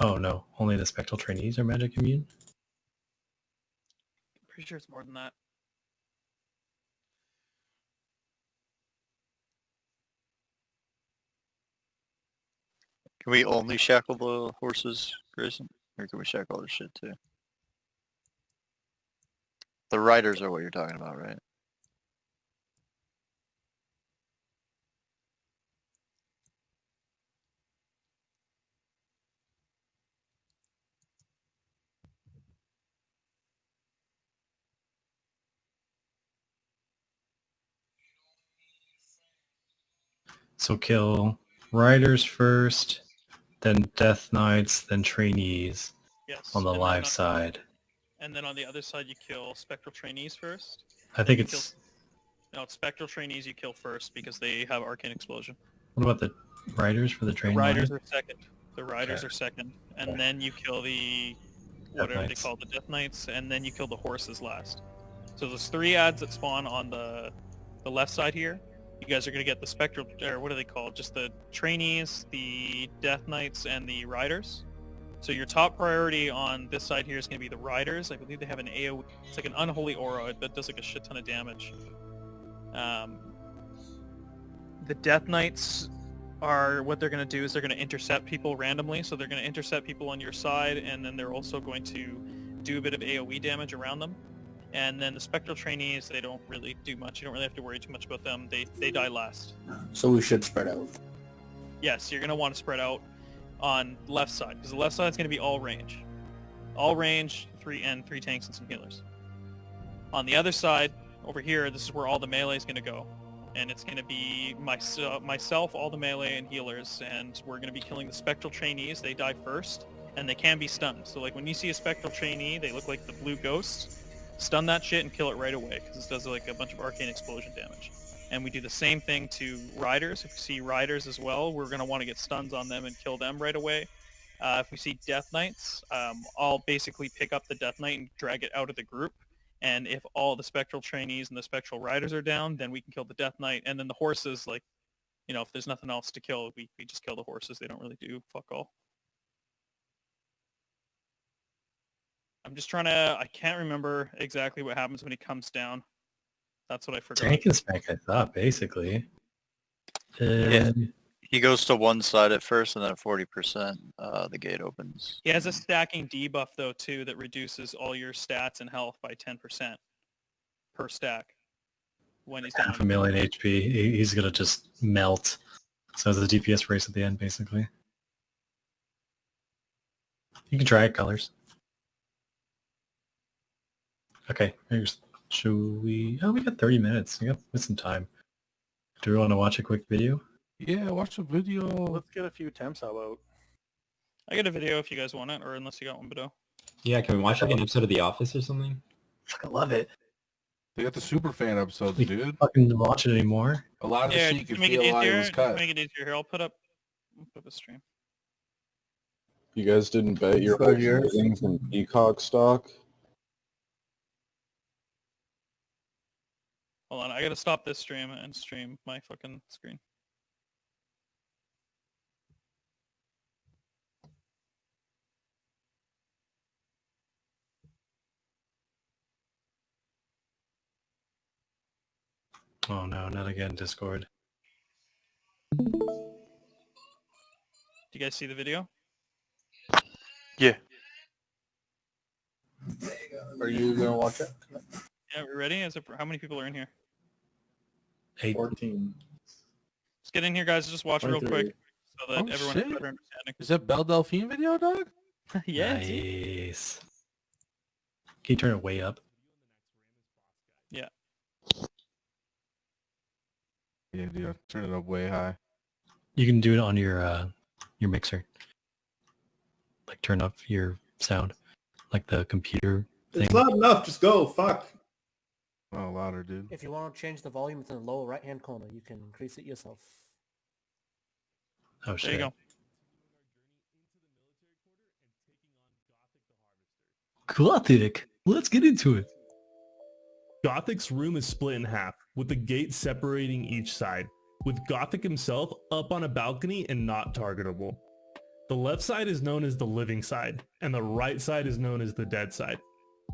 S2: Oh no, only the spectral trainees are magic immune.
S3: Pretty sure it's more than that.
S1: Can we only shackle the horses, Grayson? Or can we shackle other shit too? The riders are what you're talking about, right?
S2: So kill riders first, then death knights, then trainees.
S3: Yes.
S2: On the
S3: and then
S2: live side.
S3: And then on the other side, you kill spectral trainees first.
S2: I think
S3: You
S2: it's.
S3: No, it's spectral trainees you kill first because they have arcane explosion.
S2: What about the riders for the
S3: The
S2: train
S3: riders
S2: line?
S3: are second. The riders are second, and then you kill the whatever they
S2: Knights.
S3: call the death knights, and then you kill the horses last. So there's 3 ads that spawn on the left side here. You guys are gonna get the spectral, or what are they called? Just the trainees, the death knights, and the riders. So your top priority on this side here is gonna be the riders. I believe they have an AoE. It's like an unholy aura that does like a shit ton of damage. The death knights are what they're going to do is they're going to intercept people randomly. So they're going to intercept people on your side, and then they're also going to do a bit of AoE damage around them. And then the spectral trainees, they don't really do much. You don't really have to worry too much about them. They die last.
S8: So we should spread out.
S3: Yes, you're going to want to spread out on left side because the left side is going to be all range. All range, 3 tanks and some healers. On the other side, over here, this is where all the melee is going to go. And it's going to be myself, all the melee and healers, and we're going to be killing the spectral trainees. They die first, and they can be stunned. So like when you see a spectral trainee, they look like the blue ghost. Stun that shit and kill it right away, because this does like a bunch of arcane explosion damage. And we do the same thing to riders. If we see riders as well, we're going to want to get stuns on them and kill them right away. If we see death knights, I'll basically pick up the death knight and drag it out of the group. And if all the spectral trainees and the spectral riders are down, then we can kill the death knight. And then the horses, like, you know, if there's nothing else to kill, we just kill the horses. They don't really do fuck all. I'm just trying to, I can't remember exactly what happens when he comes down. That's what I forgot.
S2: Tank and spec, I thought, basically.
S1: Yeah. He goes to one side at first, and then at 40%, the gate opens.
S3: He has a stacking debuff, though, too, that reduces all your stats and health by 10% per stack when he's down.
S2: Half a million HP. He's going to just melt. So it's a DPS race at the end, basically. You can try it, colors. Okay, here's Should we? Oh, we got 30 minutes. We got some time. Do we want to watch a quick video?
S15: Yeah, watch the video.
S6: Let's get a few temps. How about?
S3: I got a video if you guys want it, or unless you got one, Bedeau.
S11: Yeah, can we watch like an episode of The Office or something?
S2: I love it.
S15: They got the super fan episodes,
S2: We
S15: dude.
S2: fucking watch it anymore.
S15: A lot of the
S3: Yeah,
S15: shit you
S3: just
S15: can
S3: to make it
S15: feel why it
S3: easier.
S15: was
S3: Just
S15: cut.
S3: to make it easier. Here, I'll put up a stream.
S17: You guys didn't bet your whole savings in Peacock stock?
S3: Hold on, I gotta stop this stream and stream my fucking screen.
S2: Oh no, not again, Discord.
S3: Do you guys see the video?
S10: Yeah.
S8: Are you gonna watch it?
S3: Yeah, we ready? How many people are in here?
S6: 14.
S3: Let's get in here, guys. Just watch it real
S6: 23.
S3: quick so that
S15: Oh,
S3: everyone has a
S15: shit.
S3: better understanding.
S15: Is that Belle Delphine video, dog?
S3: Yeah. dude.
S2: Nice. Can you turn it way up?
S3: Yeah.
S15: Yeah, dude. Turn it up way high.
S2: You can do it on your mixer. Like turn up your sound, like the computer thing.
S6: It's not enough. Just go. Fuck.
S15: Oh, louder, dude.
S4: If you want to change the volume, it's in the lower right-hand corner. You can increase it yourself.
S2: Oh shit.
S3: There you go.
S2: Gothic. Let's get into it.
S21: Gothic's room is split in half, with the gate separating each side, with Gothic himself up on a balcony and not targetable. The left side is known as the living side, and the right side is known as the dead side.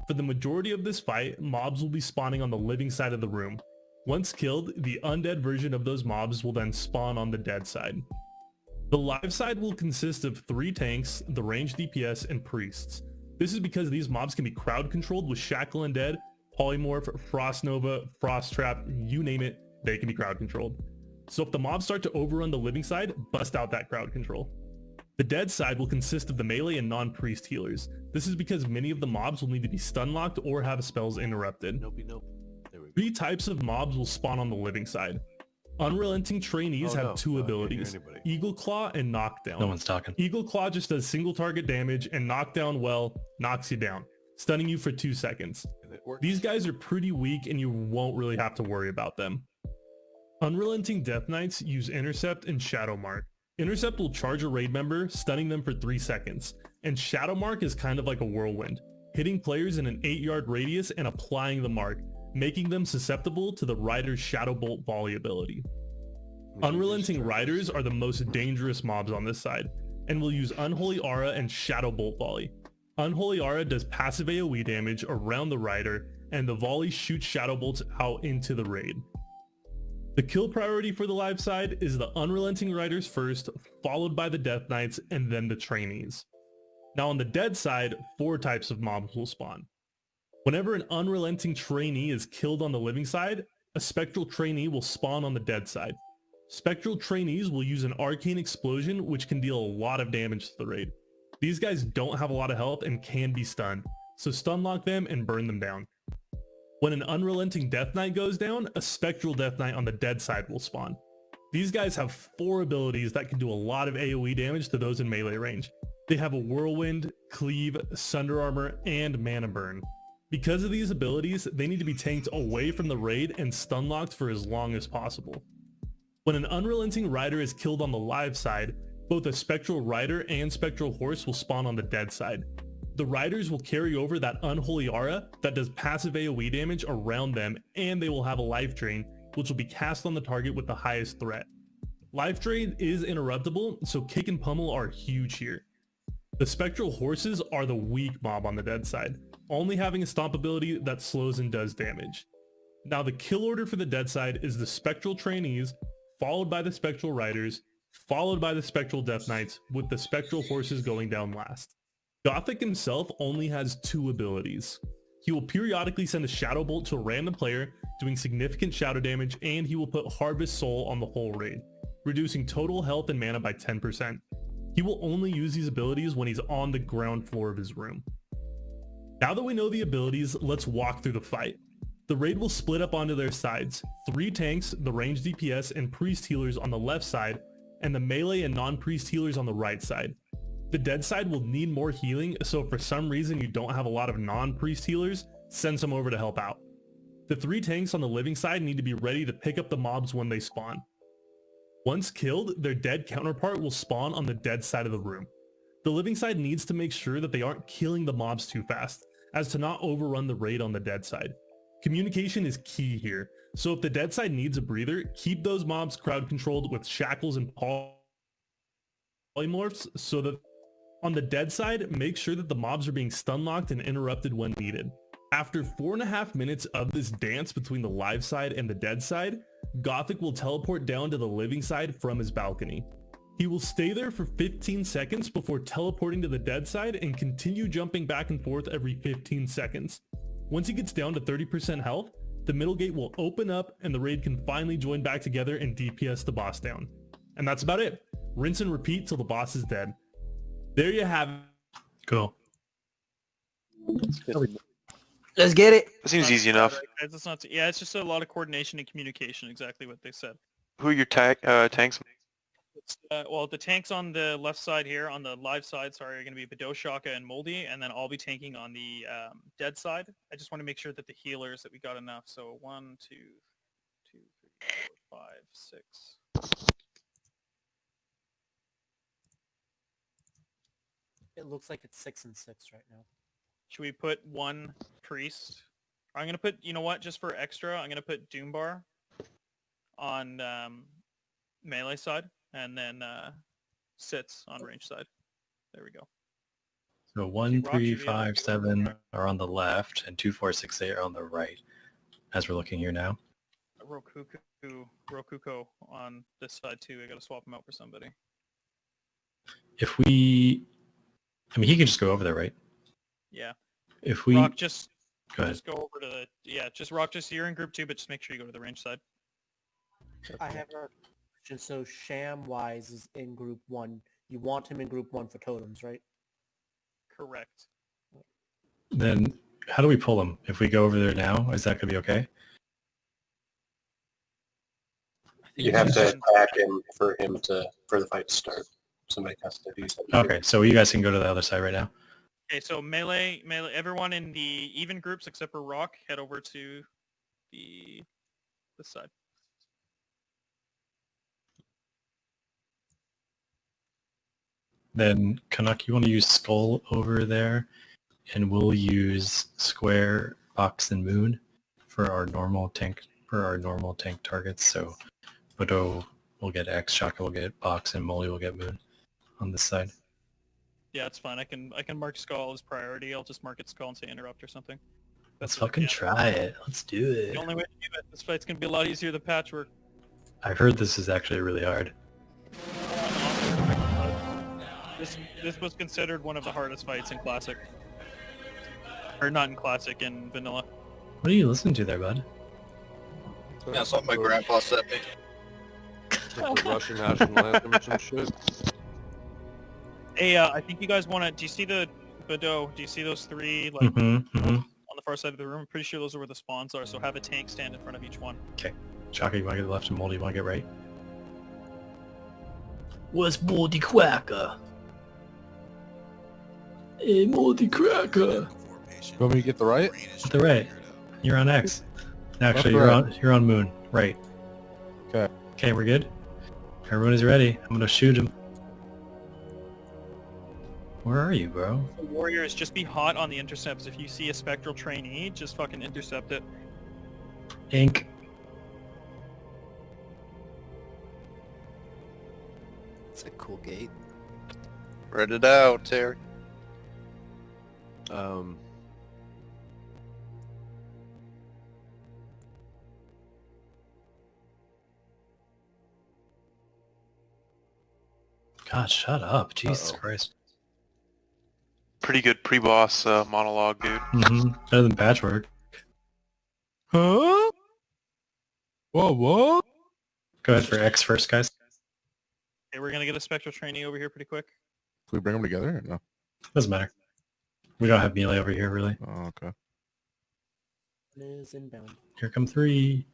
S21: For the majority of this fight, mobs will be spawning on the living side of the room. Once killed, the undead version of those mobs will then spawn on the dead side. The live side will consist of 3 tanks, the ranged DPS, and priests. This is because these mobs can be crowd controlled with Shackle Undead, Polymorph, Frost Nova, Frost Trap, you name it, they can be crowd controlled. So if the mobs start to overrun the living side, bust out that crowd control. The dead side will consist of the melee and non-priest healers. This is because many of the mobs will need to be stun locked or have spells interrupted.
S13: Nope. There we go.
S21: 3 types of mobs will spawn on the living side. Unrelenting trainees
S13: Oh,
S21: have
S13: no.
S21: 2
S13: I can't hear
S21: abilities,
S13: anybody.
S21: Eagle Claw and Knockdown.
S2: No one's talking.
S21: Eagle Claw just does single target damage, and Knockdown, well, knocks you down, stunning you for 2 seconds.
S13: And it works.
S21: These guys are pretty weak and you won't really have to worry about them. Unrelenting Death Knights use Intercept and Shadow Mark. Intercept will charge a raid member, stunning them for 3 seconds, and Shadow Mark is kind of like a whirlwind, hitting players in an 8-yard radius and applying the mark, making them susceptible to the Rider's Shadow Bolt volley ability. Unrelenting Riders are the most dangerous mobs on this side, and will use Unholy Aura and Shadow Bolt volley. Unholy Aura does passive AoE damage around the Rider, and the volley shoots Shadow Bolts out into the raid. The kill priority for the live side is the Unrelenting Riders first, followed by the Death Knights, and then the trainees. Now on the dead side, 4 types of mobs will spawn. Whenever an Unrelenting trainee is killed on the living side, a Spectral trainee will spawn on the dead side. Spectral trainees will use an Arcane Explosion, which can deal a lot of damage to the raid. These guys don't have a lot of health and can be stunned, so stun lock them and burn them down. When an Unrelenting Death Knight goes down, a Spectral Death Knight on the dead side will spawn. These guys have 4 abilities that can do a lot of AoE damage to those in melee range. They have a Whirlwind, Cleave, Sunder Armor, and Mana Burn. Because of these abilities, they need to be tanked away from the raid and stun locked for as long as possible. When an Unrelenting Rider is killed on the live side, both a Spectral Rider and Spectral Horse will spawn on the dead side. The Riders will carry over that Unholy Aura that does passive AoE damage around them, and they will have a Life Drain, which will be cast on the target with the highest threat. Life Drain is interruptible, so Kick and Pummel are huge here. The Spectral Horses are the weak mob on the dead side, only having a stomp ability that slows and does damage. Now the kill order for the dead side is the Spectral Trainees, followed by the Spectral Riders, followed by the Spectral Death Knights, with the Spectral Horses going down last. Gothic himself only has 2 abilities. He will periodically send a Shadow Bolt to a random player, doing significant shadow damage, and he will put Harvest Soul on the whole raid, reducing total health and mana by 10%. He will only use these abilities when he's on the ground floor of his room. Now that we know the abilities, let's walk through the fight. The raid will split up onto their sides. 3 tanks, the ranged DPS, and priest healers on the left side, and the melee and non-priest healers on the right side. The dead side will need more healing, so if for some reason you don't have a lot of non-priest healers, send some over to help out. The 3 tanks on the living side need to be ready to pick up the mobs when they spawn. Once killed, their dead counterpart will spawn on the dead side of the room. The living side needs to make sure that they aren't killing the mobs too fast, as to not overrun the raid on the dead side. Communication is key here, so if the dead side needs a breather, keep those mobs crowd controlled with shackles and polymorphs so that on the dead side, make sure that the mobs are being stun locked and interrupted when needed. After 4.5 minutes of this dance between the live side and the dead side, Gothic will teleport down to the living side from his balcony. He will stay there for 15 seconds before teleporting to the dead side and continue jumping back and forth every 15 seconds. Once he gets down to 30% health, the middle gate will open up and the raid can finally join back together and DPS the boss down. And that's about it. Rinse and repeat till the boss is dead. There you have it.
S2: Cool.
S19: Let's get it.
S10: That seems easy enough.
S3: It's not. Yeah, it's just a lot of coordination and communication. Exactly what they said.
S10: Who are your tanks?
S3: Well, the tanks on the left side here, on the live side, sorry, are going to be Bado, Shaka, and Moldy, and then I'll be tanking on the dead side. I just want to make sure that the healers, that we got enough. So 1, 2, 3, 4, 5, 6.
S4: It looks like it's 6 and 6 right now.
S3: Should we put 1 priest? I'm going to put, you know what, just for extra, I'm going to put Doombar on melee side, and then sits on range side. There we go.
S2: So 1, 3, 5, 7 are on the left, and 2, 4, 6, 8 are on the right, as we're looking here now.
S3: Rokuko on this side too. I got to swap him out for somebody.
S2: If we... I mean, he can just go over there, right?
S3: Yeah.
S2: If we...
S3: Rock, just
S2: go ahead.
S3: Just go over to the... Yeah, just Rock, just you're in group 2, but just make sure you go to the range side.
S4: I have a question. So Sham-wise is in group 1. You want him in group 1 for totems, right?
S3: Correct.
S2: Then how do we pull him? If we go over there now, is that going to be okay?
S18: You have to attack him for the fight to start. Somebody has to do something.
S2: Okay, so you guys can go to the other side right now.
S3: Okay, so melee, everyone in the even groups except for Rock, head over to this side.
S2: Then Canuck, you want to use Skull over there, and we'll use Square, Box, and Moon for our normal tank targets. So Bado will get X, Shaka will get Box, and Molly will get Moon on this side.
S3: Yeah, it's fine. I can mark Skull as priority. I'll just mark it Skull and say interrupt or something.
S2: Let's fucking try it. Let's do it.
S3: The only way to do it. This fight's gonna be a lot easier than Patchwork.
S2: I've heard this is actually really hard.
S3: This was considered one of the hardest fights in Classic. Or not in Classic, in Vanilla.
S2: What are you listening to there, bud?
S1: That's what my grandpa said me.
S13: The Russian national anthem or some shit.
S3: Hey, I think you guys want to... Do you see the Bado? Do you see those 3 like on the far side of the room? I'm pretty sure those are where the spawns are, so have a tank stand in front of each one.
S2: Okay. Shaka, you want to get left, and Moldy, you want to get right? What's Moldy Cracker? Hey, Moldy Cracker.
S13: You want me to get the right?
S2: The right. You're on X. Actually,
S13: Left,
S2: you're on Moon. Right.
S13: Okay.
S2: Okay, we're good. Everyone is ready. I'm gonna shoot him. Where are you, bro?
S3: So warriors, just be hot on the intercepts. If you see a spectral trainee, just fucking intercept it.
S2: Ink.
S19: It's a cool gate.
S1: Spread it out, Terry.
S2: God, shut up. Jesus Christ.
S10: Pretty good pre-boss monologue, dude.
S2: Better than Patchwork.
S13: Huh? What?
S2: Go ahead for X first, guys.
S3: Okay, we're gonna get a spectral trainee over here pretty quick.
S13: Can we bring them together or no?
S2: Doesn't matter. We don't have melee over here, really.
S13: Oh, okay.
S4: Is inbound.
S2: Here come 3.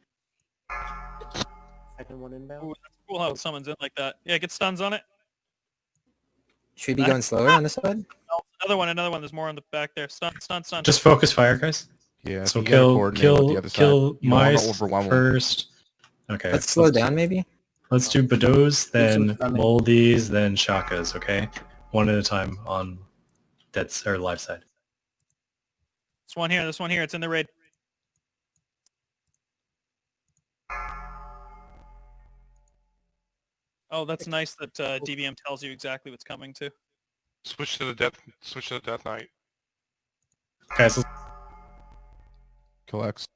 S4: Second one inbound.
S3: Ooh, that's cool how it summons in like that. Yeah, get stuns on it.
S19: Should we be going slower on this side?
S3: Oh, another one. There's more on the back there. Stun.
S2: Just focus fire, guys.
S10: Yeah.
S2: So
S10: you gotta
S2: kill
S10: coordinate with the other side. You don't wanna
S2: mice
S10: overwhelm 'em.
S2: first. Okay.
S19: Let's slow down maybe.
S2: Let's do Bados, then
S19: stunning.
S2: Moldies, then Shakas. Okay, one at a time on dead or live side.
S3: This one here. It's in the raid. Oh, that's nice that DVM tells you exactly what's coming too.
S10: Switch to the death knight.
S2: Guys, let's
S10: Kill X.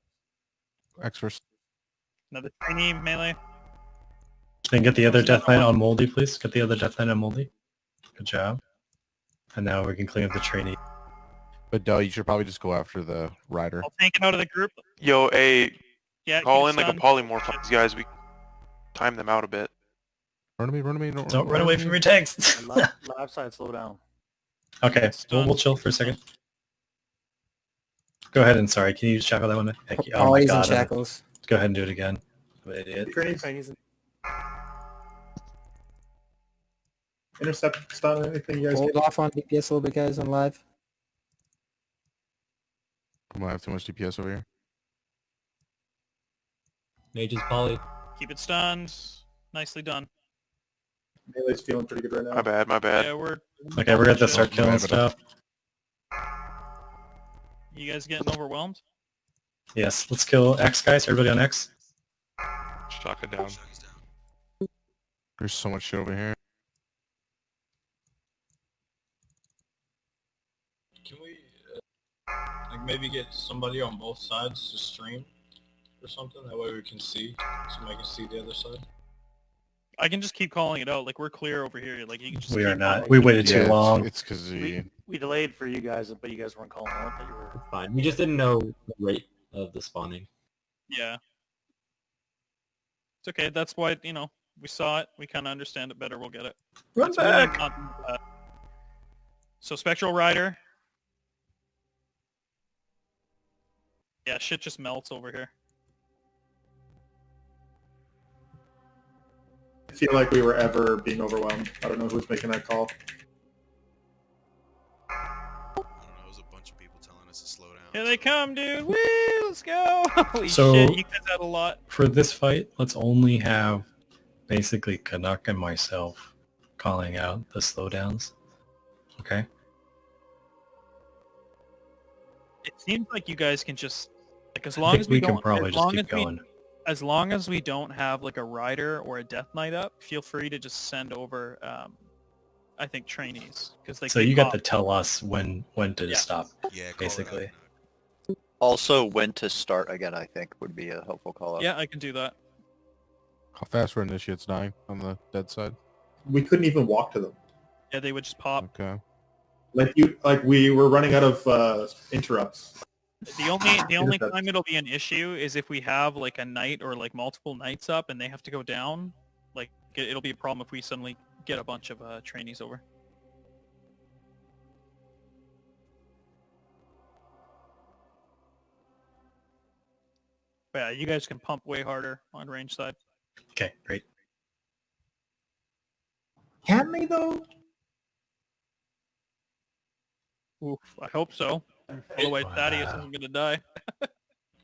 S10: X first.
S3: Another trainee melee.
S2: then get the other Death Knight on Moldy, please. Get the other Death Knight on Moldy. Good job. And now we can clean up the trainee.
S10: But Del, you should probably just go after the rider.
S3: I'll tank him out of the group.
S10: Yo,
S3: Yeah,
S10: call
S3: keep
S10: in like a
S3: stunned.
S10: polymorph on these guys. We time them out a bit. Run to me.
S2: Don't run away from your tanks.
S14: Lab side, slow down.
S2: Okay, we'll chill for a second. Go ahead and sorry, can you shackle that one? Thank you. Oh my
S19: Always in
S2: god.
S19: shackles.
S2: Go ahead and do it again. I'm an idiot.
S4: Trainees.
S6: Intercept, stun, anything you guys
S19: Hold
S6: get?
S19: off on DPS a little bit, guys, on live.
S10: I'm gonna have too much DPS over here.
S11: Mage's poly.
S3: Keep it stunned. Nicely done.
S6: Melee's feeling pretty good right now.
S10: My bad.
S3: Yeah, we're.
S2: Okay, we're at the start
S10: My
S2: killing
S10: bad, but,
S2: stuff.
S3: You guys getting overwhelmed?
S2: Yes, let's kill X, guys. Everybody on X.
S10: Shaka down. There's so much shit over here.
S16: Can we like maybe get somebody on both sides to stream or something? That way we can see. Somebody can see the other side.
S3: I can just keep calling it out. Like we're clear over here. Like you can just.
S2: We
S3: keep
S2: are not.
S3: calling
S2: We
S3: it.
S2: waited too long.
S10: It's because
S14: We delayed for you guys, but you guys weren't calling out that you were.
S11: Fine. We just didn't know the rate of the spawning.
S3: Yeah. It's okay. That's why we saw it. We kind of understand it better. We'll get it.
S6: Run
S3: It's really
S6: back!
S3: not- So Spectral Rider. Yeah, shit just melts over here.
S6: I feel like we were ever being overwhelmed. I don't know who's making that call.
S3: Here they come, dude. Woo! Let's go. Holy
S2: So-
S3: shit! You guys had a lot.
S2: For this fight, let's only have basically Canuck and myself calling out the slowdowns. Okay?
S3: It seems like you guys can just as
S2: I
S3: long
S2: think
S3: as we
S2: can
S3: don't,
S2: probably
S3: as
S2: just
S3: long
S2: keep
S3: as we,
S2: going.
S3: as long as we don't have like a rider or a death knight up, feel free to just send over. I think trainees because they.
S2: So
S3: keep
S2: you got
S3: off.
S2: to tell us when to
S3: Yeah.
S2: stop, basically.
S1: Also, when to start again, I think, would be a helpful call out.
S3: Yeah, I can do that.
S10: How fast were initiates dying on the dead side?
S6: We couldn't even walk to them.
S3: Yeah, they would just pop.
S10: Okay.
S6: Like we were running out of interrupts.
S3: The only
S6: Intercept.
S3: time it'll be an issue is if we have like a knight or like multiple knights up and they have to go down. Like it'll be a problem if we suddenly get a bunch of trainees over. But yeah, you guys can pump way harder on range side.
S2: Okay, great.
S6: Can they though?
S3: Oof, I hope so. Otherwise, Thaddeus isn't gonna die.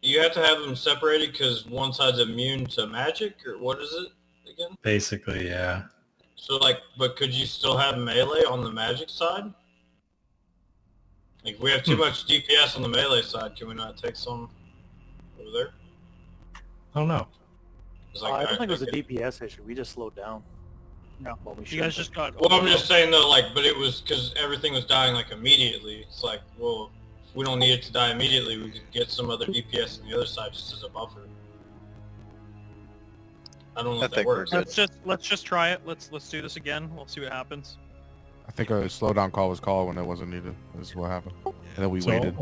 S16: You have to have them separated because one side's immune to magic, or what is it again?
S2: Basically, yeah.
S16: So like, but could you still have melee on the magic side? Like, if we have too much DPS on the melee side, can we not take some over there?
S2: I don't know.
S16: It's
S14: I don't think it was a
S16: okay.
S14: DPS issue. We just slowed down.
S3: No,
S14: Well, we
S3: you guys
S14: should've.
S3: just got.
S16: Well, I'm just saying though, like, but it was because everything was dying like immediately. It's like, well, if we don't need it to die immediately, we could get some other DPS on the other side just as a buffer. I don't know if that works.
S3: Let's just try it. Let's do this again. We'll see what happens.
S10: I think a slowdown call was called when it wasn't needed. This is what happened. And then we
S2: So,
S10: waited.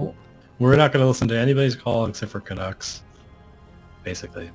S2: we're not going to listen to anybody's call except for Canucks, basically.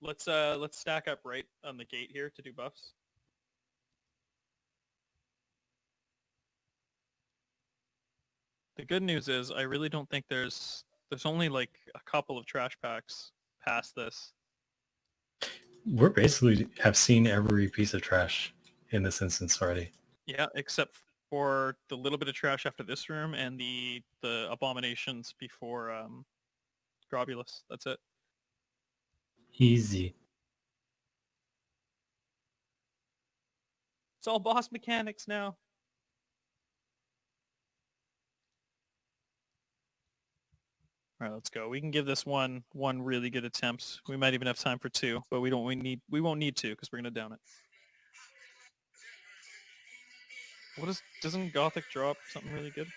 S3: Let's stack up right on the gate here to do buffs. The good news is I really don't think there's only like a couple of trash packs past this.
S2: We're basically have seen every piece of trash in this instance already.
S3: Yeah, except for the little bit of trash after this room and the abominations before Grobulus. That's it.
S2: Easy.
S3: It's all boss mechanics now. All right, let's go. We can give this one really good attempt. We might even have time for two, but we won't need two because we're gonna down it. Doesn't Gothic drop something really good?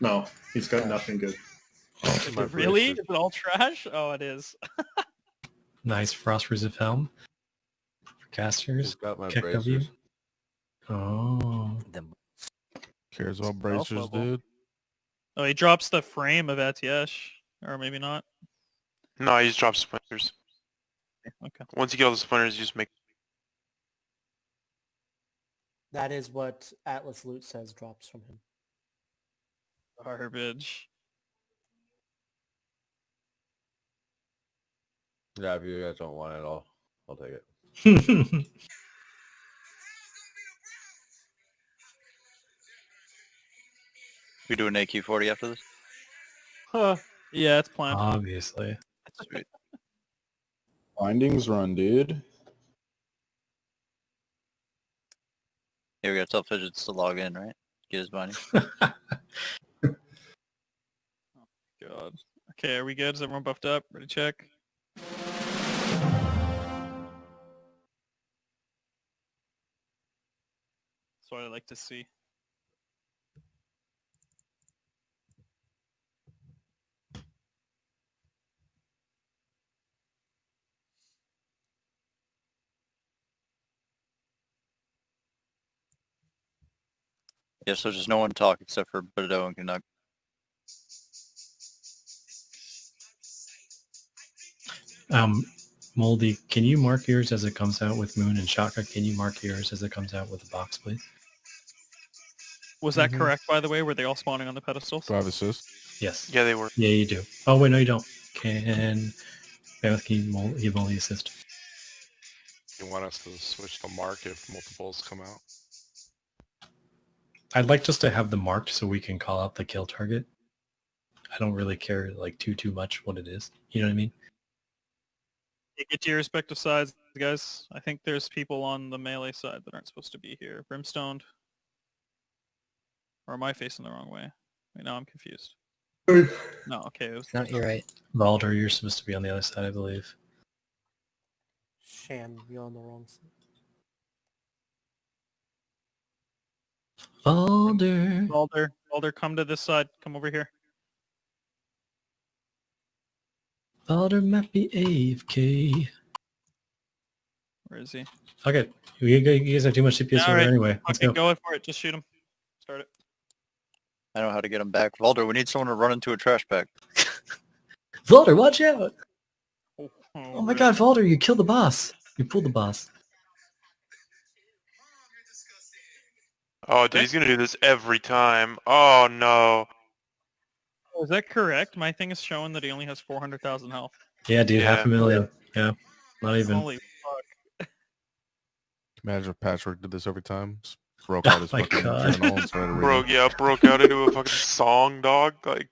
S6: No, he's got nothing good.
S3: Is it really? Is it all trash? Oh, it is.
S2: Nice Frost Resist Helm for casters.
S13: He's got my
S2: Keck W.
S13: bracers.
S2: Oh.
S15: Cares what bracers did?
S3: Oh, he drops the frame of Atiesh, or maybe not.
S10: No, he just drops splinters.
S3: Okay.
S10: Once you get all the splinters, you just make.
S4: That is what Atlas Loot says drops from him.
S3: Garbage.
S13: Yeah, if you guys don't want it, I'll take it.
S1: We do an AQ40 after this?
S3: Huh. Yeah, it's planned.
S2: Obviously.
S1: Sweet.
S17: Findings run, dude.
S1: Yeah, we gotta tell Fidgets to log in, right? Get his money.
S3: God. Okay, are we good? Is everyone buffed up? Ready to check? That's what I like to see.
S1: Yeah, so just no one talk except for Bido and Canuck.
S2: Moldy, can you mark yours as it comes out with Moon, and Shaka, can you mark yours as it comes out with the box, please?
S3: Was that correct, by the way? Were they all spawning on the pedestals?
S15: Do I have assist?
S2: Yes.
S10: Yeah, they were.
S2: Yeah, you do. Oh, wait, no, you don't. Mammoth, can you give Moldy assist?
S12: You want us to switch the mark if multiples come out?
S2: I'd like just to have them marked so we can call out the kill target. I don't really care like too much what it is. You know what I mean?
S3: You get to your respective sides, guys. I think there's people on the melee side that aren't supposed to be here. Brimstoned. Or am I facing the wrong way? Wait, now I'm confused. No, okay. It was...
S19: No, you're right.
S2: Valder, you're supposed to be on the other side, I believe.
S4: Sham, you're on the wrong side.
S2: Valder,
S3: come to this side. Come over here.
S2: Valder might be AFK.
S3: Where is he?
S2: Fuck it. You guys have too much CPS over anyway. Let's
S3: Okay,
S2: go.
S3: go in for it. Just shoot him. Start it.
S1: I don't know how to get him back. Valder, we need someone to run into a trash pack.
S2: Valder, watch out!
S3: Oh
S2: my god, Valder, you killed the boss. You pulled the boss.
S10: Oh, dude, he's gonna do this every time. Oh no.
S3: Oh, is that correct? My thing is showing that he only has 400,000 health.
S2: Yeah, dude, 500,000. Yeah, not even.
S3: Holy fuck.
S15: Imagine if Patrick did this every time. Just broke out his
S2: my
S15: fucking
S2: God.
S15: journal and started reading.
S10: broke out into a fucking song, dog. Like,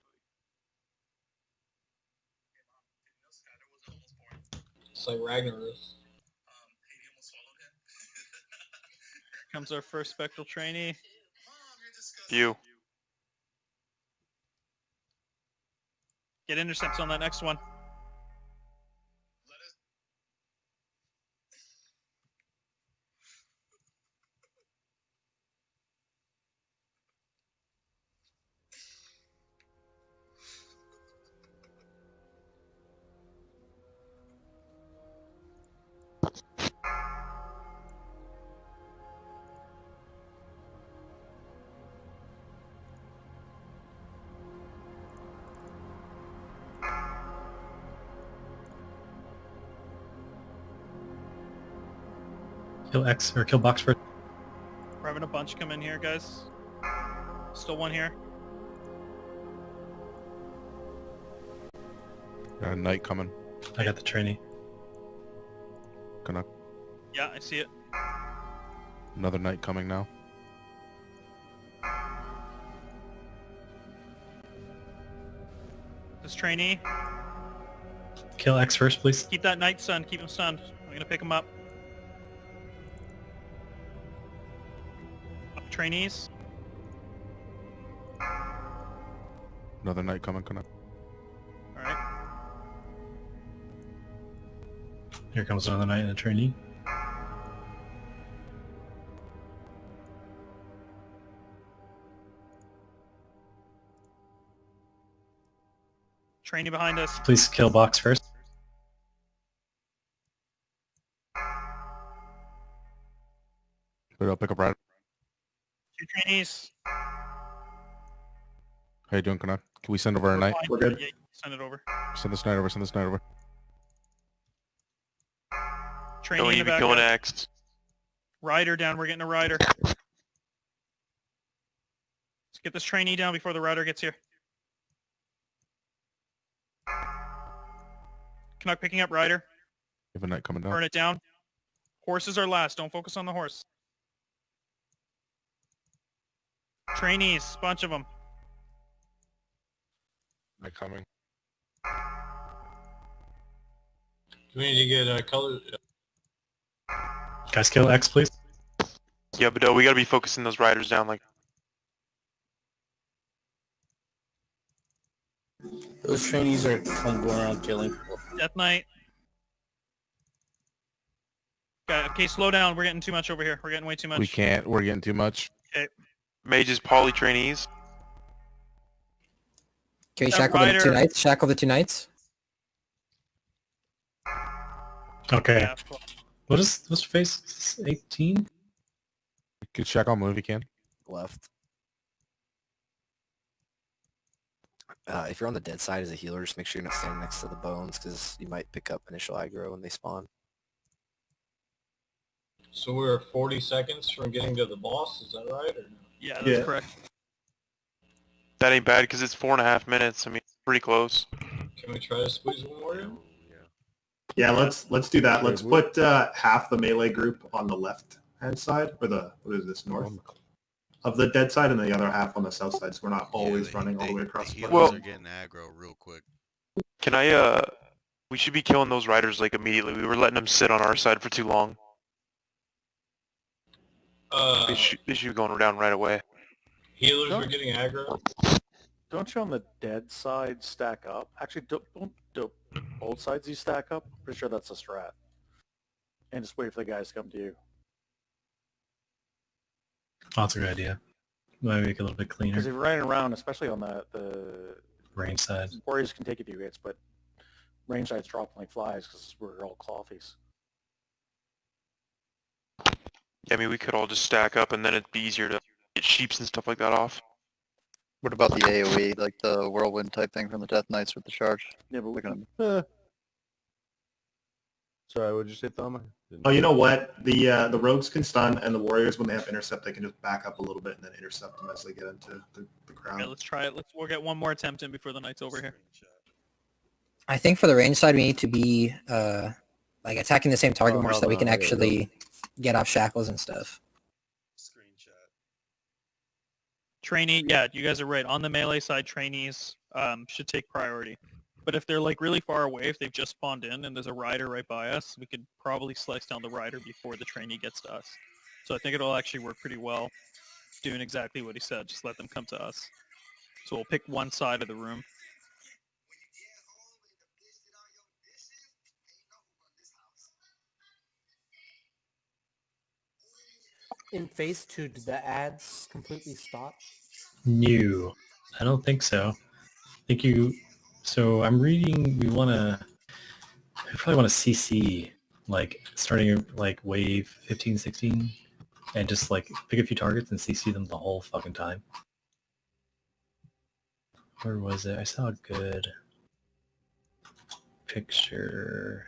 S16: It's like Ragnarok.
S3: Comes our first spectral trainee.
S10: you.
S3: Get intercepts on that next one.
S2: Kill X or kill box first.
S3: We're having a bunch come in here, guys. Still one here.
S15: Got a knight coming.
S2: I got the trainee.
S15: Gonna
S3: Yeah, I see it.
S15: another knight coming now.
S3: This trainee.
S2: Kill X first, please.
S3: Keep that knight stunned. Keep him stunned. I'm gonna pick him up. Up trainees.
S15: Another knight coming. Gonna
S3: All right.
S2: Here comes another knight and a trainee.
S3: Trainee behind us.
S2: Please kill box first.
S15: Wait, I'll pick up right.
S3: 2 trainees.
S15: How you doing, Canuck? Can we send over a knight?
S3: Fine.
S6: We're good.
S3: Yeah, send it over.
S15: Send this knight over. Send this knight over.
S3: Trainee
S10: Don't
S3: in the
S10: need to be
S3: back.
S10: killing X.
S3: Rider down. We're getting a rider. Let's get this trainee down before the rider gets here. Canuck picking up rider.
S15: You have a knight coming down.
S3: Burn it down. Horses are last. Don't focus on the horse. Trainees. Bunch of them.
S12: Knight coming.
S16: Do we need to get color?
S2: Guys, kill X, please.
S10: Yeah, but we gotta be focusing those riders down. Like,
S8: Those trainees are going around killing people.
S3: Death Knight. Okay, slow down. We're getting too much over here. We're getting way too much.
S15: We can't. We're getting too much.
S3: Okay.
S10: mages, poly trainees.
S5: Can we
S3: That
S5: shackle the
S3: rider-
S5: 2 knights? Shackle the 2 knights?
S2: Okay.
S3: Yeah,
S2: What's face? 18?
S15: Good check on move if you can.
S19: Left. If you're on the dead side as a healer, just make sure you're not standing next to the bones, because you might pick up initial aggro when they spawn.
S16: So we're 40 seconds from getting to the boss, is that right? Or no?
S3: Yeah, that's
S6: Yeah.
S3: correct.
S10: That ain't bad because it's 4.5 minutes. I mean, pretty close.
S16: Can we try to squeeze one more in?
S6: Yeah, let's do that. Let's put half the melee group on the left hand side, or the what is this, north of the dead side, and the other half on the south side. So we're not always running all the way across the
S10: Well-
S6: board.
S12: They're getting aggro real quick.
S10: Can I, we should be killing those riders, like, immediately. We were letting them sit on our side for too long. They should be going down right away.
S16: Healers are getting aggro.
S14: Don't you on the dead side stack up? Actually, don't both sides you stack up? Pretty sure that's a strat. And just wait for the guys to come to you.
S2: Oh, that's a good idea. Might make it a little bit
S14: Because
S2: cleaner.
S14: if you're running around, especially on the
S2: Range side.
S14: warriors can take a few hits, but range sides drop like flies because we're all clothies.
S10: Yeah, I mean, we could all just stack up and then it'd be easier to get sheeps and stuff like that off.
S1: What about the AoE, like the whirlwind type thing from the Death Knights with the charge?
S14: Yeah, but
S1: They're gonna...
S13: Sorry, what did you say, Thumb?
S6: Oh, you know what? The rogues can stun, and the warriors, when they have intercept, they can just back up a little bit and then intercept them as they get into the crowd.
S3: Okay, let's try it. We'll get one more attempt in before the night's over here.
S5: I think for the range side, we need to be like attacking the same target
S13: Oh,
S5: more so
S13: hold
S5: that we
S13: on,
S5: can
S13: I gotta
S5: actually get off shackles and stuff.
S3: Trainee, yeah, you guys are right. On the melee side, trainees should take priority. But if they're like really far away, if they've just spawned in and there's a rider right by us, we could probably slice down the rider before the trainee gets to us. So I think it'll actually work pretty well doing exactly what he said. Just let them come to us. So we'll pick one side of the room.
S4: In phase 2, did the ads completely stop?
S2: No, I don't think so. I think you... So I'm reading, we probably want to CC, like, starting, like, wave 15, 16, and just, like, pick a few targets and CC them the whole fucking time. Where was it? I saw a good picture.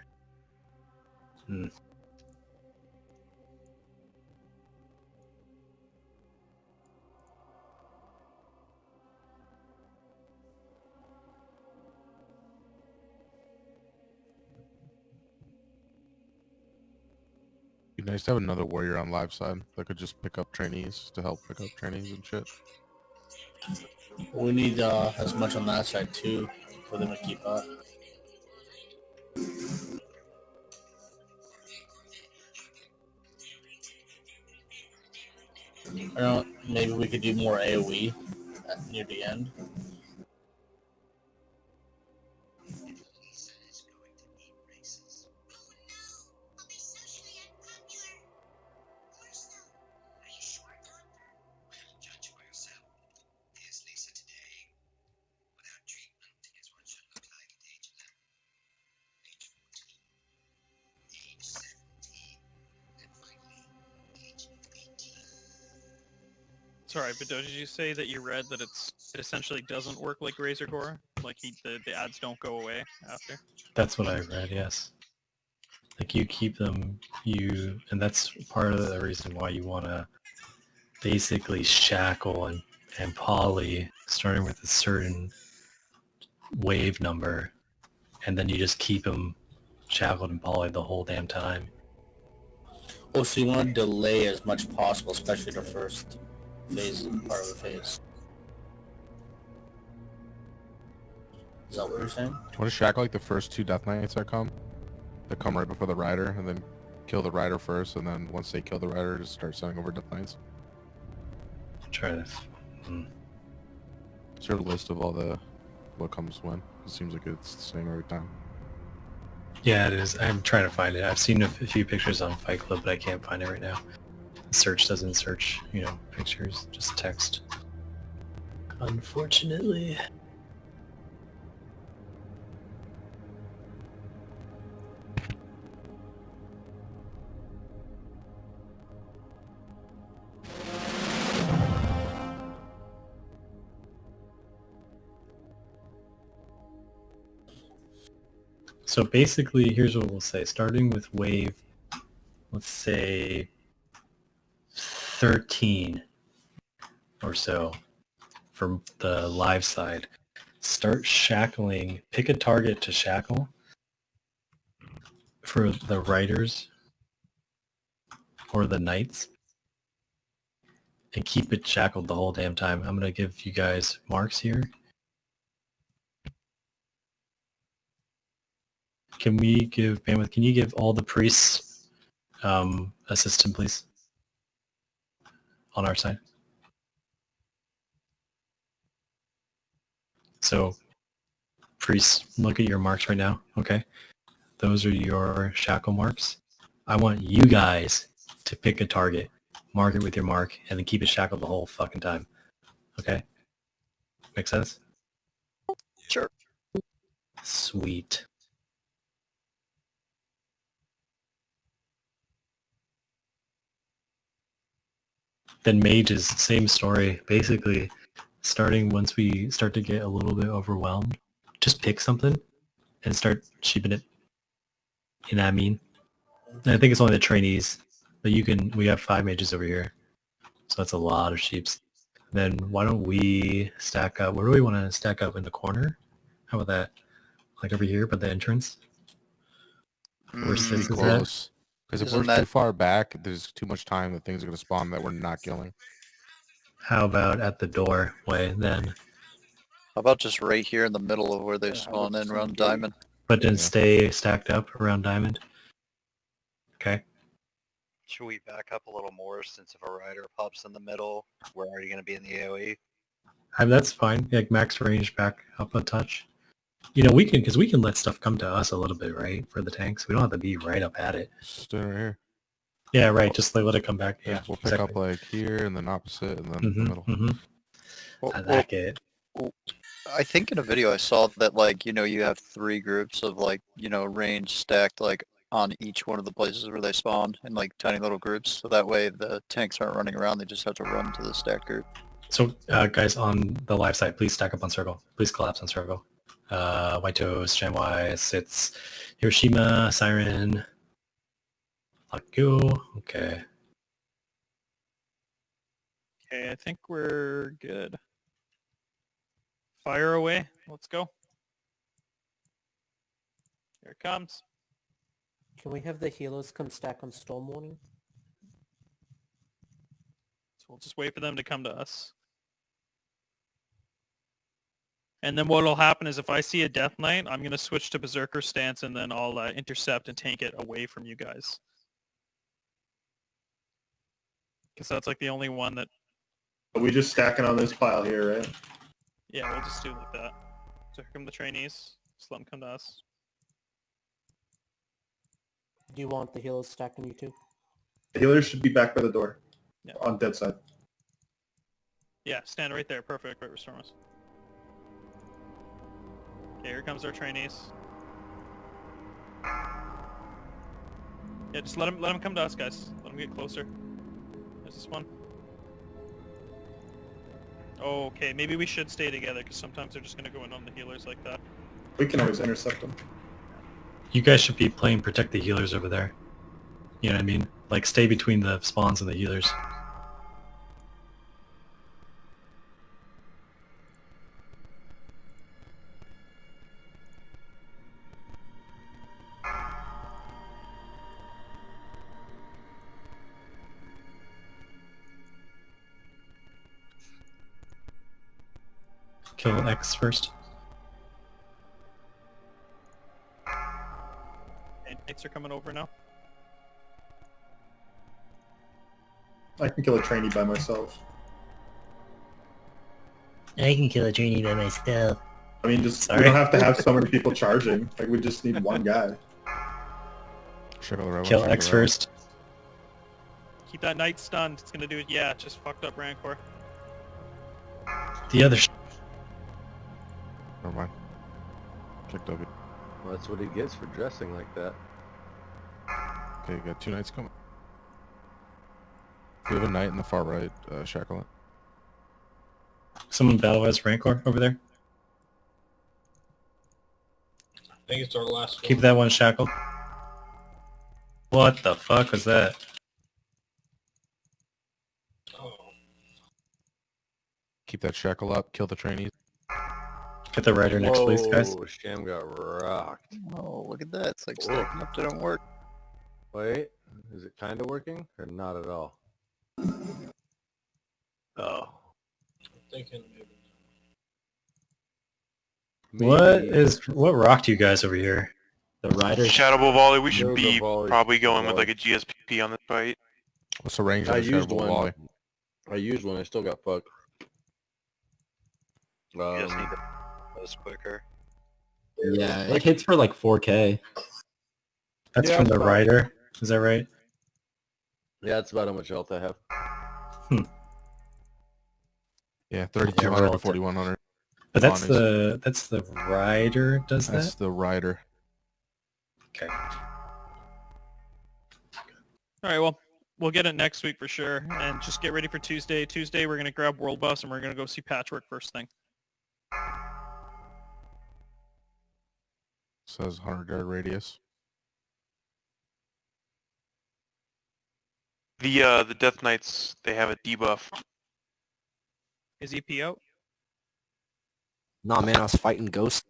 S15: Be nice to have another warrior on live side that could just pick up trainees to help pick up trainees and shit.
S8: We need as much on that side too for them to keep up. I don't know, maybe we could do more AoE near the end.
S3: Sorry, but did you say that you read that it essentially doesn't work like Razor Core? Like the ads don't go away after?
S2: That's what I read, yes. Like you keep them, and that's part of the reason why you want to basically shackle and poly, starting with a certain wave number, and then you just keep them shackled and polyed the whole damn time.
S8: Oh, so you want to delay as much possible, especially the first phase, part of the phase. Is that what you're saying?
S15: Do you want to shackle like the first 2 Death Knights that come right before the Rider, and then kill the Rider first, and then once they kill the Rider, just start sending over Death Knights?
S2: Try to.
S15: Is there a list of all what comes when? It seems like it's the same every time.
S2: Yeah, it is. I'm trying to find it. I've seen a few pictures on Fight Club, but I can't find it right now. Search doesn't search, pictures, just text. Unfortunately. So basically, here's what we'll say. Starting with wave, let's say 13 or so from the live side. Start shackling, pick a target to shackle for the riders or the knights, and keep it shackled the whole damn time. I'm going to give you guys marks here. Can we give bandwidth? Can you give all the priests assistant, please? On our side. So, priests, look at your marks right now. Okay. Those are your shackle marks. I want you guys to pick a target, mark it with your mark, and then keep it shackled the whole fucking time. Okay? Make sense?
S1: Sure.
S2: Sweet. Then mages, same story. Basically, starting once we start to get a little bit overwhelmed, just pick something and start sheeping it. You know what I mean? And I think it's only the trainees, but we have 5 mages over here. So that's a lot of sheeps. Then why don't we stack up? Where do we want to stack up? In the corner? How about that? Like over here, but the entrance? Where Six is at?
S15: Because if we're too far back, there's too much time that things are going to spawn that we're not killing.
S2: How about at the doorway then?
S1: How about just right here in the middle of where they spawn in around Diamond?
S2: But then stay stacked up around Diamond? Okay.
S7: Should we back up a little more, since if a rider pops in the middle, we're already going to be in the AoE?
S2: That's fine. Like max range back up a touch. We can let stuff come to us a little bit, right? For the tanks. We don't have to be right up at it.
S15: Stay right here.
S2: Yeah, right. Just let it come back. Yeah,
S15: we'll pick up like here and then opposite and then the middle.
S2: I like it.
S1: I think in a video I saw that you have 3 groups of range stacked on each one of the places where they spawn in tiny little groups. So that way the tanks aren't running around, they just have to run to the stacked group.
S2: So guys on the live side, please stack up on circle. Please collapse on circle. White Toast, Shamwai, Sits, Hiroshima, Siren. Fuck you. Okay.
S3: Okay, I think we're good. Fire away. Let's go. Here it comes.
S4: Can we have the healers come stack on Storm Warning?
S3: We'll just wait for them to come to us. And then what'll happen is if I see a Death Knight, I'm going to switch to Berserker stance and then I'll intercept and tank it away from you guys. Because that's like the only one that...
S6: Are we just stacking on this pile here, right?
S3: Yeah, we'll just do it like that. So here come the trainees. Just let them come to us.
S4: Do you want the healers stacked on you too?
S6: The healers should be back by the door.
S3: Yeah.
S6: On dead side.
S3: Yeah, stand right there. Perfect. Right, restore us. Okay, here comes our trainees. Yeah, just let them come to us, guys. Let them get closer. There's this one. Okay, maybe we should stay together because sometimes they're just going to go in on the healers like that.
S6: We can always intercept them.
S2: You guys should be playing protect the healers over there. You know what I mean? Like stay between the spawns and the healers. Kill X first.
S3: And knights are coming over now.
S6: I can kill a trainee by myself.
S5: I can kill a trainee by myself.
S6: I mean, just
S2: Sorry.
S6: we don't have to have so many people charging. Like we just need one guy.
S2: Kill X first.
S3: Keep that knight stunned. It's going to do it. Yeah, just fucked up Rancor.
S2: The other.
S15: Never mind. Click W.
S13: Well, that's what he gets for dressing like that.
S15: Okay, you got 2 knights coming. We have a knight in the far right, shackle it.
S2: Someone battle as Rancor over there.
S16: I think it's our last one.
S2: Keep that one shackled. What the fuck was that?
S15: Keep that shackle up, kill the trainees.
S2: Get the rider next, please, guys.
S13: Oh, Sham got rocked.
S1: Oh, look at that. It's like stacking up didn't work.
S13: Wait, is it kind of working or not at all? Oh.
S16: Thinking maybe.
S2: What rocked you guys over here? The riders.
S10: Shadow Ball Volley, we should
S13: Those
S10: be
S13: are volleys.
S10: probably going with
S13: Volley.
S10: like a GSP on this fight.
S15: What's the range of
S13: I
S15: the
S13: used
S15: shadow
S13: one.
S15: volley?
S13: I used one. I still got fucked.
S7: You just need to post quicker.
S11: Yeah, it hits for like 4K.
S2: That's
S13: Yeah,
S2: from the
S13: about-
S2: rider. Is that right?
S13: Yeah, that's about how much health I have.
S15: Yeah, 3200
S2: roll
S15: to
S2: it.
S15: 4100.
S2: But that's
S15: Bonnies.
S2: the rider does
S15: That's
S2: that?
S15: the rider.
S2: Okay.
S3: All right, well, we'll get it next week for sure. And just get ready for Tuesday. Tuesday, we're going to grab World Bus and we're going to go see Patchwork first thing.
S15: Says 100-yard radius.
S10: The Death Knights, they have a debuff.
S3: Is EP out?
S19: Nah, man, I was fighting ghosts.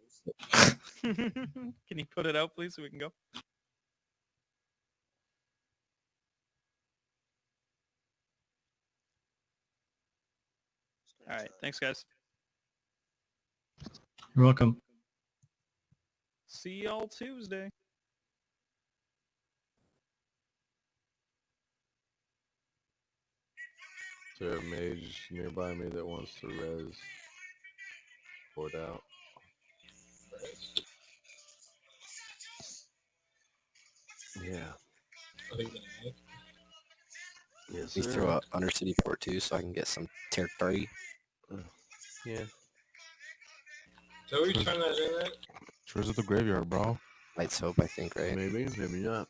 S3: Can you put it out, please, so we can go? All right, thanks, guys.
S2: You're welcome.
S3: See y'all Tuesday.
S13: Is there a mage nearby me that wants to res? Port out. Yeah.
S16: I think that's right.
S13: Yes,
S19: We
S13: sir.
S19: throw out Undercity Port too, so I can get some tier 30.
S13: Yeah.
S16: So we turn that in there?
S15: Sure at the graveyard, bro.
S19: Lights Hope, I think, right?
S13: Maybe, maybe not.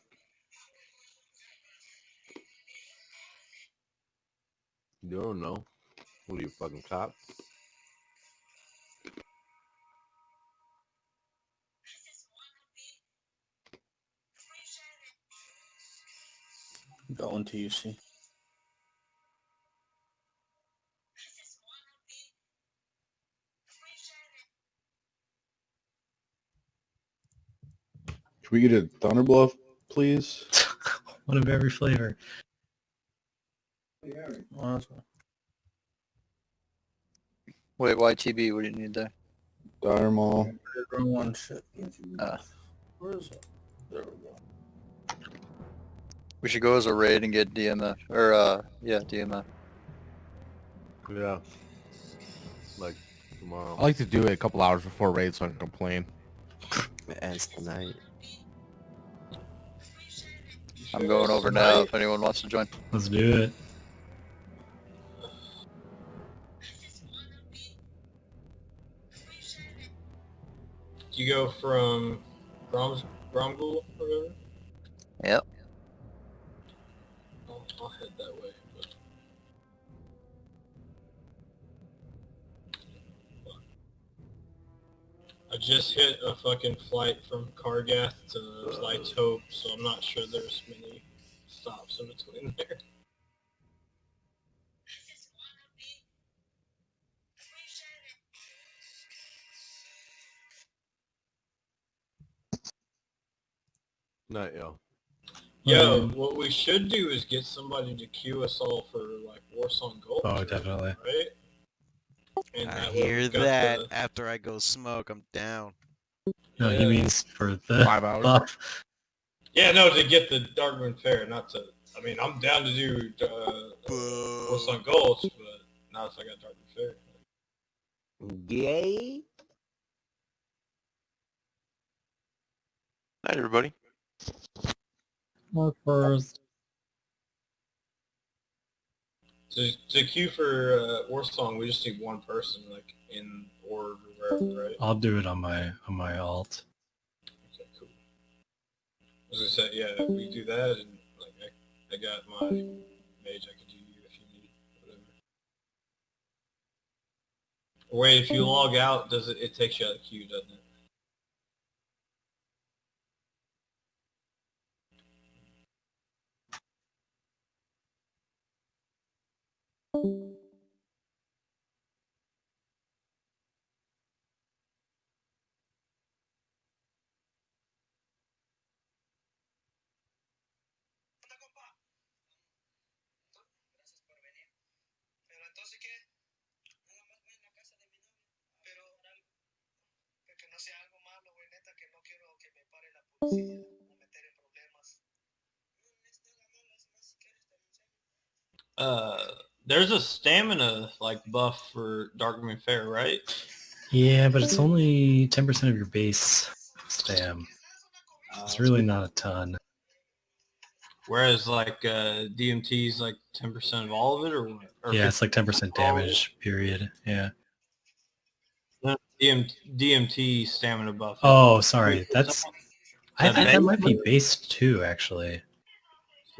S13: You don't know. What are you, fucking cop?
S8: Going to UC.
S17: Can we get a Thunderbluff, please?
S2: One of every flavor.
S8: Well, that's fine.
S1: Wait, why TB? What do you need there?
S17: Dire Maul.
S8: One shit.
S4: Where is it?
S8: There we go.
S1: We should go as a raid and get DMF, or yeah, DMF.
S13: Yeah. Like tomorrow.
S15: I like to do it a couple hours before raid so I can complain.
S19: It ends tonight.
S1: I'm going over now if anyone wants to join.
S2: Let's do it.
S16: You go from Gromgul or whatever?
S1: Yep.
S16: I'll head that way. But... I just hit a fucking flight from Kargath to Flight's Hope, so I'm not sure there's many stops in between there.
S13: Night, yo.
S16: Yo, what we should do is get somebody to queue us all for like Warsong Gold.
S2: Oh, definitely.
S16: Right? And
S20: I
S16: that way
S20: hear
S16: we've got
S20: that.
S16: the-
S20: After I go smoke, I'm down.
S2: No, he means for the
S15: 5 hours.
S2: buff.
S16: Yeah, no, to get the Darkmoon Fair, not to... I mean, I'm down to do Warsong Gold, but not if I got Darkmoon Fair.
S20: Yay.
S10: Night, everybody.
S2: Mark first.
S16: To queue for Warsong, we just need one person, like, in order or wherever, right?
S2: I'll do it on my alt.
S16: Okay, cool. I was gonna say, yeah, if we do that, and, like, I got my mage, I could do you if you need, whatever. Wait, if you log out, does it takes you out of the queue, doesn't it? There's a stamina like buff for Darkmoon Fair, right?
S2: Yeah, but it's only 10% of your base stam. It's really not a ton.
S16: Whereas like DMT's like 10% of all of it, or what? Or
S2: Yeah, it's like 10%
S16: 50% of all of it?
S2: damage, period. Yeah.
S16: No, DMT stamina buff.
S2: Oh, sorry. That's... I
S16: Is
S2: think that
S16: base?
S2: might be base 2, actually.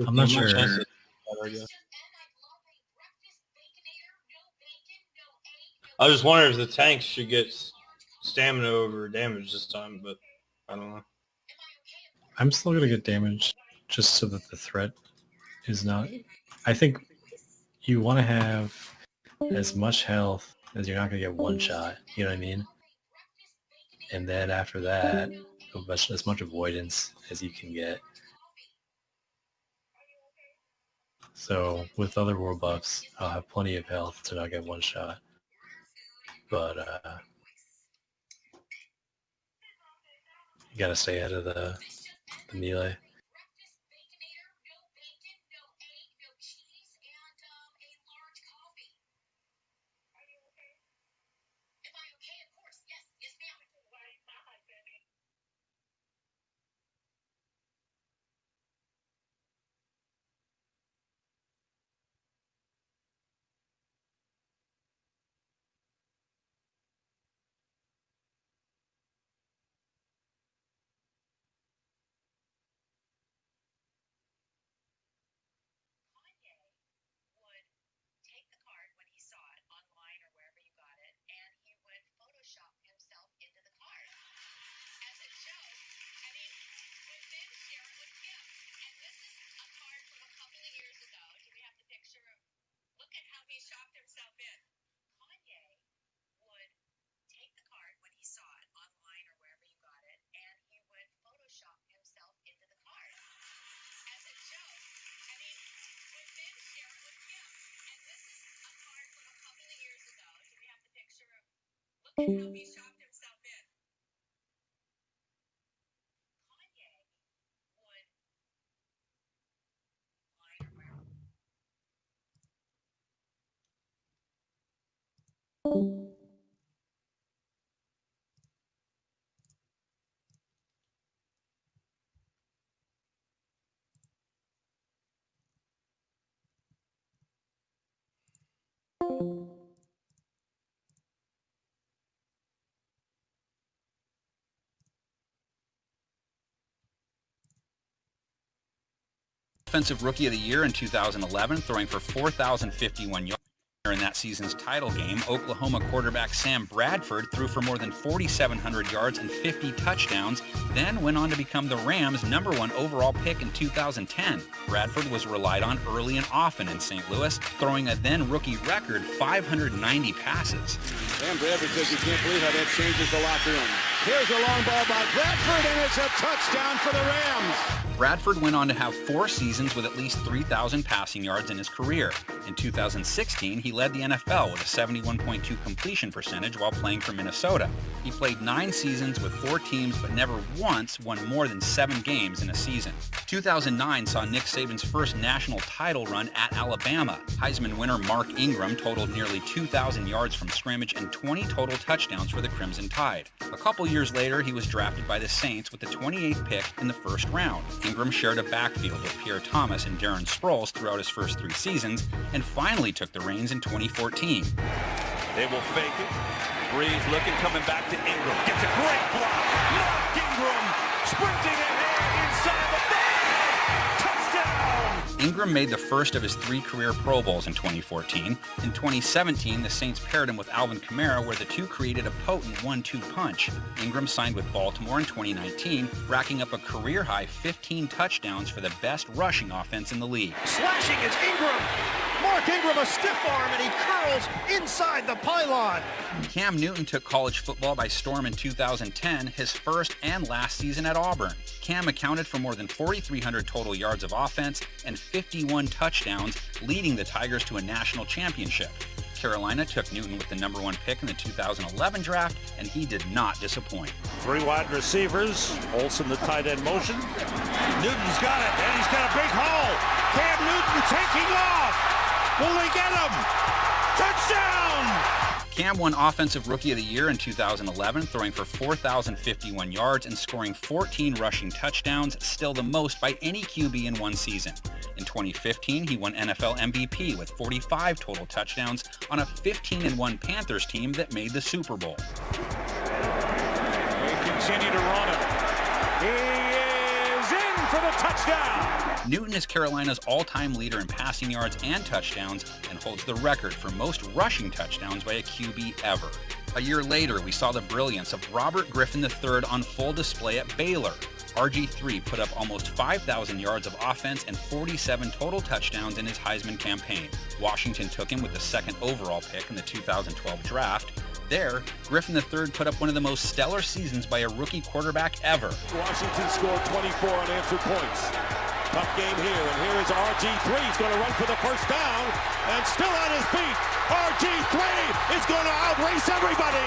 S2: I'm not sure.
S16: I was just wondering if the tanks should get stamina over damage this time, but I don't know.
S2: I'm still gonna get damage just so that the threat is not... I think you want to have as much health as you're not gonna get one shot. You know what I mean? And then after that, as much avoidance as you can get. So with other war buffs, I'll have plenty of health to not get one shot. But you gotta stay ahead of the melee.
S9: Offensive Rookie of the Year in 2011, throwing for 4,051 yards. In that season's title game, Oklahoma quarterback Sam Bradford threw for more than 4,700 yards and 50 touchdowns, then went on to become the Rams' #1 overall pick in 2010. Bradford was relied on early and often in St. Louis, throwing a then rookie record 590 passes.
S22: Sam Bradford says he can't believe how that changes the locker room. Here's a long ball by Bradford, and it's a touchdown for the Rams.
S9: Bradford went on to have 4 seasons with at least 3,000 passing yards in his career. In 2016, he led the NFL with a 71.2 completion percentage while playing for Minnesota. He played 9 seasons with 4 teams but never once won more than 7 games in a season. 2009 saw Nick Saban's first national title run at Alabama. Heisman winner Mark Ingram totaled nearly 2,000 yards from scrimmage and 20 total touchdowns for the Crimson Tide. A couple years later, he was drafted by the Saints with the 28th pick in the first round. Ingram shared a backfield with Pierre Thomas and Darren Sproles throughout his first 3 seasons, and finally took the reins in 2014.
S23: They will fake it. Breeze looking, coming back to Ingram. Gets a great block. Mark Ingram sprinting ahead inside the 5. Touchdown!
S9: Ingram made the first of his 3 career Pro Bowls in 2014. In 2017, the Saints paired him with Alvin Kamara, where the two created a potent 1-2 punch. Ingram signed with Baltimore in 2019, racking up a career-high 15 touchdowns for the best rushing offense in the league.
S23: Slashing is Ingram. Mark Ingram, a stiff arm, and he curls inside the pylon.
S9: Cam Newton took college football by storm in 2010, his first and last season at Auburn. Cam accounted for more than 4,300 total yards of offense and 51 touchdowns, leading the Tigers to a national championship. Carolina took Newton with the #1 pick in the 2011 draft, and he did not disappoint.
S23: 3 wide receivers. Olsen, the tight end motion. Newton's got it, and he's got a big hole. Cam Newton taking off. Will they get him? Touchdown!
S9: Cam won Offensive Rookie of the Year in 2011, throwing for 4,051 yards and scoring 14 rushing touchdowns, still the most by any QB in one season. In 2015, he won NFL MVP with 45 total touchdowns on a 15-1 Panthers team that made the Super Bowl.
S23: They continue to run him. He is in for the touchdown!
S9: Newton is Carolina's all-time leader in passing yards and touchdowns and holds the record for most rushing touchdowns by a QB ever. A year later, we saw the brilliance of Robert Griffin III on full display at Baylor. RG3 put up almost 5,000 yards of offense and 47 total touchdowns in his Heisman campaign. Washington took him with the 2nd overall pick in the 2012 draft. There, Griffin III put up one of the most stellar seasons by a rookie quarterback ever.
S23: Washington scored 24 unanswered points. Tough game here, and here is RG3. He's going to run for the first down, and still on his feet. RG3 is going to outrace everybody.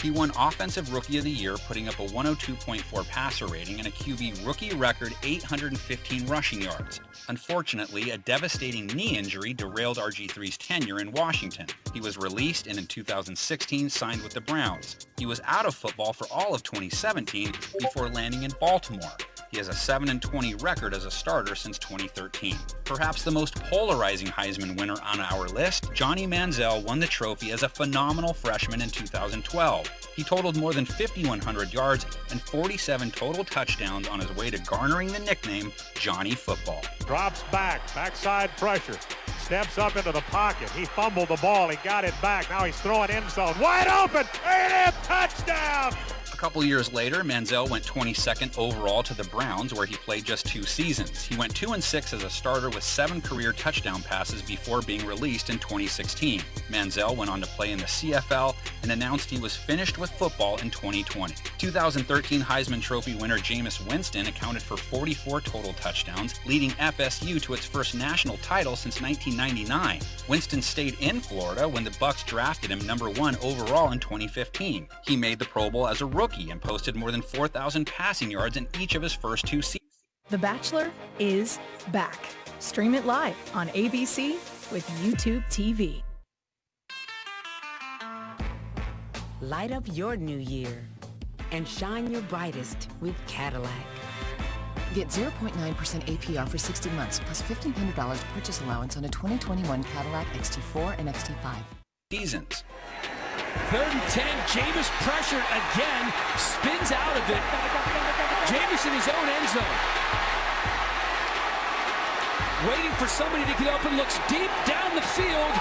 S9: He won Offensive Rookie of the Year, putting up a 102.4 passer rating and a QB rookie record 815 rushing yards. Unfortunately, a devastating knee injury derailed RG3's tenure in Washington. He was released and in 2016 signed with the Browns. He was out of football for all of 2017 before landing in Baltimore. He has a 7-20 record as a starter since 2013. Perhaps the most polarizing Heisman winner on our list, Johnny Manziel won the trophy as a phenomenal freshman in 2012. He totaled more than 5,100 yards and 47 total touchdowns on his way to garnering the nickname Johnny Football.
S23: Drops back, backside pressure. Steps up into the pocket. He fumbled the ball. He got it back. Now he's throwing end zone. Wide open. A&M touchdown.
S9: A couple years later, Manziel went 22nd overall to the Browns, where he played just 2 seasons. He went 2-6 as a starter with 7 career touchdown passes before being released in 2016. Manziel went on to play in the CFL and announced he was finished with football in 2020. 2013 Heisman Trophy winner Jameis Winston accounted for 44 total touchdowns, leading FSU to its first national title since 1999. Winston stayed in Florida when the Bucs drafted him number 1 overall in 2015. He made the Pro Bowl as a rookie and posted more than 4,000 passing yards in each of his first 2 seasons.
S12: The Bachelor is back. Stream it live on ABC with YouTube TV.
S18: Light up your new year and shine your brightest with Cadillac.
S21: Get 0.9% APR for 60 months plus $1,500 purchase allowance on a 2021 Cadillac XT4 and XT5.
S9: Seasons.
S24: 3rd and 10, Jameis pressured again, spins out of it. Jameis in his own end zone. Waiting for somebody to get open, looks deep down the field.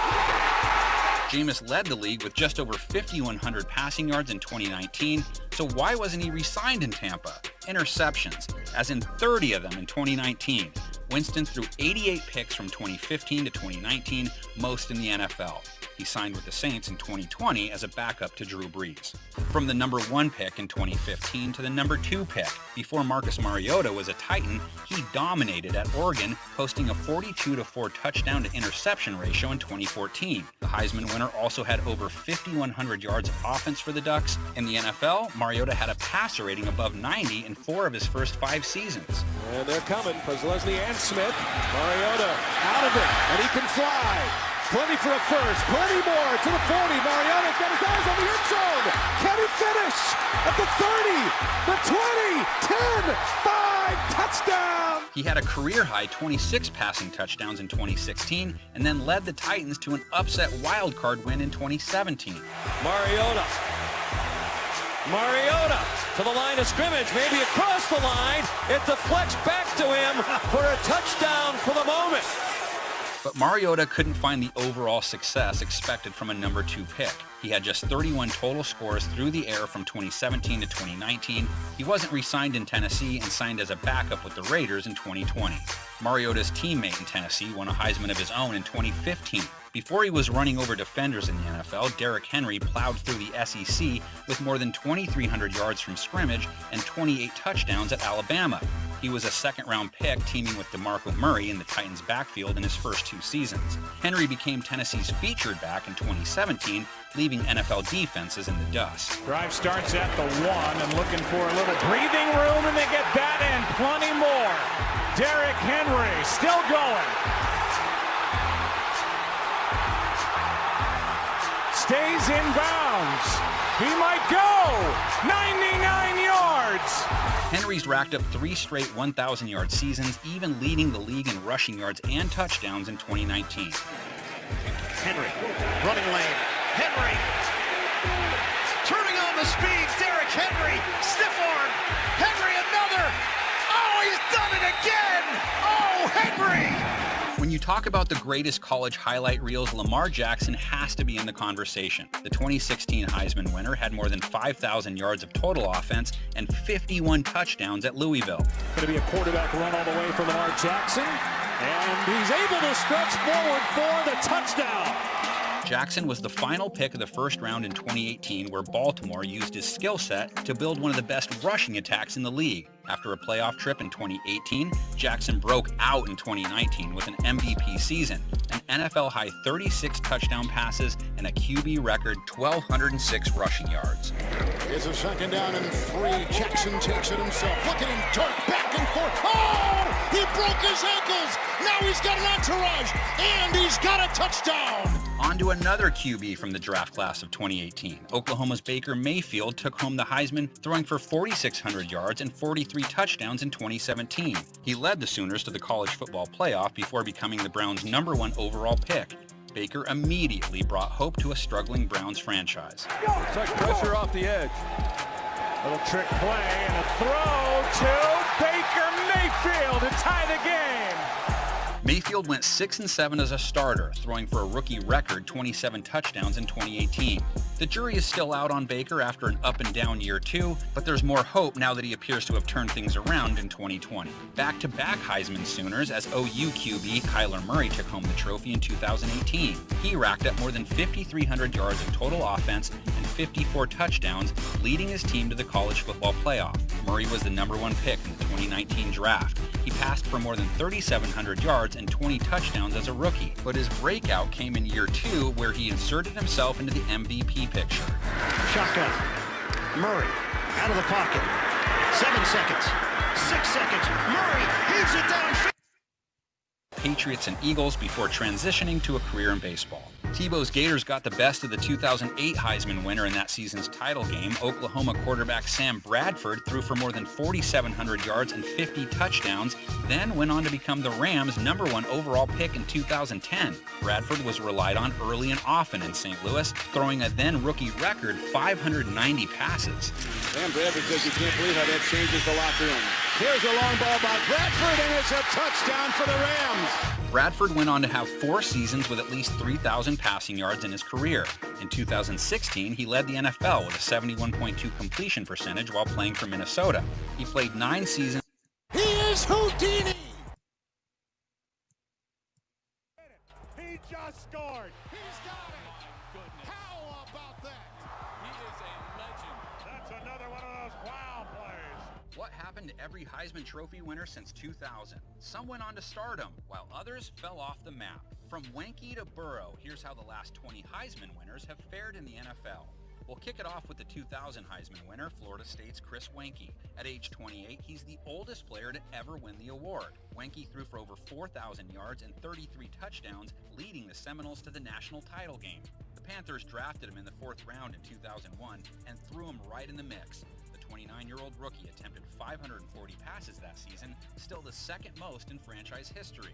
S9: Jameis led the league with just over 5,100 passing yards in 2019, so why wasn't he re-signed in Tampa? Interceptions, as in 30 of them in 2019. Winston threw 88 picks from 2015 to 2019, most in the NFL. He signed with the Saints in 2020 as a backup to Drew Brees. From the number 1 pick in 2015 to the number 2 pick, before Marcus Mariota was a Titan, he dominated at Oregon, posting a 42-4 touchdown to interception ratio in 2014. The Heisman winner also had over 5,100 yards of offense for the Ducks. In the NFL, Mariota had a passer rating above 90 in 4 of his first 5 seasons.
S22: And they're coming. Leslie and Smith. Mariota out of it, and he can fly. Plenty for a first, plenty more to the 40. Mariota got his eyes on the end zone. Can he finish? At the 30, the 20, 10, 5, touchdown.
S9: He had a career-high 26 passing touchdowns in 2016 and then led the Titans to an upset wildcard win in 2017.
S22: Mariota to the line of scrimmage, maybe across the line. It deflects back to him for a touchdown for the moment.
S9: But Mariota couldn't find the overall success expected from a number 2 pick. He had just 31 total scores through the air from 2017 to 2019. He wasn't re-signed in Tennessee and signed as a backup with the Raiders in 2020. Mariota's teammate in Tennessee won a Heisman of his own in 2015. Before he was running over defenders in the NFL, Derrick Henry plowed through the SEC with more than 2,300 yards from scrimmage and 28 touchdowns at Alabama. He was a second-round pick teaming with DeMarco Murray in the Titans' backfield in his first 2 seasons. Henry became Tennessee's featured back in 2017, leaving NFL defenses in the dust.
S22: Drive starts at the 1 and looking for a little breathing room, and they get that and plenty more. Derrick Henry still going. Stays in bounds. He might go 99 yards.
S9: Henry's racked up 3 straight 1,000-yard seasons, even leading the league in rushing yards and touchdowns in 2019.
S22: Henry, running lane. Henry, turning on the speed. Derrick Henry, stiff arm. Henry, another. Oh, he's done it again. Oh, Henry.
S9: When you talk about the greatest college highlight reels, Lamar Jackson has to be in the conversation. The 2016 Heisman winner had more than 5,000 yards of total offense and 51 touchdowns at Louisville.
S22: Going to be a quarterback run all the way for Lamar Jackson, and he's able to stretch forward for the touchdown.
S9: Jackson was the final pick of the first round in 2018, where Baltimore used his skill set to build one of the best rushing attacks in the league. After a playoff trip in 2018, Jackson broke out in 2019 with an MVP season, an NFL-high 36 touchdown passes, and a QB record 1,206 rushing yards.
S22: It's a 2nd down and 3. Jackson takes it himself. Look at him dart back and forth. Oh! He broke his ankles. Now he's got an entourage, and he's got a touchdown.
S9: On to another QB from the draft class of 2018. Oklahoma's Baker Mayfield took home the Heisman, throwing for 4,600 yards and 43 touchdowns in 2017. He led the Sooners to the college football playoff before becoming the Browns' number 1 overall pick. Baker immediately brought hope to a struggling Browns franchise.
S22: Looks like pressure off the edge. Little trick play and a throw to Baker Mayfield to tie the game.
S9: Mayfield went 6-7 as a starter, throwing for a rookie record 27 touchdowns in 2018. The jury is still out on Baker after an up-and-down year 2, but there's more hope now that he appears to have turned things around in 2020. Back-to-back Heisman Sooners as OU QB Kyler Murray took home the trophy in 2018. He racked up more than 5,300 yards of total offense and 54 touchdowns, leading his team to the college football playoff. Murray was the #1 pick in the 2019 draft. He passed for more than 3,700 yards and 20 touchdowns as a rookie, but his breakout came in year 2 where he inserted himself into the MVP picture.
S22: Shotgun. Murray out of the pocket. 7 seconds. 6 seconds. Murray heaves it down.
S9: Patriots and Eagles before transitioning to a career in baseball. Tebow's Gators got the best of the 2008 Heisman winner in that season's title game. Oklahoma quarterback Sam Bradford threw for more than 4,700 yards and 50 touchdowns, then went on to become the Rams' #1 overall pick in 2010. Bradford was relied on early and often in St. Louis, throwing a then rookie record 590 passes.
S22: Sam Bradford says you can't believe how that changes the locker room. Here's a long ball by Bradford, and it's a touchdown for the Rams.
S9: Bradford went on to have 4 seasons with at least 3,000 passing yards in his career. In 2016, he led the NFL with a 71.2 completion percentage while playing for Minnesota. He played 9 seasons.
S22: He is Houdini!
S23: He just scored. He's got it. Goodness. How about that? He is a legend. That's another one of those wow plays.
S9: What happened to every Heisman Trophy winner since 2000? Some went on to stardom, while others fell off the map. From Wenke to Burrow, here's how the last 20 Heisman winners have fared in the NFL. We'll kick it off with the 2000 Heisman winner, Florida State's Chris Wenke. At age 28, he's the oldest player to ever win the award. Wenke threw for over 4,000 yards and 33 touchdowns, leading the Seminoles to the national title game. The Panthers drafted him in the 4th round in 2001 and threw him right in the mix. The 29-year-old rookie attempted 540 passes that season, still the 2nd most in franchise history.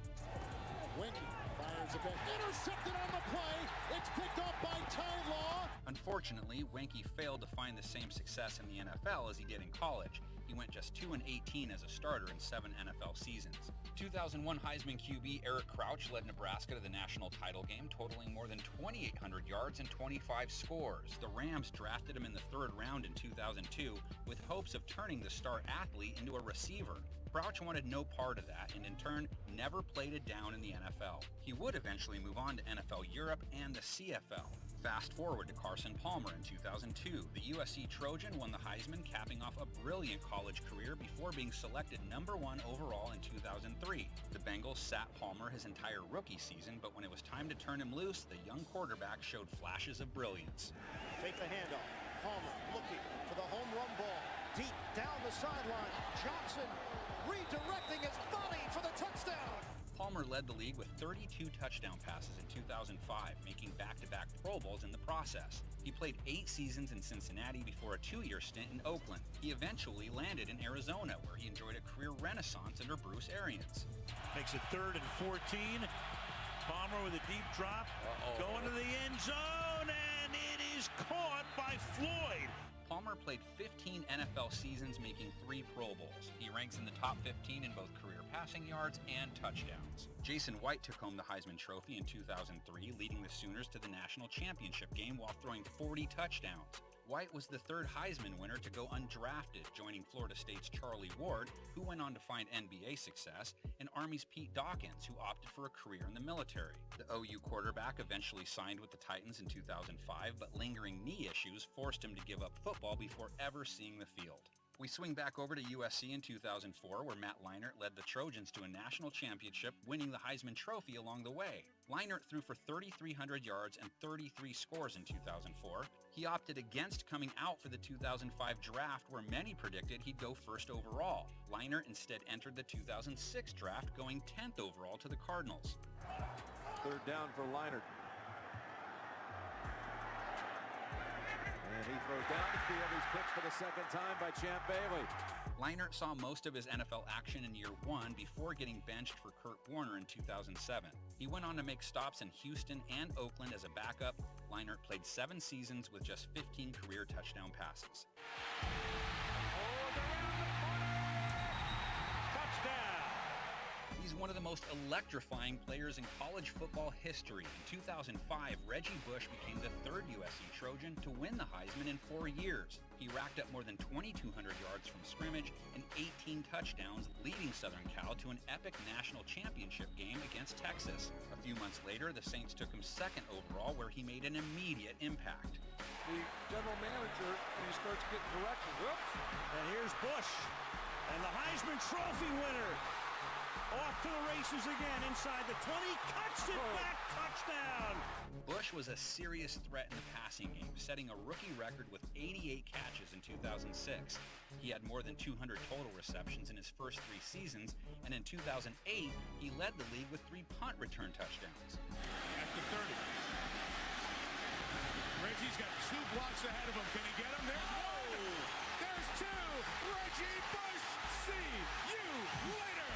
S22: Wenke fires a bit. Intercepted on the play. It's picked up by Ty Law.
S9: Unfortunately, Wenke failed to find the same success in the NFL as he did in college. He went just 2-18 as a starter in 7 NFL seasons. 2001 Heisman QB Eric Crouch led Nebraska to the national title game, totaling more than 2,800 yards and 25 scores. The Rams drafted him in the 3rd round in 2002 with hopes of turning the star athlete into a receiver. Crouch wanted no part of that and in turn never played it down in the NFL. He would eventually move on to NFL Europe and the CFL. Fast forward to Carson Palmer in 2002. The USC Trojan won the Heisman, capping off a brilliant college career before being selected #1 overall in 2003. The Bengals sat Palmer his entire rookie season, but when it was time to turn him loose, the young quarterback showed flashes of brilliance.
S22: Take the handoff. Palmer looking for the home run ball. Deep down the sideline. Johnson redirecting his body for the touchdown.
S9: Palmer led the league with 32 touchdown passes in 2005, making back-to-back Pro Bowls in the process. He played 8 seasons in Cincinnati before a 2-year stint in Oakland. He eventually landed in Arizona, where he enjoyed a career renaissance under Bruce Arians.
S22: Makes it 3rd and 14. Palmer with a deep drop. Going to the end zone, and it is caught by Floyd.
S9: Palmer played 15 NFL seasons, making 3 Pro Bowls. He ranks in the top 15 in both career passing yards and touchdowns. Jason White took home the Heisman Trophy in 2003, leading the Sooners to the national championship game while throwing 40 touchdowns. White was the 3rd Heisman winner to go undrafted, joining Florida State's Charlie Ward, who went on to find NBA success, and Army's Pete Dawkins, who opted for a career in the military. The OU quarterback eventually signed with the Titans in 2005, but lingering knee issues forced him to give up football before ever seeing the field. We swing back over to USC in 2004, where Matt Leinart led the Trojans to a national championship, winning the Heisman Trophy along the way. Leinart threw for 3,300 yards and 33 scores in 2004. He opted against coming out for the 2005 draft, where many predicted he'd go 1st overall. Leinart instead entered the 2006 draft, going 10th overall to the Cardinals.
S22: 3rd down for Leinart. And he throws down the field. He's picked for the 2nd time by Champ Bailey.
S9: Leinart saw most of his NFL action in year 1 before getting benched for Kurt Warner in 2007. He went on to make stops in Houston and Oakland as a backup. Leinart played 7 seasons with just 15 career touchdown passes.
S22: Touchdown!
S9: He's one of the most electrifying players in college football history. In 2005, Reggie Bush became the third USC Trojan to win the Heisman in 4 years. He racked up more than 2,200 yards from scrimmage and 18 touchdowns, leading Southern Cal to an epic national championship game against Texas. A few months later, the Saints took him second overall, where he made an immediate impact.
S22: The general manager, he starts getting directions. Oops. And here's Bush, and the Heisman Trophy winner. Off to the races again, inside the 20, cuts it back, touchdown!
S9: Bush was a serious threat in the passing game, setting a rookie record with 88 catches in 2006. He had more than 200 total receptions in his first 3 seasons, and in 2008, he led the league with 3 punt return touchdowns.
S22: At the 30. Reggie's got 2 blocks ahead of him. Can he get him? There's 1! There's 2! Reggie Bush! See you later!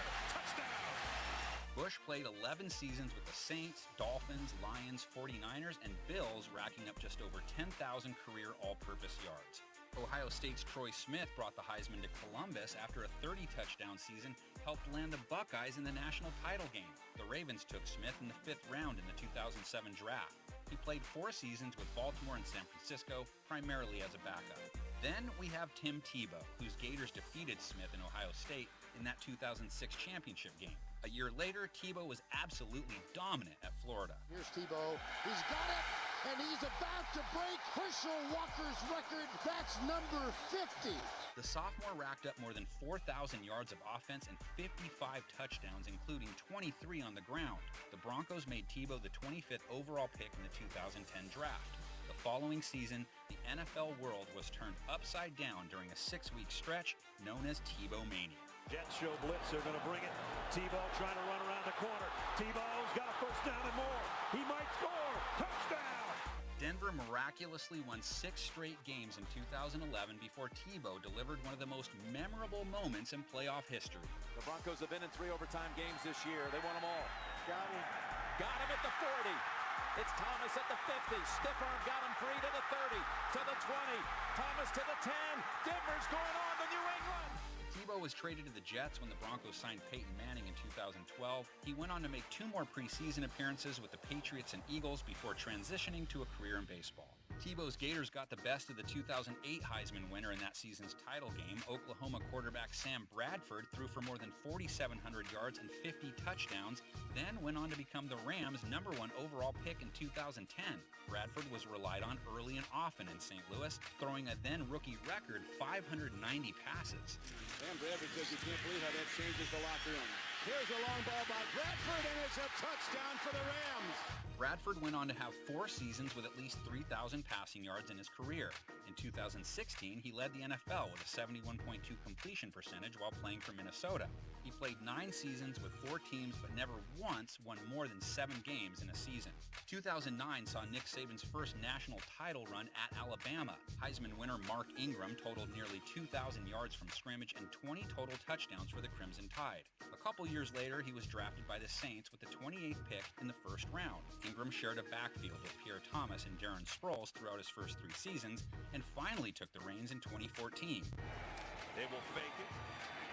S9: Bush played 11 seasons with the Saints, Dolphins, Lions, 49ers, and Bills, racking up just over 10,000 career all-purpose yards. Ohio State's Troy Smith brought the Heisman to Columbus after a 30-touchdown season helped land the Buckeyes in the national title game. The Ravens took Smith in the 5th round in the 2007 draft. He played 4 seasons with Baltimore and San Francisco, primarily as a backup. Then we have Tim Tebow, whose Gators defeated Smith in Ohio State in that 2006 championship game. A year later, Tebow was absolutely dominant at Florida.
S22: Here's Tebow. He's got it, and he's about to break Herschel Walker's record. That's number 50.
S9: The sophomore racked up more than 4,000 yards of offense and 55 touchdowns, including 23 on the ground. The Broncos made Tebow the 25th overall pick in the 2010 draft. The following season, the NFL world was turned upside down during a 6-week stretch known as Tebow Mania.
S22: Jets show blitz, they're going to bring it. Tebow trying to run around the corner. Tebow's got a first down and more. He might score. Touchdown!
S9: Denver miraculously won 6 straight games in 2011 before Tebow delivered one of the most memorable moments in playoff history.
S22: The Broncos have been in 3 overtime games this year. They won them all. Got him. Got him at the 40. It's Thomas at the 50. Stiff arm got him free to the 30, to the 20. Thomas to the 10. Denver's going on to New England.
S9: Tebow was traded to the Jets when the Broncos signed Peyton Manning in 2012. He went on to make 2 more preseason appearances with the Patriots and Eagles before transitioning to a career in baseball. Tebow's Gators got the best of the 2008 Heisman winner in that season's title game. Oklahoma quarterback Sam Bradford threw for more than 4,700 yards and 50 touchdowns, then went on to become the Rams' #1 overall pick in 2010. Bradford was relied on early and often in St. Louis, throwing a then rookie record 590 passes.
S22: Sam Bradford says he can't believe how that changes the locker room. Here's a long ball by Bradford, and it's a touchdown for the Rams.
S9: Bradford went on to have 4 seasons with at least 3,000 passing yards in his career. In 2016, he led the NFL with a 71.2 completion percentage while playing for Minnesota. He played 9 seasons with 4 teams, but never once won more than 7 games in a season. 2009 saw Nick Saban's first national title run at Alabama. Heisman winner Mark Ingram totaled nearly 2,000 yards from scrimmage and 20 total touchdowns for the Crimson Tide. A couple years later, he was drafted by the Saints with the 28th pick in the 1st round. Ingram shared a backfield with Pierre Thomas and Darren Sproles throughout his first 3 seasons, and finally took the reins in 2014.
S22: They will fake it.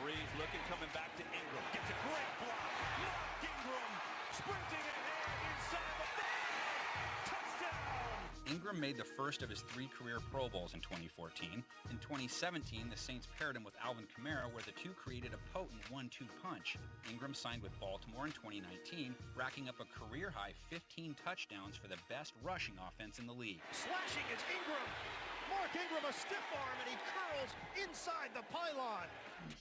S22: Breeze looking, coming back to Ingram. Gets a great block. Mark Ingram sprinting ahead inside the 5. Touchdown!
S9: Ingram made the first of his 3 career Pro Bowls in 2014. In 2017, the Saints paired him with Alvin Kamara, where the 2 created a potent 1-2 punch. Ingram signed with Baltimore in 2019, racking up a career-high 15 touchdowns for the best rushing offense in the league.
S22: Slashing is Ingram. Mark Ingram, a stiff arm, and he curls inside the pylon.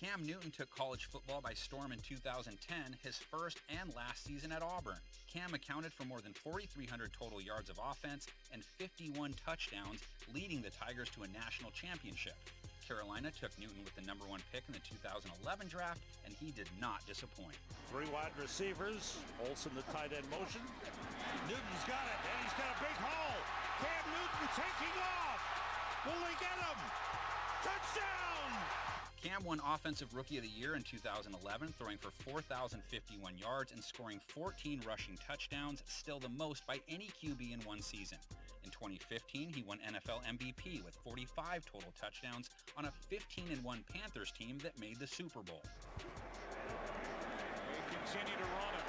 S9: Cam Newton took college football by storm in 2010, his first and last season at Auburn. Cam accounted for more than 4,300 total yards of offense and 51 touchdowns, leading the Tigers to a national championship. Carolina took Newton with the #1 pick in the 2011 draft, and he did not disappoint.
S22: 3 wide receivers. Olsen, the tight end motion. Newton's got it, and he's got a big hole. Cam Newton taking off. Will they get him? Touchdown!
S9: Cam won Offensive Rookie of the Year in 2011, throwing for 4,051 yards and scoring 14 rushing touchdowns, still the most by any QB in one season. In 2015, he won NFL MVP with 45 total touchdowns on a 15-1 Panthers team that made the Super Bowl.
S22: They can continue to run him.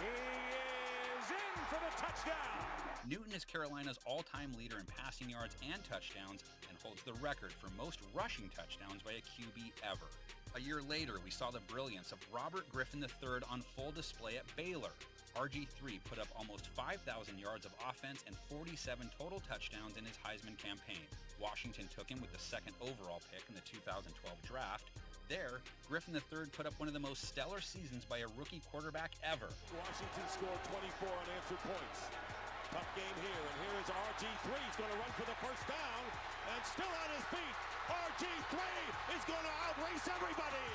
S22: He is in for the touchdown.
S9: Newton is Carolina's all-time leader in passing yards and touchdowns and holds the record for most rushing touchdowns by a QB ever. A year later, we saw the brilliance of Robert Griffin III on full display at Baylor. RG3 put up almost 5,000 yards of offense and 47 total touchdowns in his Heisman campaign. Washington took him with the second overall pick in the 2012 draft. There, Griffin III put up one of the most stellar seasons by a rookie quarterback ever.
S22: Washington scored 24 unanswered points. Tough game here, and here is RG3. He's going to run for the first down, and still on his feet. RG3 is going to outrace everybody.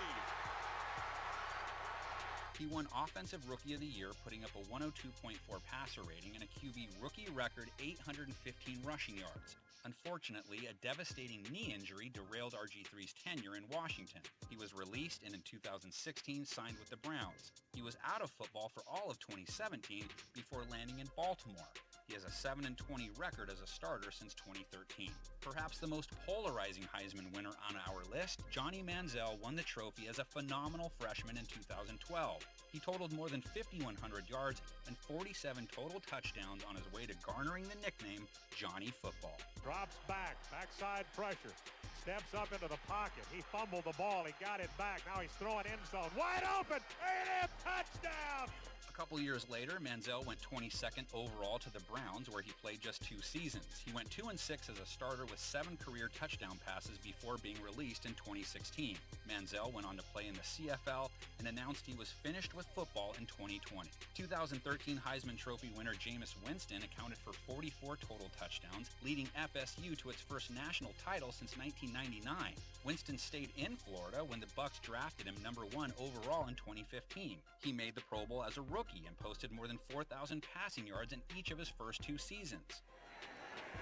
S9: He won Offensive Rookie of the Year, putting up a 102.4 passer rating and a QB rookie record 815 rushing yards. Unfortunately, a devastating knee injury derailed RG3's tenure in Washington. He was released and in 2016 signed with the Browns. He was out of football for all of 2017 before landing in Baltimore. He has a 7-20 record as a starter since 2013. Perhaps the most polarizing Heisman winner on our list, Johnny Manziel won the trophy as a phenomenal freshman in 2012. He totaled more than 5,100 yards and 47 total touchdowns on his way to garnering the nickname Johnny Football.
S22: Drops back, backside pressure. Steps up into the pocket. He fumbled the ball. He got it back. Now he's throwing end zone. Wide open. A&M touchdown.
S9: A couple years later, Manziel went 22nd overall to the Browns, where he played just 2 seasons. He went 2-6 as a starter with 7 career touchdown passes before being released in 2016. Manziel went on to play in the CFL and announced he was finished with football in 2020. 2013 Heisman Trophy winner Jameis Winston accounted for 44 total touchdowns, leading FSU to its first national title since 1999. Winston stayed in Florida when the Bucs drafted him #1 overall in 2015. He made the Pro Bowl as a rookie and posted more than 4,000 passing yards in each of his first 2 seasons.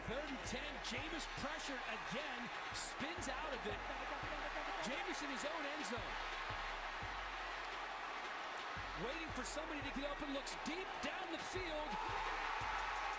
S24: 3rd and 10, Jameis pressured again, spins out of it. Jameis in his own end zone. Waiting for somebody to get up and looks deep down the field.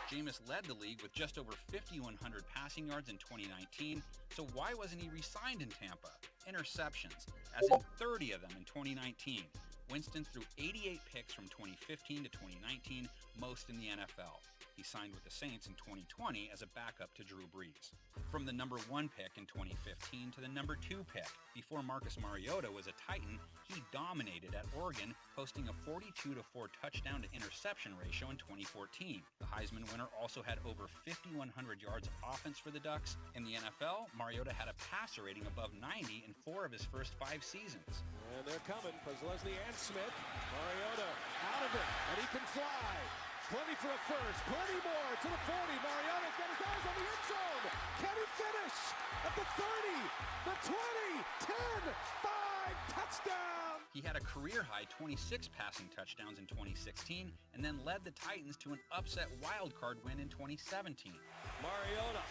S9: Jameis led the league with just over 5,100 passing yards in 2019, so why wasn't he re-signed in Tampa? Interceptions, as in 30 of them in 2019. Winston threw 88 picks from 2015 to 2019, most in the NFL. He signed with the Saints in 2020 as a backup to Drew Brees. From the #1 pick in 2015 to the #2 pick, before Marcus Mariota was a Titan, he dominated at Oregon, posting a 42-4 touchdown to interception ratio in 2014. The Heisman winner also had over 5,100 yards of offense for the Ducks. In the NFL, Mariota had a passer rating above 90 in 4 of his first 5 seasons.
S22: And they're coming because Leslie and Smith. Mariota out of it, and he can fly. Plenty for a first, plenty more to the 40. Mariota got his eyes on the end zone. Can he finish? At the 30, the 20, 10, 5, touchdown.
S9: He had a career-high 26 passing touchdowns in 2016 and then led the Titans to an upset wildcard win in 2017.
S22: Mariota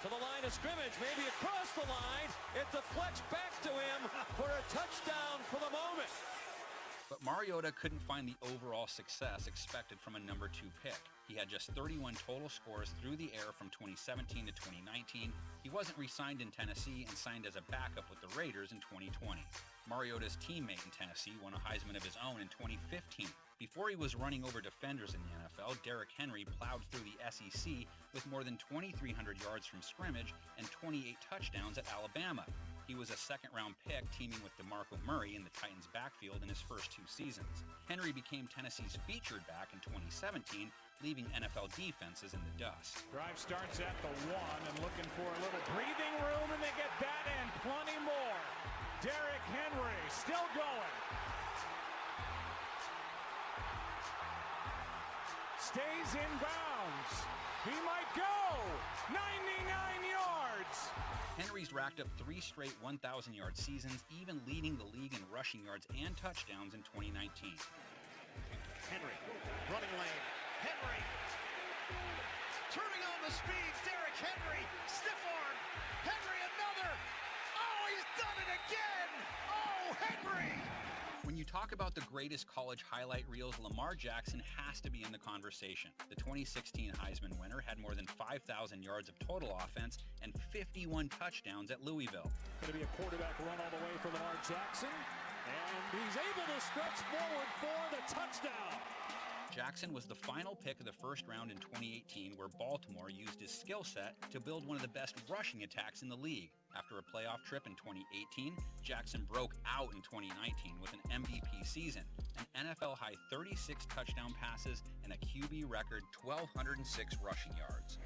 S22: to the line of scrimmage, maybe across the line. It deflects back to him for a touchdown for the moment.
S9: But Mariota couldn't find the overall success expected from a #2 pick. He had just 31 total scores through the air from 2017 to 2019. He wasn't re-signed in Tennessee and signed as a backup with the Raiders in 2020. Mariota's teammate in Tennessee won a Heisman of his own in 2015. Before he was running over defenders in the NFL, Derrick Henry plowed through the SEC with more than 2,300 yards from scrimmage and 28 touchdowns at Alabama. He was a second-round pick, teaming with DeMarco Murray in the Titans' backfield in his first 2 seasons. Henry became Tennessee's featured back in 2017, leaving NFL defenses in the dust.
S22: Drive starts at the 1 and looking for a little breathing room, and they get that and plenty more. Derrick Henry still going. Stays in bounds. He might go. 99 yards.
S9: Henry's racked up 3 straight 1,000-yard seasons, even leading the league in rushing yards and touchdowns in 2019.
S22: Henry, running lane. Henry, turning on the speed. Derrick Henry, stiff arm. Henry, another. Oh, he's done it again. Oh, Henry.
S9: When you talk about the greatest college highlight reels, Lamar Jackson has to be in the conversation. The 2016 Heisman winner had more than 5,000 yards of total offense and 51 touchdowns at Louisville.
S22: Going to be a quarterback run all the way for Lamar Jackson. And he's able to stretch forward for the touchdown.
S9: Jackson was the final pick of the first round in 2018, where Baltimore used his skill set to build one of the best rushing attacks in the league. After a playoff trip in 2018, Jackson broke out in 2019 with an MVP season, an NFL-high 36 touchdown passes, and a QB record 1,206 rushing yards.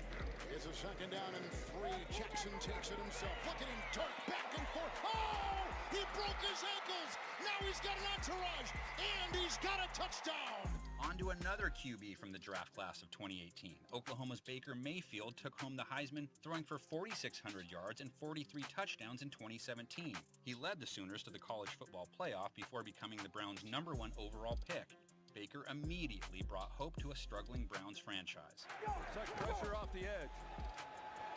S22: It's a second down and 3. Jackson takes it himself. Look at him dart back and forth. Oh! He broke his ankles. Now he's got an entourage, and he's got a touchdown.
S9: On to another QB from the draft class of 2018. Oklahoma's Baker Mayfield took home the Heisman, throwing for 4,600 yards and 43 touchdowns in 2017. He led the Sooners to the college football playoff before becoming the Browns' #1 overall pick. Baker immediately brought hope to a struggling Browns franchise.
S22: Such pressure off the edge.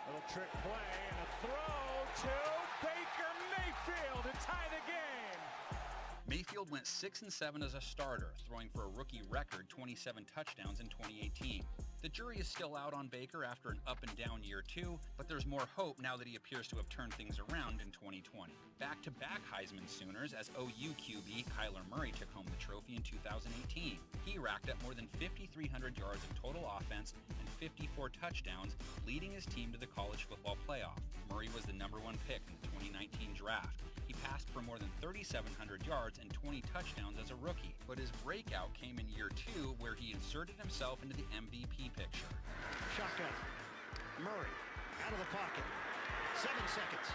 S22: Little trick play and a throw to Baker Mayfield to tie the game.
S9: Mayfield went 6-7 as a starter, throwing for a rookie record 27 touchdowns in 2018. The jury is still out on Baker after an up-and-down year 2, but there's more hope now that he appears to have turned things around in 2020. Back-to-back Heisman Sooners as OU QB Kyler Murray took home the trophy in 2018. He racked up more than 5,300 yards of total offense and 54 touchdowns, leading his team to the college football playoff. Murray was the #1 pick in the 2019 draft. He passed for more than 3,700 yards and 20 touchdowns as a rookie, but his breakout came in year 2, where he inserted himself into the MVP picture.
S22: Shotgun. Murray out of the pocket. 7 seconds.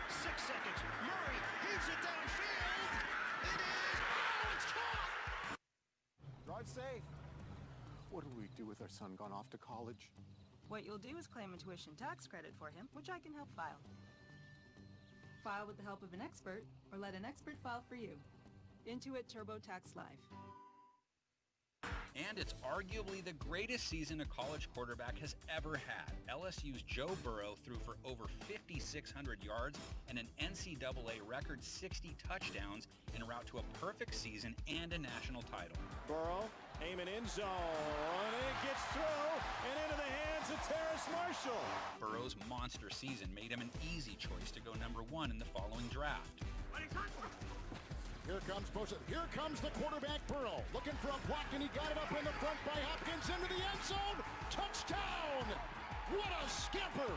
S22: 6 seconds. Murray heaves it downfield. It is. Oh, it's caught.
S5: Drive safe. What do we do with our son gone off to college?
S6: What you'll do is claim a tuition tax credit for him, which I can help file. File with the help of an expert, or let an expert file for you. Intuit TurboTax Live.
S9: And it's arguably the greatest season a college quarterback has ever had. LSU's Joe Burrow threw for over 5,600 yards and an NCAA record 60 touchdowns en route to a perfect season and a national title.
S22: Burrow aiming in zone, and it gets through and into the hands of Terrace Marshall.
S9: Burrow's monster season made him an easy choice to go #1 in the following draft.
S22: Here comes the quarterback, Burrow, looking for a block, and he got it up in the front by Hopkins into the end zone. Touchdown! What a scamper!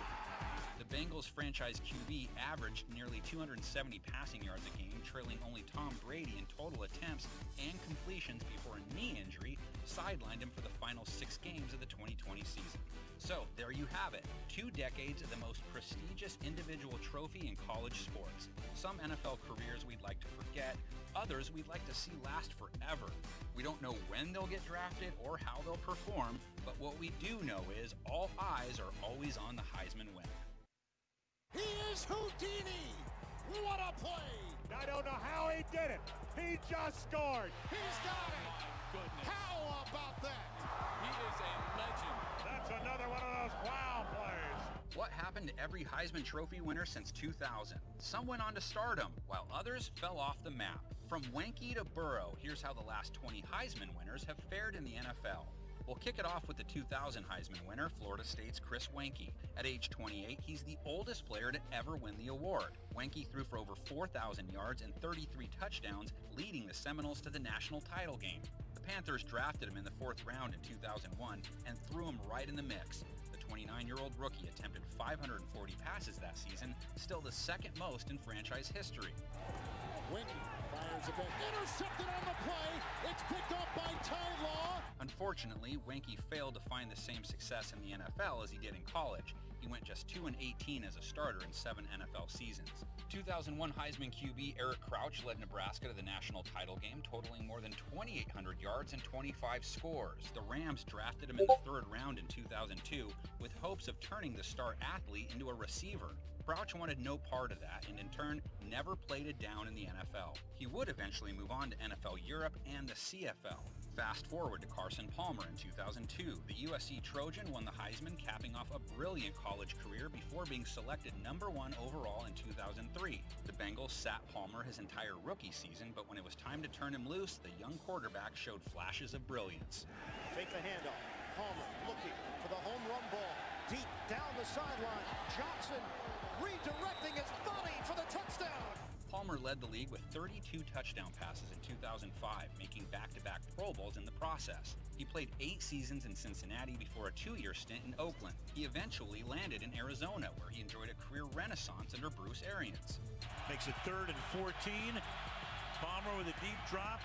S9: The Bengals franchise QB averaged nearly 270 passing yards a game, trailing only Tom Brady in total attempts and completions before a knee injury sidelined him for the final 6 games of the 2020 season. So there you have it, 2 decades of the most prestigious individual trophy in college sports. Some NFL careers we'd like to forget, others we'd like to see last forever. We don't know when they'll get drafted or how they'll perform, but what we do know is all eyes are always on the Heisman winner.
S22: He is Houdini! What a play! I don't know how he did it. He just scored. He's got it.
S24: My goodness.
S22: How about that?
S24: He is a legend.
S22: That's another one of those wow plays.
S9: What happened to every Heisman Trophy winner since 2000? Some went on to stardom, while others fell off the map. From Wenke to Burrow, here's how the last 20 Heisman winners have fared in the NFL. We'll kick it off with the 2000 Heisman winner, Florida State's Chris Wenke. At age 28, he's the oldest player to ever win the award. Wenke threw for over 4,000 yards and 33 touchdowns, leading the Seminoles to the national title game. The Panthers drafted him in the 4th round in 2001 and threw him right in the mix. The 29-year-old rookie attempted 540 passes that season, still the 2nd most in franchise history.
S22: Wenke fires it back. Intercepted on the play. It's picked up by Ty Law.
S9: Unfortunately, Wenke failed to find the same success in the NFL as he did in college. He went just 2-18 as a starter in 7 NFL seasons. 2001 Heisman QB Eric Crouch led Nebraska to the national title game, totaling more than 2,800 yards and 25 scores. The Rams drafted him in the 3rd round in 2002 with hopes of turning the star athlete into a receiver. Crouch wanted no part of that and in turn never played it down in the NFL. He would eventually move on to NFL Europe and the CFL. Fast forward to Carson Palmer in 2002. The USC Trojan won the Heisman, capping off a brilliant college career before being selected #1 overall in 2003. The Bengals sat Palmer his entire rookie season, but when it was time to turn him loose, the young quarterback showed flashes of brilliance.
S22: Fake the handoff. Palmer looking for the home run ball. Deep down the sideline. Johnson redirecting his body for the touchdown.
S9: Palmer led the league with 32 touchdown passes in 2005, making back-to-back Pro Bowls in the process. He played 8 seasons in Cincinnati before a 2-year stint in Oakland. He eventually landed in Arizona, where he enjoyed a career renaissance under Bruce Arians.
S23: Makes it 3rd and 14. Palmer with a deep drop,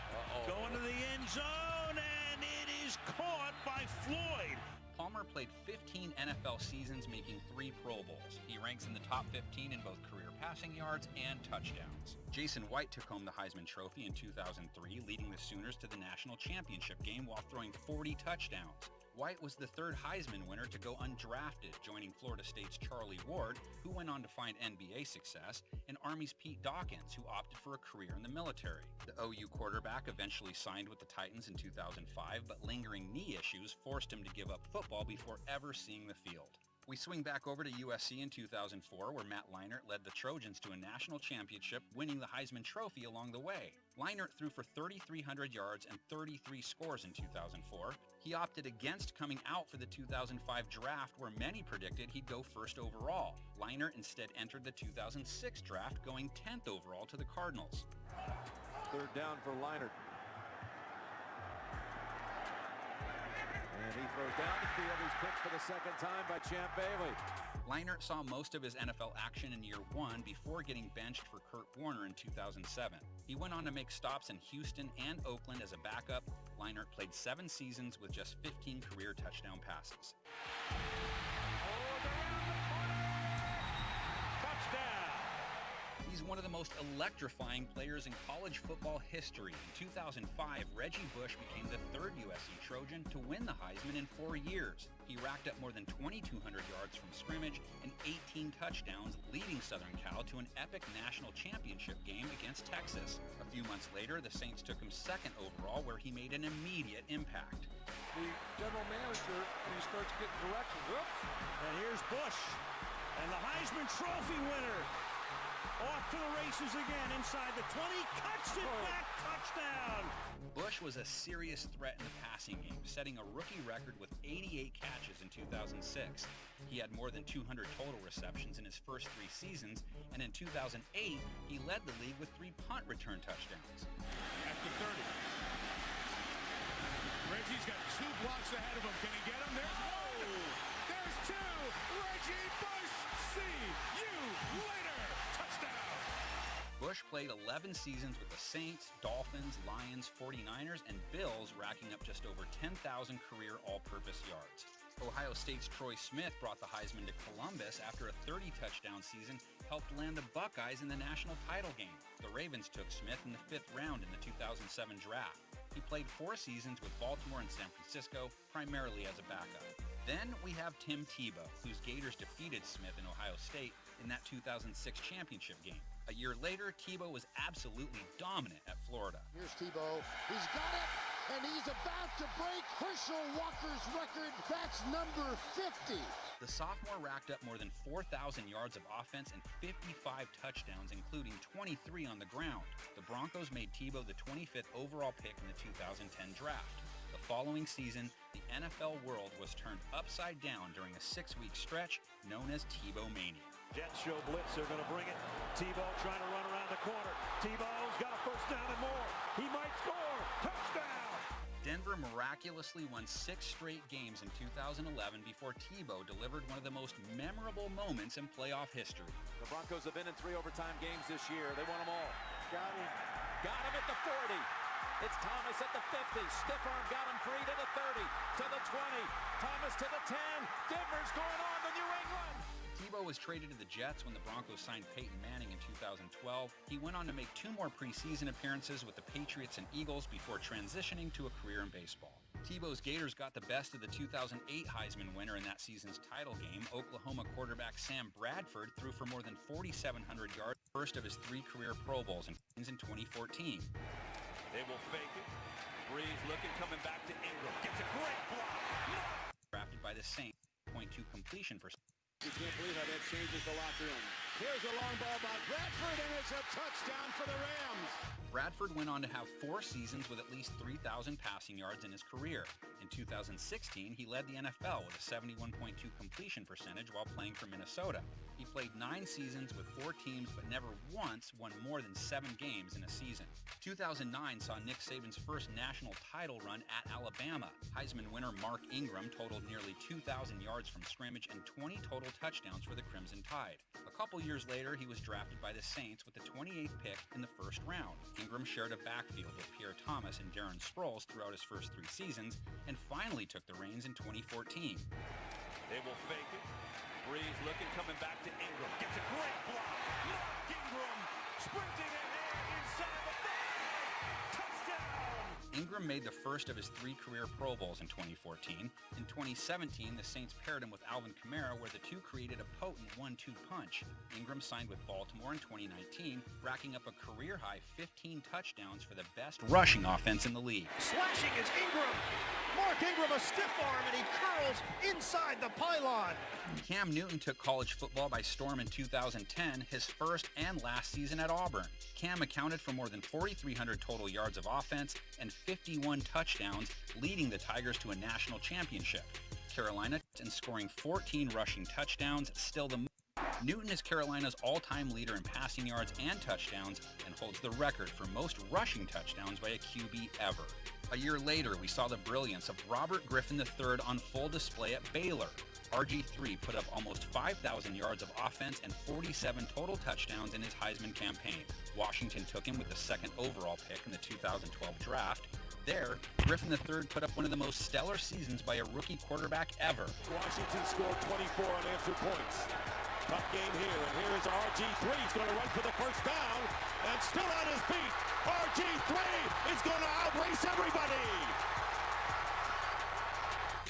S23: going to the end zone, and it is caught by Floyd.
S9: Palmer played 15 NFL seasons, making 3 Pro Bowls. He ranks in the top 15 in both career passing yards and touchdowns. Jason White took home the Heisman Trophy in 2003, leading the Sooners to the national championship game while throwing 40 touchdowns. White was the 3rd Heisman winner to go undrafted, joining Florida State's Charlie Ward, who went on to find NBA success, and Army's Pete Dawkins, who opted for a career in the military. The OU quarterback eventually signed with the Titans in 2005, but lingering knee issues forced him to give up football before ever seeing the field. We swing back over to USC in 2004, where Matt Leinart led the Trojans to a national championship, winning the Heisman Trophy along the way. Leinart threw for 3,300 yards and 33 scores in 2004. He opted against coming out for the 2005 draft, where many predicted he'd go 1st overall. Leinart instead entered the 2006 draft, going 10th overall to the Cardinals.
S22: 3rd down for Leinart. And he throws down the field. He's picked for the 2nd time by Champ Bailey.
S9: Leinart saw most of his NFL action in year 1 before getting benched for Kurt Warner in 2007. He went on to make stops in Houston and Oakland as a backup. Leinart played 7 seasons with just 15 career touchdown passes. He's one of the most electrifying players in college football history. In 2005, Reggie Bush became the 3rd USC Trojan to win the Heisman in 4 years. He racked up more than 2,200 yards from scrimmage and 18 touchdowns, leading Southern Cal to an epic national championship game against Texas. A few months later, the Saints took him 2nd overall, where he made an immediate impact.
S22: The general manager, he starts getting direction. Whoops.
S23: And here's Bush, and the Heisman Trophy winner. Off to the races again, inside the 20, cuts it back, touchdown!
S9: Bush was a serious threat in the passing game, setting a rookie record with 88 catches in 2006. He had more than 200 total receptions in his first 3 seasons, and in 2008, he led the league with 3 punt return touchdowns.
S22: At the 30. Reggie's got 2 blocks ahead of him. Can he get him? There's 1! There's 2! Reggie Bush! See you later!
S9: Bush played 11 seasons with the Saints, Dolphins, Lions, 49ers, and Bills, racking up just over 10,000 career all-purpose yards. Ohio State's Troy Smith brought the Heisman to Columbus after a 30-touchdown season helped land the Buckeyes in the national title game. The Ravens took Smith in the 5th round in the 2007 draft. He played 4 seasons with Baltimore and San Francisco, primarily as a backup. Then we have Tim Tebow, whose Gators defeated Smith in Ohio State in that 2006 championship game. A year later, Tebow was absolutely dominant at Florida.
S3: Here's Tebow. He's got it, and he's about to break Herschel Walker's record. That's number 50.
S9: The sophomore racked up more than 4,000 yards of offense and 55 touchdowns, including 23 on the ground. The Broncos made Tebow the 25th overall pick in the 2010 draft. The following season, the NFL world was turned upside down during a 6-week stretch known as Tebow Mania.
S23: Jets show blitz, they're going to bring it. Tebow trying to run around the corner. Tebow's got a 1st down and more. He might score. Touchdown!
S9: Denver miraculously won 6 straight games in 2011 before Tebow delivered one of the most memorable moments in playoff history.
S22: The Broncos have been in 3 overtime games this year. They won them all. Got him. Got him at the 40. It's Thomas at the 50. Stiff arm got him free to the 30, to the 20. Thomas to the 10. Denver's going on to New England.
S9: Tebow was traded to the Jets when the Broncos signed Peyton Manning in 2012. He went on to make 2 more preseason appearances with the Patriots and Eagles before transitioning to a career in baseball. Tebow's Gators got the best of the 2008 Heisman winner in that season's title game. Oklahoma quarterback Sam Bradford threw for more than 4,700 yards, first of his 3 career Pro Bowls in 2014.
S23: They will fake it. Breeze looking, coming back to Ingram. Gets a great block.
S9: Drafted by the Saints, .2 completion percentage.
S22: You can't believe how that changes the locker room. Here's a long ball by Bradford, and it's a touchdown for the Rams.
S9: Bradford went on to have 4 seasons with at least 3,000 passing yards in his career. In 2016, he led the NFL with a 71.2 completion percentage while playing for Minnesota. He played 9 seasons with 4 teams, but never once won more than 7 games in a season. 2009 saw Nick Saban's first national title run at Alabama. Heisman winner Mark Ingram totaled nearly 2,000 yards from scrimmage and 20 total touchdowns for the Crimson Tide. A couple years later, he was drafted by the Saints with the 28th pick in the first round. Ingram shared a backfield with Pierre Thomas and Darren Sproles throughout his first 3 seasons, and finally took the reins in 2014.
S23: They will fake it. Breeze looking, coming back to Ingram. Gets a great block. Mark Ingram sprinting ahead inside the 5. Touchdown!
S9: Ingram made the first of his 3 career Pro Bowls in 2014. In 2017, the Saints paired him with Alvin Kamara, where the two created a potent 1-2 punch. Ingram signed with Baltimore in 2019, racking up a career-high 15 touchdowns for the best rushing offense in the league.
S22: Slashing is Ingram. Mark Ingram, a stiff arm, and he curls inside the pylon.
S9: Cam Newton took college football by storm in 2010, his first and last season at Auburn. Cam accounted for more than 4,300 total yards of offense and 51 touchdowns, leading the Tigers to a national championship. Carolina and scoring 14 rushing touchdowns, still the Newton is Carolina's all-time leader in passing yards and touchdowns and holds the record for most rushing touchdowns by a QB ever. A year later, we saw the brilliance of Robert Griffin III on full display at Baylor. RG3 put up almost 5,000 yards of offense and 47 total touchdowns in his Heisman campaign. Washington took him with the 2nd overall pick in the 2012 draft. There, Griffin III put up one of the most stellar seasons by a rookie quarterback ever.
S23: Washington scored 24 unanswered points. Tough game here, and here is RG3. He's going to run for the first down, and still on his feet. RG3 is going to outrace everybody.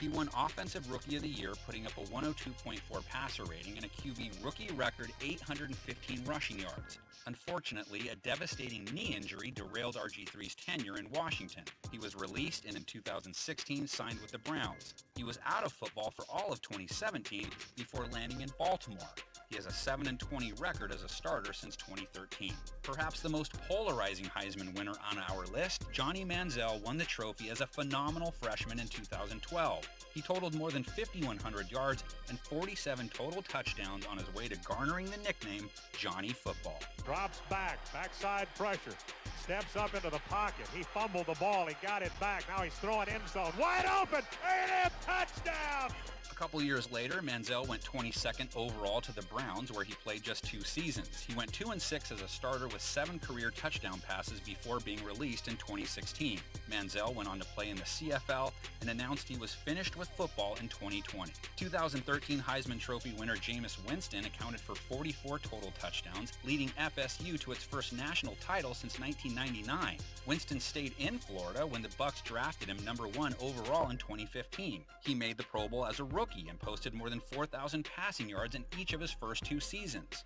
S9: He won Offensive Rookie of the Year, putting up a 102.4 passer rating and a QB rookie record 815 rushing yards. Unfortunately, a devastating knee injury derailed RG3's tenure in Washington. He was released and in 2016 signed with the Browns. He was out of football for all of 2017 before landing in Baltimore. He has a 7-20 record as a starter since 2013. Perhaps the most polarizing Heisman winner on our list, Johnny Manziel won the trophy as a phenomenal freshman in 2012. He totaled more than 5,100 yards and 47 total touchdowns on his way to garnering the nickname Johnny Football.
S22: Drops back, backside pressure. Steps up into the pocket. He fumbled the ball. He got it back. Now he's throwing end zone. Wide open. A&M touchdown.
S9: A couple years later, Manziel went 22nd overall to the Browns, where he played just 2 seasons. He went 2-6 as a starter with 7 career touchdown passes before being released in 2016. Manziel went on to play in the CFL and announced he was finished with football in 2020. 2013 Heisman Trophy winner Jameis Winston accounted for 44 total touchdowns, leading FSU to its first national title since 1999. Winston stayed in Florida when the Bucs drafted him #1 overall in 2015. He made the Pro Bowl as a rookie and posted more than 4,000 passing yards in each of his first 2 seasons.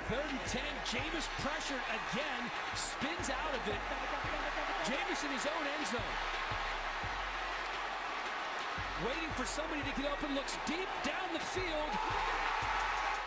S24: 3rd and 10, Jameis pressured again, spins out of it. Jameis in his own end zone. Waiting for somebody to get open, looks deep down the field.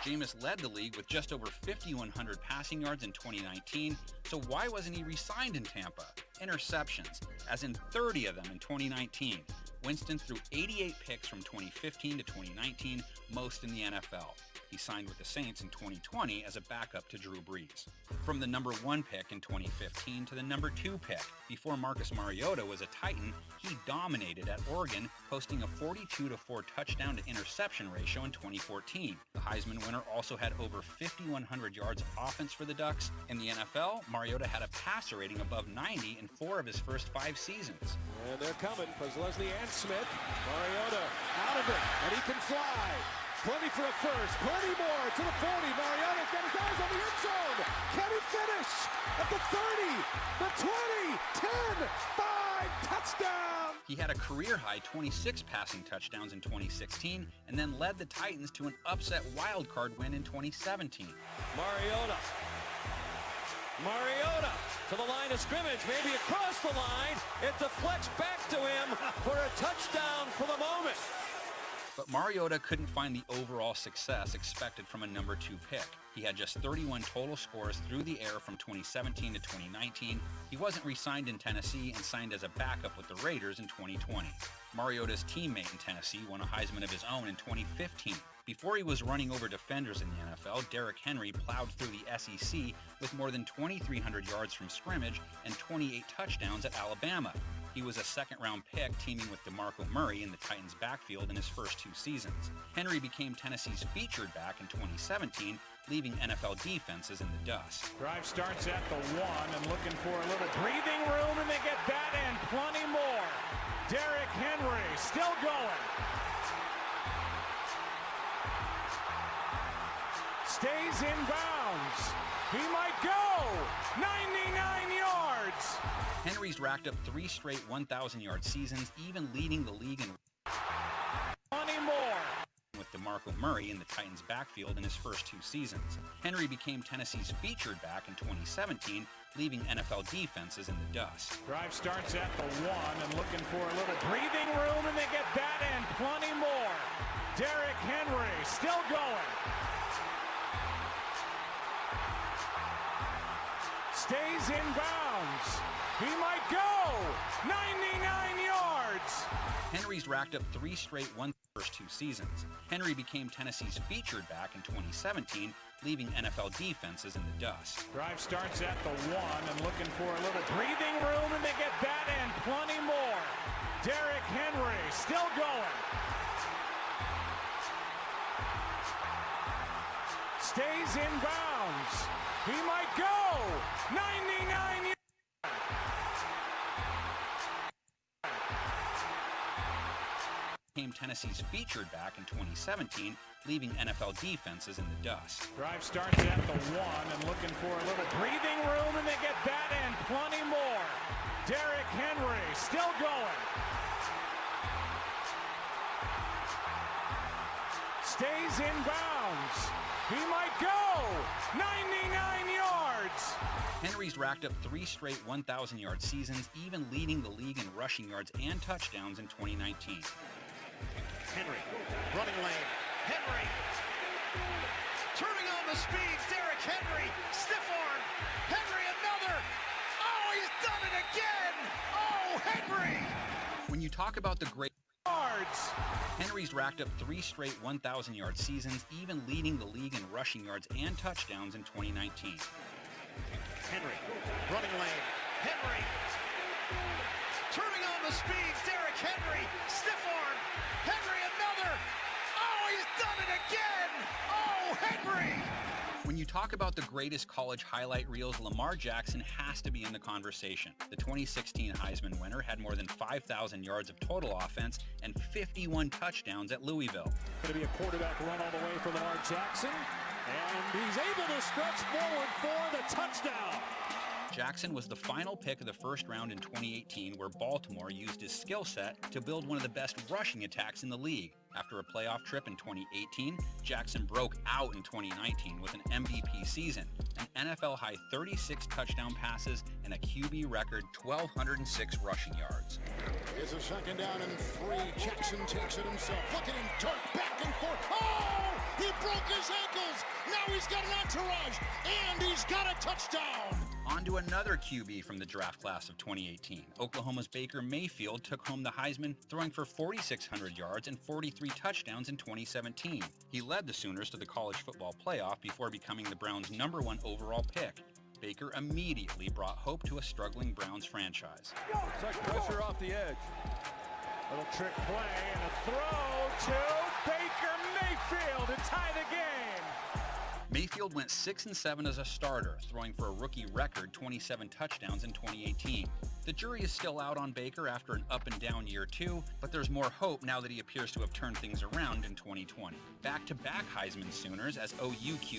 S9: Jameis led the league with just over 5,100 passing yards in 2019, so why wasn't he re-signed in Tampa? Interceptions, as in 30 of them in 2019. Winston threw 88 picks from 2015 to 2019, most in the NFL. He signed with the Saints in 2020 as a backup to Drew Brees. From the #1 pick in 2015 to the #2 pick, before Marcus Mariota was a Titan, he dominated at Oregon, posting a 42-4 touchdown to interception ratio in 2014. The Heisman winner also had over 5,100 yards of offense for the Ducks. In the NFL, Mariota had a passer rating above 90 in 4 of his first 5 seasons.
S22: And they're coming for Leslie and Smith. Mariota out of it, and he can fly. Plenty for a first, plenty more to the 40. Mariota got his eyes on the end zone. Can he finish? At the 30, the 20, 10, 5, touchdown.
S9: He had a career-high 26 passing touchdowns in 2016 and then led the Titans to an upset wildcard win in 2017.
S22: Mariota to the line of scrimmage, maybe across the line. It deflects back to him for a touchdown for the moment.
S9: But Mariota couldn't find the overall success expected from a number 2 pick. He had just 31 total scores through the air from 2017 to 2019. He wasn't re-signed in Tennessee and signed as a backup with the Raiders in 2020. Mariota's teammate in Tennessee won a Heisman of his own in 2015. Before he was running over defenders in the NFL, Derrick Henry plowed through the SEC with more than 2,300 yards from scrimmage and 28 touchdowns at Alabama. He was a second-round pick teaming with DeMarco Murray in the Titans' backfield in his first 2 seasons. Henry became Tennessee's featured back in 2017, leaving NFL defenses in the dust.
S22: Drive starts at the 1 and looking for a little breathing room, and they get that and plenty more. Derrick Henry still going. Stays in bounds. He might go. 99 yards.
S9: Henry's racked up 3 straight 1,000-yard seasons, even leading the league in
S22: plenty more.
S9: With DeMarco Murray in the Titans' backfield in his first 2 seasons. Henry became Tennessee's featured back in 2017, leaving NFL defenses in the dust.
S22: Drive starts at the 1 and looking for a little breathing room, and they get that and plenty more. Derrick Henry still going. Stays in bounds. He might go. 99 yards.
S9: Henry's racked up 3 straight first 2 seasons. Henry became Tennessee's featured back in 2017, leaving NFL defenses in the dust.
S22: Drive starts at the 1 and looking for a little breathing room, and they get that and plenty more. Derrick Henry still going. Stays in bounds. He might go. 99 yards.
S9: Became Tennessee's featured back in 2017, leaving NFL defenses in the dust.
S22: Drive starts at the 1 and looking for a little breathing room, and they get that and plenty more. Derrick Henry still going. Stays in bounds. He might go. 99 yards.
S9: Henry's racked up 3 straight 1,000-yard seasons, even leading the league in rushing yards and touchdowns in 2019.
S22: Henry, running lane. Henry,
S3: Turning on the speed, Derrick Henry, stiff arm. Henry another. Oh, he's done it again. Oh, Henry.
S9: When you talk about the great
S22: yards,
S9: Henry's racked up 3 straight 1,000-yard seasons, even leading the league in rushing yards and touchdowns in 2019.
S22: Henry, running lane.
S3: Henry, turning on the speed, Derrick Henry, stiff arm. Henry another. Oh, he's done it again. Oh, Henry.
S9: When you talk about the greatest college highlight reels, Lamar Jackson has to be in the conversation. The 2016 Heisman winner had more than 5,000 yards of total offense and 51 touchdowns at Louisville.
S22: Going to be a quarterback run all the way for Lamar Jackson, and he's able to stretch forward for the touchdown.
S9: Jackson was the final pick of the first round in 2018, where Baltimore used his skill set to build one of the best rushing attacks in the league. After a playoff trip in 2018, Jackson broke out in 2019 with an MVP season, an NFL-high 36 touchdown passes, and a QB record 1,206 rushing yards.
S3: Here's a second down and 3. Jackson takes it himself. Look at him dart back and forth. Oh, he broke his ankles. Now he's got an entourage, and he's got a touchdown.
S9: On to another QB from the draft class of 2018. Oklahoma's Baker Mayfield took home the Heisman, throwing for 4,600 yards and 43 touchdowns in 2017. He led the Sooners to the college football playoff before becoming the Browns' #1 overall pick. Baker immediately brought hope to a struggling Browns franchise.
S22: Such pressure off the edge. Little trick play and a throw to Baker Mayfield to tie the game.
S9: Mayfield went 6-7 as a starter, throwing for a rookie record 27 touchdowns in 2018. The jury is still out on Baker after an up-and-down year 2, but there's more hope now that he appears to have turned things around in 2020. Back-to-back Heisman Sooners as OU